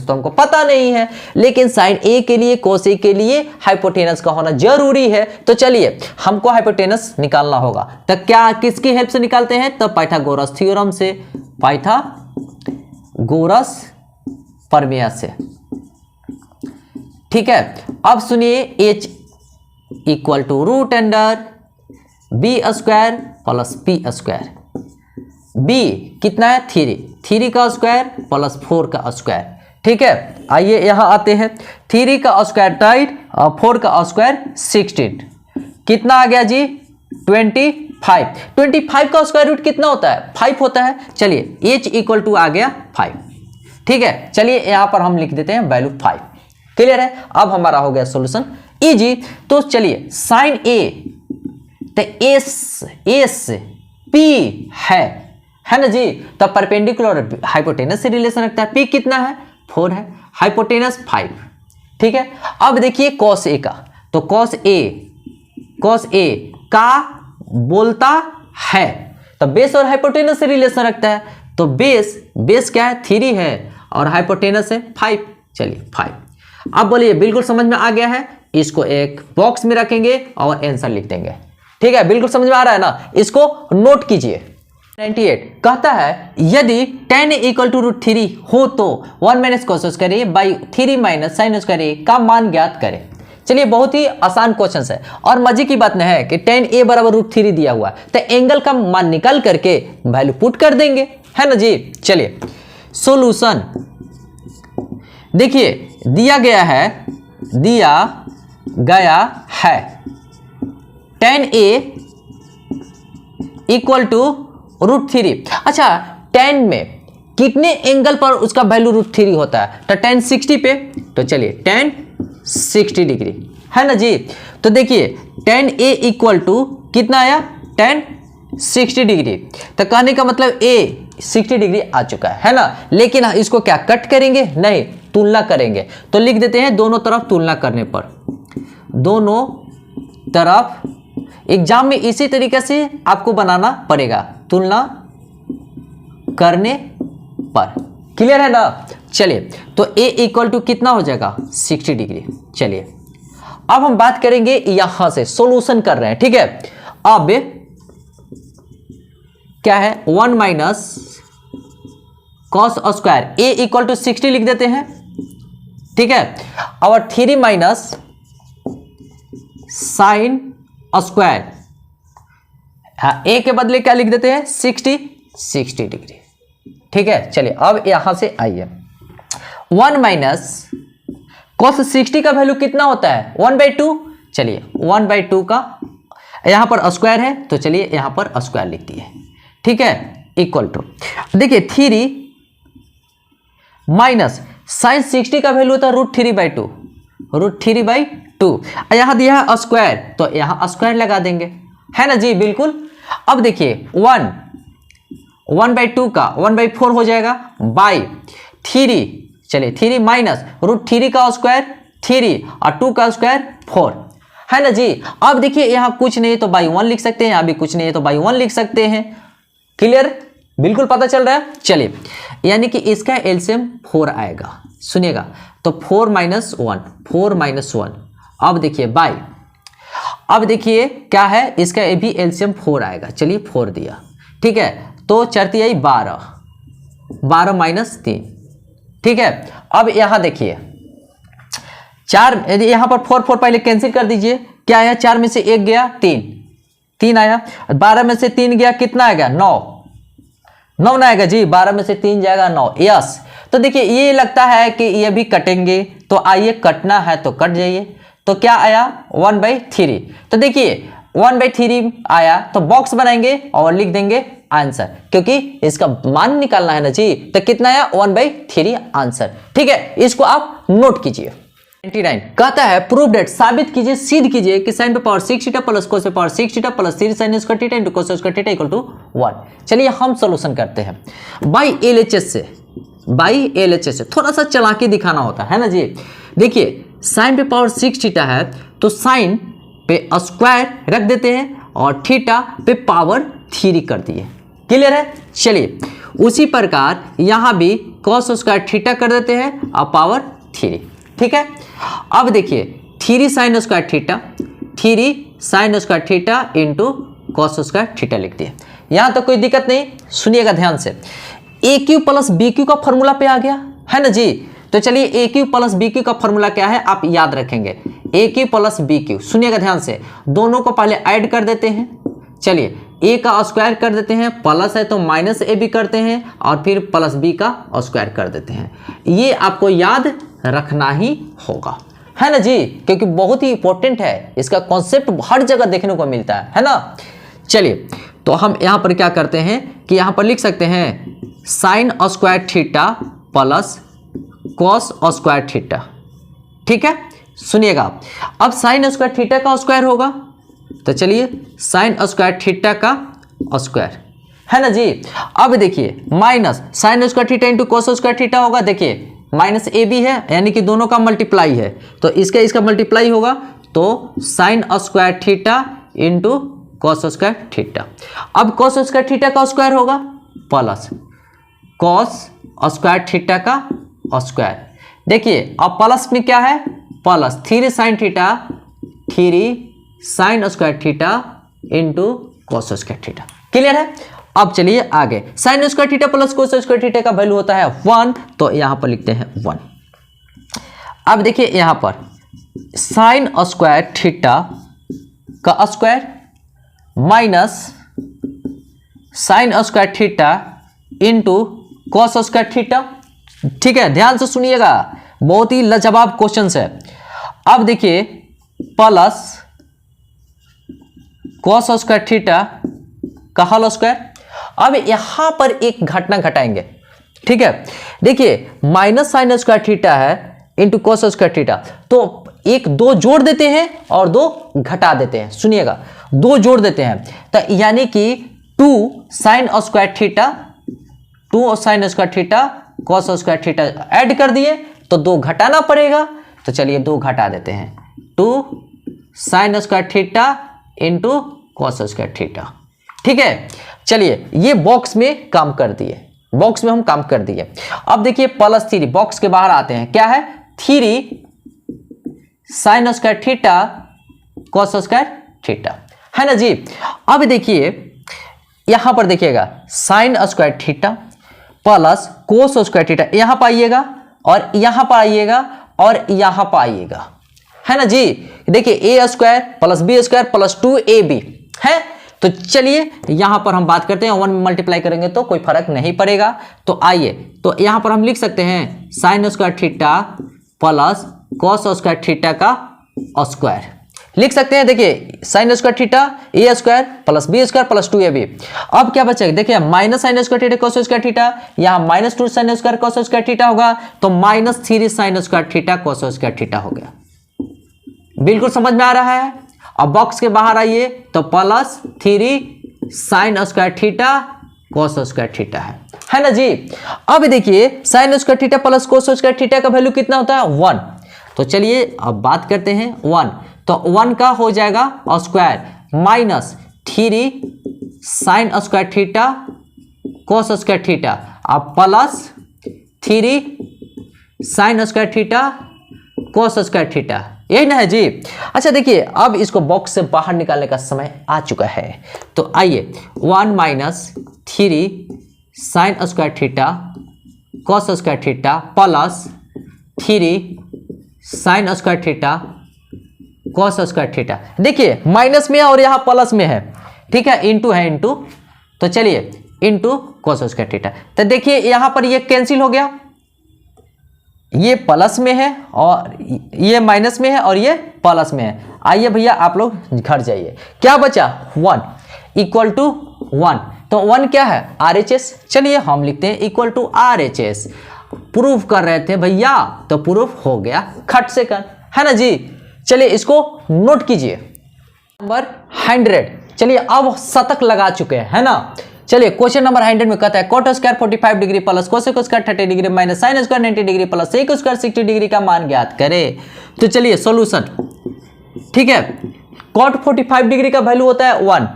A: तो हमको पता नहीं है, लेकिन साइन A के लिए cos A के लिए हाइपोटेनस का होना जरूरी है। तो चलिए हमको हाइपोटेनस निकालना होगा। तो क्या किसकी हेल्प से निकालते हैं? तो पाइथागोरस थ्योरम से, पाइथागोरस प्रमेय से, ठीक है। अब सुनिए H equal to root under B square plus P square. B कितना है? 3 का स्क्वायर प्लस 4 का स्क्वायर, ठीक है। आइए यहां आते हैं। 3 का स्क्वायर 8 और 4 का स्क्वायर 16, कितना आ गया जी? 25 का स्क्वायर रूट कितना होता है? 5 होता है। चलिए H इक्वल टू आ गया 5, ठीक है। चलिए यहां पर हम लिख देते हैं वैल्यू 5, क्लियर है। अब हमारा हो गया सॉल्यूशन इजी। तो चलिए साइन A, तो एस P है ना जी। तो परपेंडिकुलर हाइपोटेनस से रिलेशन रखता है। P कितना है? 4 है, हाइपोटेनस 5, ठीक है। अब देखिए cos A का, तो cos A का बोलता है, तो बेस और हाइपोटेनस से रिलेशन रखता है। तो बेस क्या है? 3 है, और हाइपोटेनस है 5। चलिए 5। अब बोलिए बिल्कुल समझ में आ गया है? इसको एक बॉक्स में रखेंगे और आंसर लिख देंगे, ठीक है। बिल्कुल समझ में आ रहा है ना? इसको नोट कीजिए। 98 कहता है यदि tan a इक्वल टू √3 हो तो 1 minus cos square a by 3 minus sine square a का मान ज्ञात करें। चलिए बहुत ही आसान क्वेश्चन है, और मजे की बात नहीं है कि tan a बराबर √3 दिया हुआ है, तो एंगल का मान निकाल करके वैल्यू पुट कर देंगे, है ना जी। चलिए सॉल्यूशन देखिए, दिया गया है tan a इक्वल टू √3। अच्छा, tan में कितने एंगल पर उसका वैल्यू √3 होता है? तो tan 60 पे, तो चलिए tan 60 डिग्री, है ना जी। तो देखिए tan a इक्वल टू कितना आया? tan 60 degree. तो कहने का मतलब a 60 डिग्री आ चुका है ना। लेकिन इसको क्या कट करेंगे? नहीं, तुलना करेंगे। तो लिख देते हैं दोनों तरफ तुलना करने पर, दोनों तरफ। एग्जाम में इसी तरीके से आपको बनाना पड़ेगा, तुलना करने पर, क्लियर है ना। चलिए तो a इक्वल टू कितना हो जाएगा? 60 डिग्री। चलिए अब हम बात करेंगे, यहां से सॉल्यूशन कर रहे हैं, ठीक है। अब क्या है? 1 minus cos square a equal to 60 लिख देते हैं, ठीक है। और 3 माइनस साइन स्क्वायर, a के बदले क्या लिख देते हैं? 60 डिग्री, ठीक है। चलिए अब यहां से आइए, 1 माइनस cos 60 का वैल्यू कितना होता है? 1/2। चलिए 1/2 का यहां पर स्क्वायर है, तो चलिए यहां पर स्क्वायर लिख दिए, ठीक है। इक्वल टू देखिए 3 माइनस साइन 60 का वैल्यू होता है √3/2, √3/2। यहां दिया है स्क्वायर, तो यहां स्क्वायर लगा देंगे, है ना जी, बिल्कुल। अब देखिए 1/2 का 1/4 हो जाएगा, बाई 3। चलिए 3 माइनस √3 का स्क्वायर 3 और 2 का स्क्वायर 4, है ना जी। अब देखिए यहां कुछ नहीं तो बाई 1 लिख सकते हैं, यहां भी कुछ नहीं है तो बाई 1 लिख सकते हैं, क्लियर, बिल्कुल पता चल रहा है। चलिए यानी कि इसका एलसीएम 4 आएगा, सुनिएगा। तो 4 - 1, 4 - 1। अब देखिए बाई, अब देखिए क्या है, इसका ये भी एलसीएम 4 आएगा। चलिए 4 दिया, ठीक है, तो चरती आई 12 माइनस 3, ठीक है। अब यहां देखिए 4, यहां पर 4 पहले कैंसिल कर दीजिए, क्या आया, 4 में से 1 गया 3 आया, 12 में से 3 गया कितना आएगा, 9 ना आएगा जी, 12 में से 3 जाएगा 9, यस। तो देखिए ये लगता है कि ये भी कटेंगे, तो आइए कटना है तो कट जाइए, तो क्या आया 1/3। तो देखिए 1/3 आया, तो बॉक्स बनाएंगे और लिख देंगे आंसर, क्योंकि इसका मान निकालना है ना जी। तो कितना आया 1/3 आंसर, ठीक है, इसको आप नोट कीजिए। 29 कहता है प्रूव दैट, साबित कीजिए, सिद्ध कीजिए कि sin पे पावर 6 थीटा प्लस cos पे power 6 theta plus 3 sin square theta into cos square theta equal to 1। चलिए हम सॉल्यूशन करते हैं बाई एलएचएस से थोड़ा सा चलाके दिखाना होता है ना जी। देखिए sin पे पावर 6 थीटा है, तो sin पे स्क्वायर रख देते हैं और थीटा पे पावर 3 कर दिए, क्लियर है। चलिए उसी प्रकार यहां भी cos स्क्वायर थीटा कर देते हैं और पावर 3, ठीक है। अब देखिए 3 sin square theta into cos square theta लिख दिए, यहां तक कोई दिक्कत नहीं। सुनिएगा ध्यान से, ए क्यू प्लस बी क्यू का फॉर्मूला पे आ गया है ना जी। तो चलिए ए क्यू प्लस बी क्यू का फॉर्मूला क्या है आप याद रखेंगे, ए क्यू प्लस बी क्यू। सुनिएगा ध्यान से, दोनों को पहले ऐड कर देते हैं। चलिए ए का स्क्वायर कर देते हैं, प्लस है तो माइनस ए भी करते हैं और फिर प्लस बी का स्क्वायर कर देते हैं। ये आपको याद रखना ही होगा, है ना जी, क्योंकि बहुत ही इंपॉर्टेंट है, इसका कॉन्सेप्ट हर जगह देखने को मिलता है ना। चलिए तो हम यहां पर क्या करते हैं कि यहां पर लिख सकते हैं sine square theta plus cos square theta, ठीक है। सुनिएगा, अब साइन स्क्वायर थीटा का स्क्वायर होगा, तो चलिए साइन स्क्वायर थीटा का स्क्वायर, है ना जी। अब देखिए minus sine square theta into cos square theta होगा, देखिए माइनस ए भी है यानी कि दोनों का मल्टीप्लाई है, तो इसका मल्टीप्लाई होगा, तो sine square theta into cos square theta. अब कॉस स्क्वायर थीटा का स्क्वायर होगा प्लस कॉस स्क्वायर थीटा का स्क्वायर। देखिए अब प्लस में क्या है, plus 3 sin theta 3 sin square theta into cos square theta, clear है। अब चलिए आगे, sign square theta plus cos square theta का वैल्यू होता है 1, तो यहां पर लिखते हैं 1। अब देखिए यहां पर साइन स्क्वायर थीटा का square minus sine square theta into cos square theta, ठीक है। ध्यान से सुनिएगा, बहुत ही लाजवाब क्वेश्चन है। अब देखिए प्लस कॉस स्क्वायर थीटा का होल स्क्वायर। अब यहां पर एक घटना घटाएंगे, ठीक है। देखिए माइनस साइन स्क्वायर थीटा है इंटू कॉस स्क्वायर थीटा, तो एक 2 जोड़ देते हैं और 2 घटा देते हैं। सुनिएगा 2 जोड़ देते हैं, तो यानी कि 2 sin square theta 2 sin square theta cos square theta add कर दिए, तो 2 घटाना पड़ेगा, तो चलिए 2 घटा देते हैं, 2 sin square theta into cos square theta, ठीक है। चलिए ये बॉक्स में काम कर दिए, बॉक्स में हम काम कर दिए। अब देखिए प्लस 3, बॉक्स के बाहर आते हैं, क्या है 3 sin square theta cos square theta, है ना जी। अब देखिए यहां पर देखिएगा sine square theta plus cos square theta, यहां पर आइएगा और यहां पर आइएगा और यहां पर आइएगा, है ना जी। देखिए A square plus B square plus 2ab है। तो चलिए यहां पर हम बात करते हैं, 1 में मल्टीप्लाई करेंगे तो कोई फर्क नहीं पड़ेगा। तो आइए, तो यहां पर हम लिख सकते हैं sine square theta plus cos square theta का स्क्वायर लिख सकते हैं। देखिए sine square theta A square plus B square plus 2ab। अब क्या बचेगा, देखिए minus sine square theta cos square theta, यहां minus 2 sine square cos square theta होगा, तो minus 3 sine square theta cos square theta हो गया। बिल्कुल समझ में आ रहा है। अब बॉक्स के बाहर आइए, तो plus 3 sine square theta cos square theta है ना जी। अब देखिए sine square theta plus cos square theta का वैल्यू कितना होता है 1। तो चलिए अब बात करते हैं 1, तो 1 का हो जाएगा square minus 3 sine square theta cos square theta, अब plus 3 sine square theta cos square theta यही ना है जी। अच्छा देखिए, अब इसको बॉक्स से बाहर निकालने का समय आ चुका है। तो आइए 1 minus 3 sine square theta cos square theta plus 3 sine square theta cos square theta. देखिए माइनस में है और यहाँ प्लस में है, ठीक है, इंटू है इंटू, तो चलिए इंटू कॉस स्क्वायर थीटा। तो देखिए यहाँ पर ये कैंसिल हो गया, ये प्लस में है और ये माइनस में है और ये प्लस में है। आइए भैया आप लोग घर जाइए, क्या बचा 1 इक्वल टू 1, तो 1 क्या है RHS। चलिए हम लिखते हैं इक्वल टू RHS। प्रूफ कर रहे थे भैया, तो प्रूफ हो गया खट से कर, है ना जी। चलिए इसको नोट कीजिए, नंबर 100। चलिए अब शतक लगा चुके हैं, है ना। चलिए क्वेश्चन नंबर 100 में कहता है cot square 45 degree plus cosec square 30 degree minus sine square 90 degree plus sec square 60 degree का मान ज्ञात करें। तो चलिए सॉल्यूशन, ठीक है, कोट 45 डिग्री का वैल्यू होता है 1,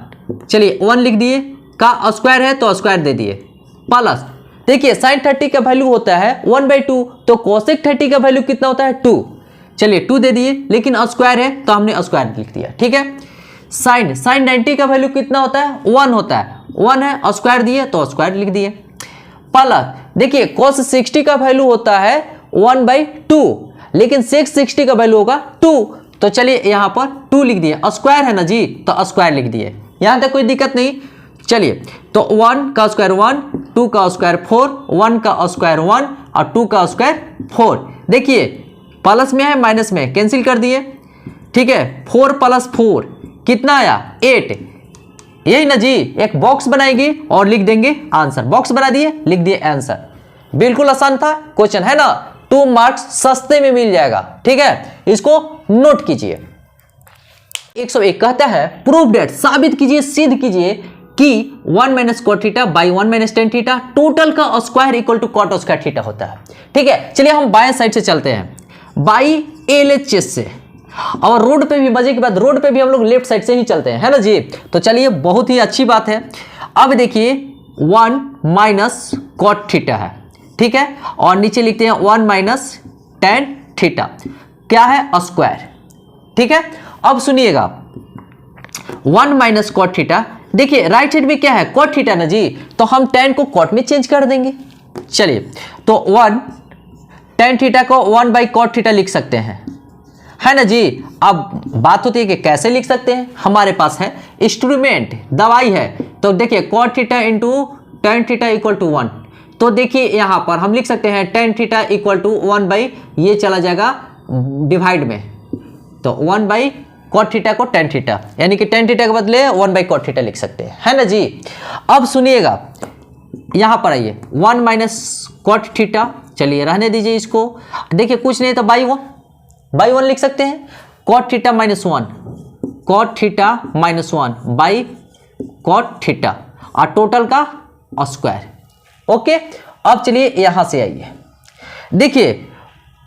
A: चलिए 1 लिख दिए, का स्क्वायर है तो स्क्वायर दे दिए, प्लस देखिए साइन 30 का वैल्यू होता है 1/2, तो कोसेक 30 का वैल्यू कितना होता है 2, चलिए 2 दे दिए, लेकिन स्क्वायर है तो हमने स्क्वायर लिख दिया, ठीक है। साइन 90 का वैल्यू कितना होता है 1 होता है, 1 है, स्क्वायर दिए तो स्क्वायर लिख दिए, प्लस देखिए cos 60 का वैल्यू होता है 1/2, लेकिन sec 60 का वैल्यू होगा 2, तो चलिए यहाँ पर 2 लिख दिए, स्क्वायर है ना जी तो स्क्वायर लिख दिए, यहाँ तक कोई दिक्कत नहीं। चलिए तो 1 का स्क्वायर 1, 2 का स्क्वायर 4, 1 का स्क्वायर 1 और 2 का स्क्वायर 4। देखिए प्लस में है माइनस में कैंसिल कर दिए, ठीक है, 4 + 4 कितना आया 8, यही ना जी। एक बॉक्स बनाएगी और लिख देंगे आंसर, बॉक्स बना दिए लिख दिए आंसर, बिल्कुल आसान था क्वेश्चन, है ना। 2 मार्क्स सस्ते में मिल जाएगा, ठीक है, इसको नोट कीजिए। 101 कहता है प्रूव डेट, साबित कीजिए सिद्ध कीजिए कि 1 minus cot theta by 1 minus tan theta total का square equal to cot square theta होता है, ठीक है। चलिए हम बाएं साइड से चलते हैं, बाई LHS से, और रोड पे भी बजे के बाद रोड पे भी हम लोग लेफ्ट साइड से ही चलते हैं, है ना जी। तो चलिए बहुत ही अच्छी बात है। अब देखिए 1 माइनस कॉट थीटा है, ठीक है, और नीचे लिखते हैं 1 माइनस टेन थीटा, क्या है स्क्वायर, ठीक है। अब सुनिएगा 1 माइनस कॉट थीटा, देखिए राइट साइड में क्या है कॉट थीटा ना जी, तो हम टेन को कॉट में चेंज कर देंगे। चलिए तो 1 टेन थीटा को 1/cot थीटा लिख सकते हैं, है ना जी। अब बात होती है कि कैसे लिख सकते हैं, हमारे पास है इंस्ट्रूमेंट, दवाई है, तो देखिए cot theta into tan theta equal to 1, तो देखिए यहाँ पर हम लिख सकते हैं टेन थीटा इक्वल टू 1 ये चला जाएगा डिवाइड में, तो 1/cot थीटा को टेन थीटा, यानी कि टेन थीटा के बदले 1/cot थीटा लिख सकते हैं, है ना जी। अब सुनिएगा यहाँ पर आइए 1 माइनस कॉट थीटा, चलिए रहने दीजिए इसको, देखिए कुछ नहीं तो बाई 1 लिख सकते हैं, cot theta minus 1, cot theta minus 1 by cot theta और टोटल का स्क्वायर। ओके, अब चलिए यहां से आइए, देखिए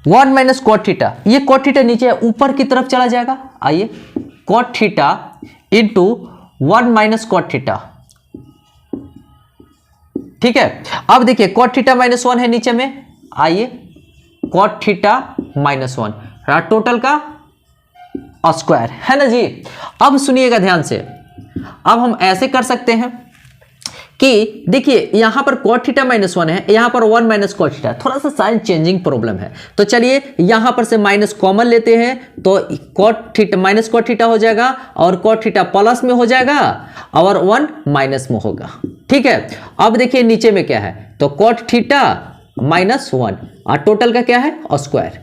A: 1 माइनस कॉट थीटा, ये कॉट थीटा नीचे ऊपर की तरफ चला जाएगा, आइए cot theta into 1 minus cot theta, ठीक है। अब देखिए कॉट थीटा माइनस 1 है नीचे में, आइए कॉट थीटा माइनस 1 टोटल का स्क्वायर, है ना जी। अब सुनिएगा ध्यान से, अब हम ऐसे कर सकते हैं कि देखिए यहां पर कॉट थीटा माइनस 1 है, यहां पर 1 माइनस कॉट थीटा, थोड़ा सा साइन चेंजिंग प्रॉब्लम है, तो चलिए यहां पर से माइनस कॉमन लेते हैं, तो cot theta minus cot theta हो जाएगा और कॉट थीटा प्लस में हो जाएगा और 1 माइनस में होगा, ठीक है। अब देखिए नीचे में क्या है, तो कॉट थीटा माइनस 1 और टोटल का क्या है स्क्वायर,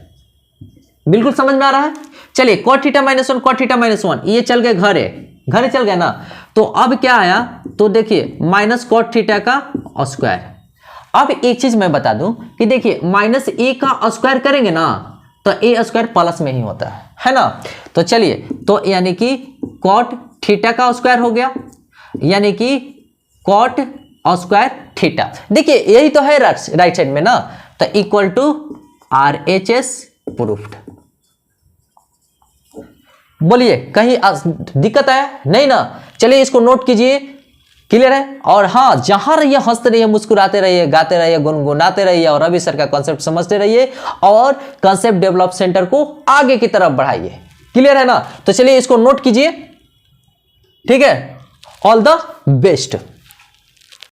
A: बिल्कुल समझ में आ रहा है। चलिए cot theta minus 1 cot theta minus 1 ये चल गए घरे चल गए ना, तो अब क्या आया, तो देखिए माइनस कॉट थीटा का स्क्वायर। अब एक चीज मैं बता दूं कि देखिए माइनस ए का स्क्वायर करेंगे ना तो ए स्क्वायर प्लस में ही होता है ना। तो चलिए तो यानी कि कॉट थीटा का स्क्वायर हो गया, यानी कि कॉट स्क्वायर थीटा, देखिए यही तो है राइट साइड में ना, तो इक्वल टू RHS प्रूफ्ड। बोलिए कहीं दिक्कत है नहीं ना। चलिए इसको नोट कीजिए, क्लियर है। और हाँ, जहां रहिए हंसते रहिए, मुस्कुराते रहिए, गाते रहिए, गुनगुनाते रहिए और रवि सर का कॉन्सेप्ट समझते रहिए और कॉन्सेप्ट डेवलप सेंटर को आगे की तरफ बढ़ाइए। क्लियर है ना। तो चलिए इसको नोट कीजिए, ठीक है। All the best.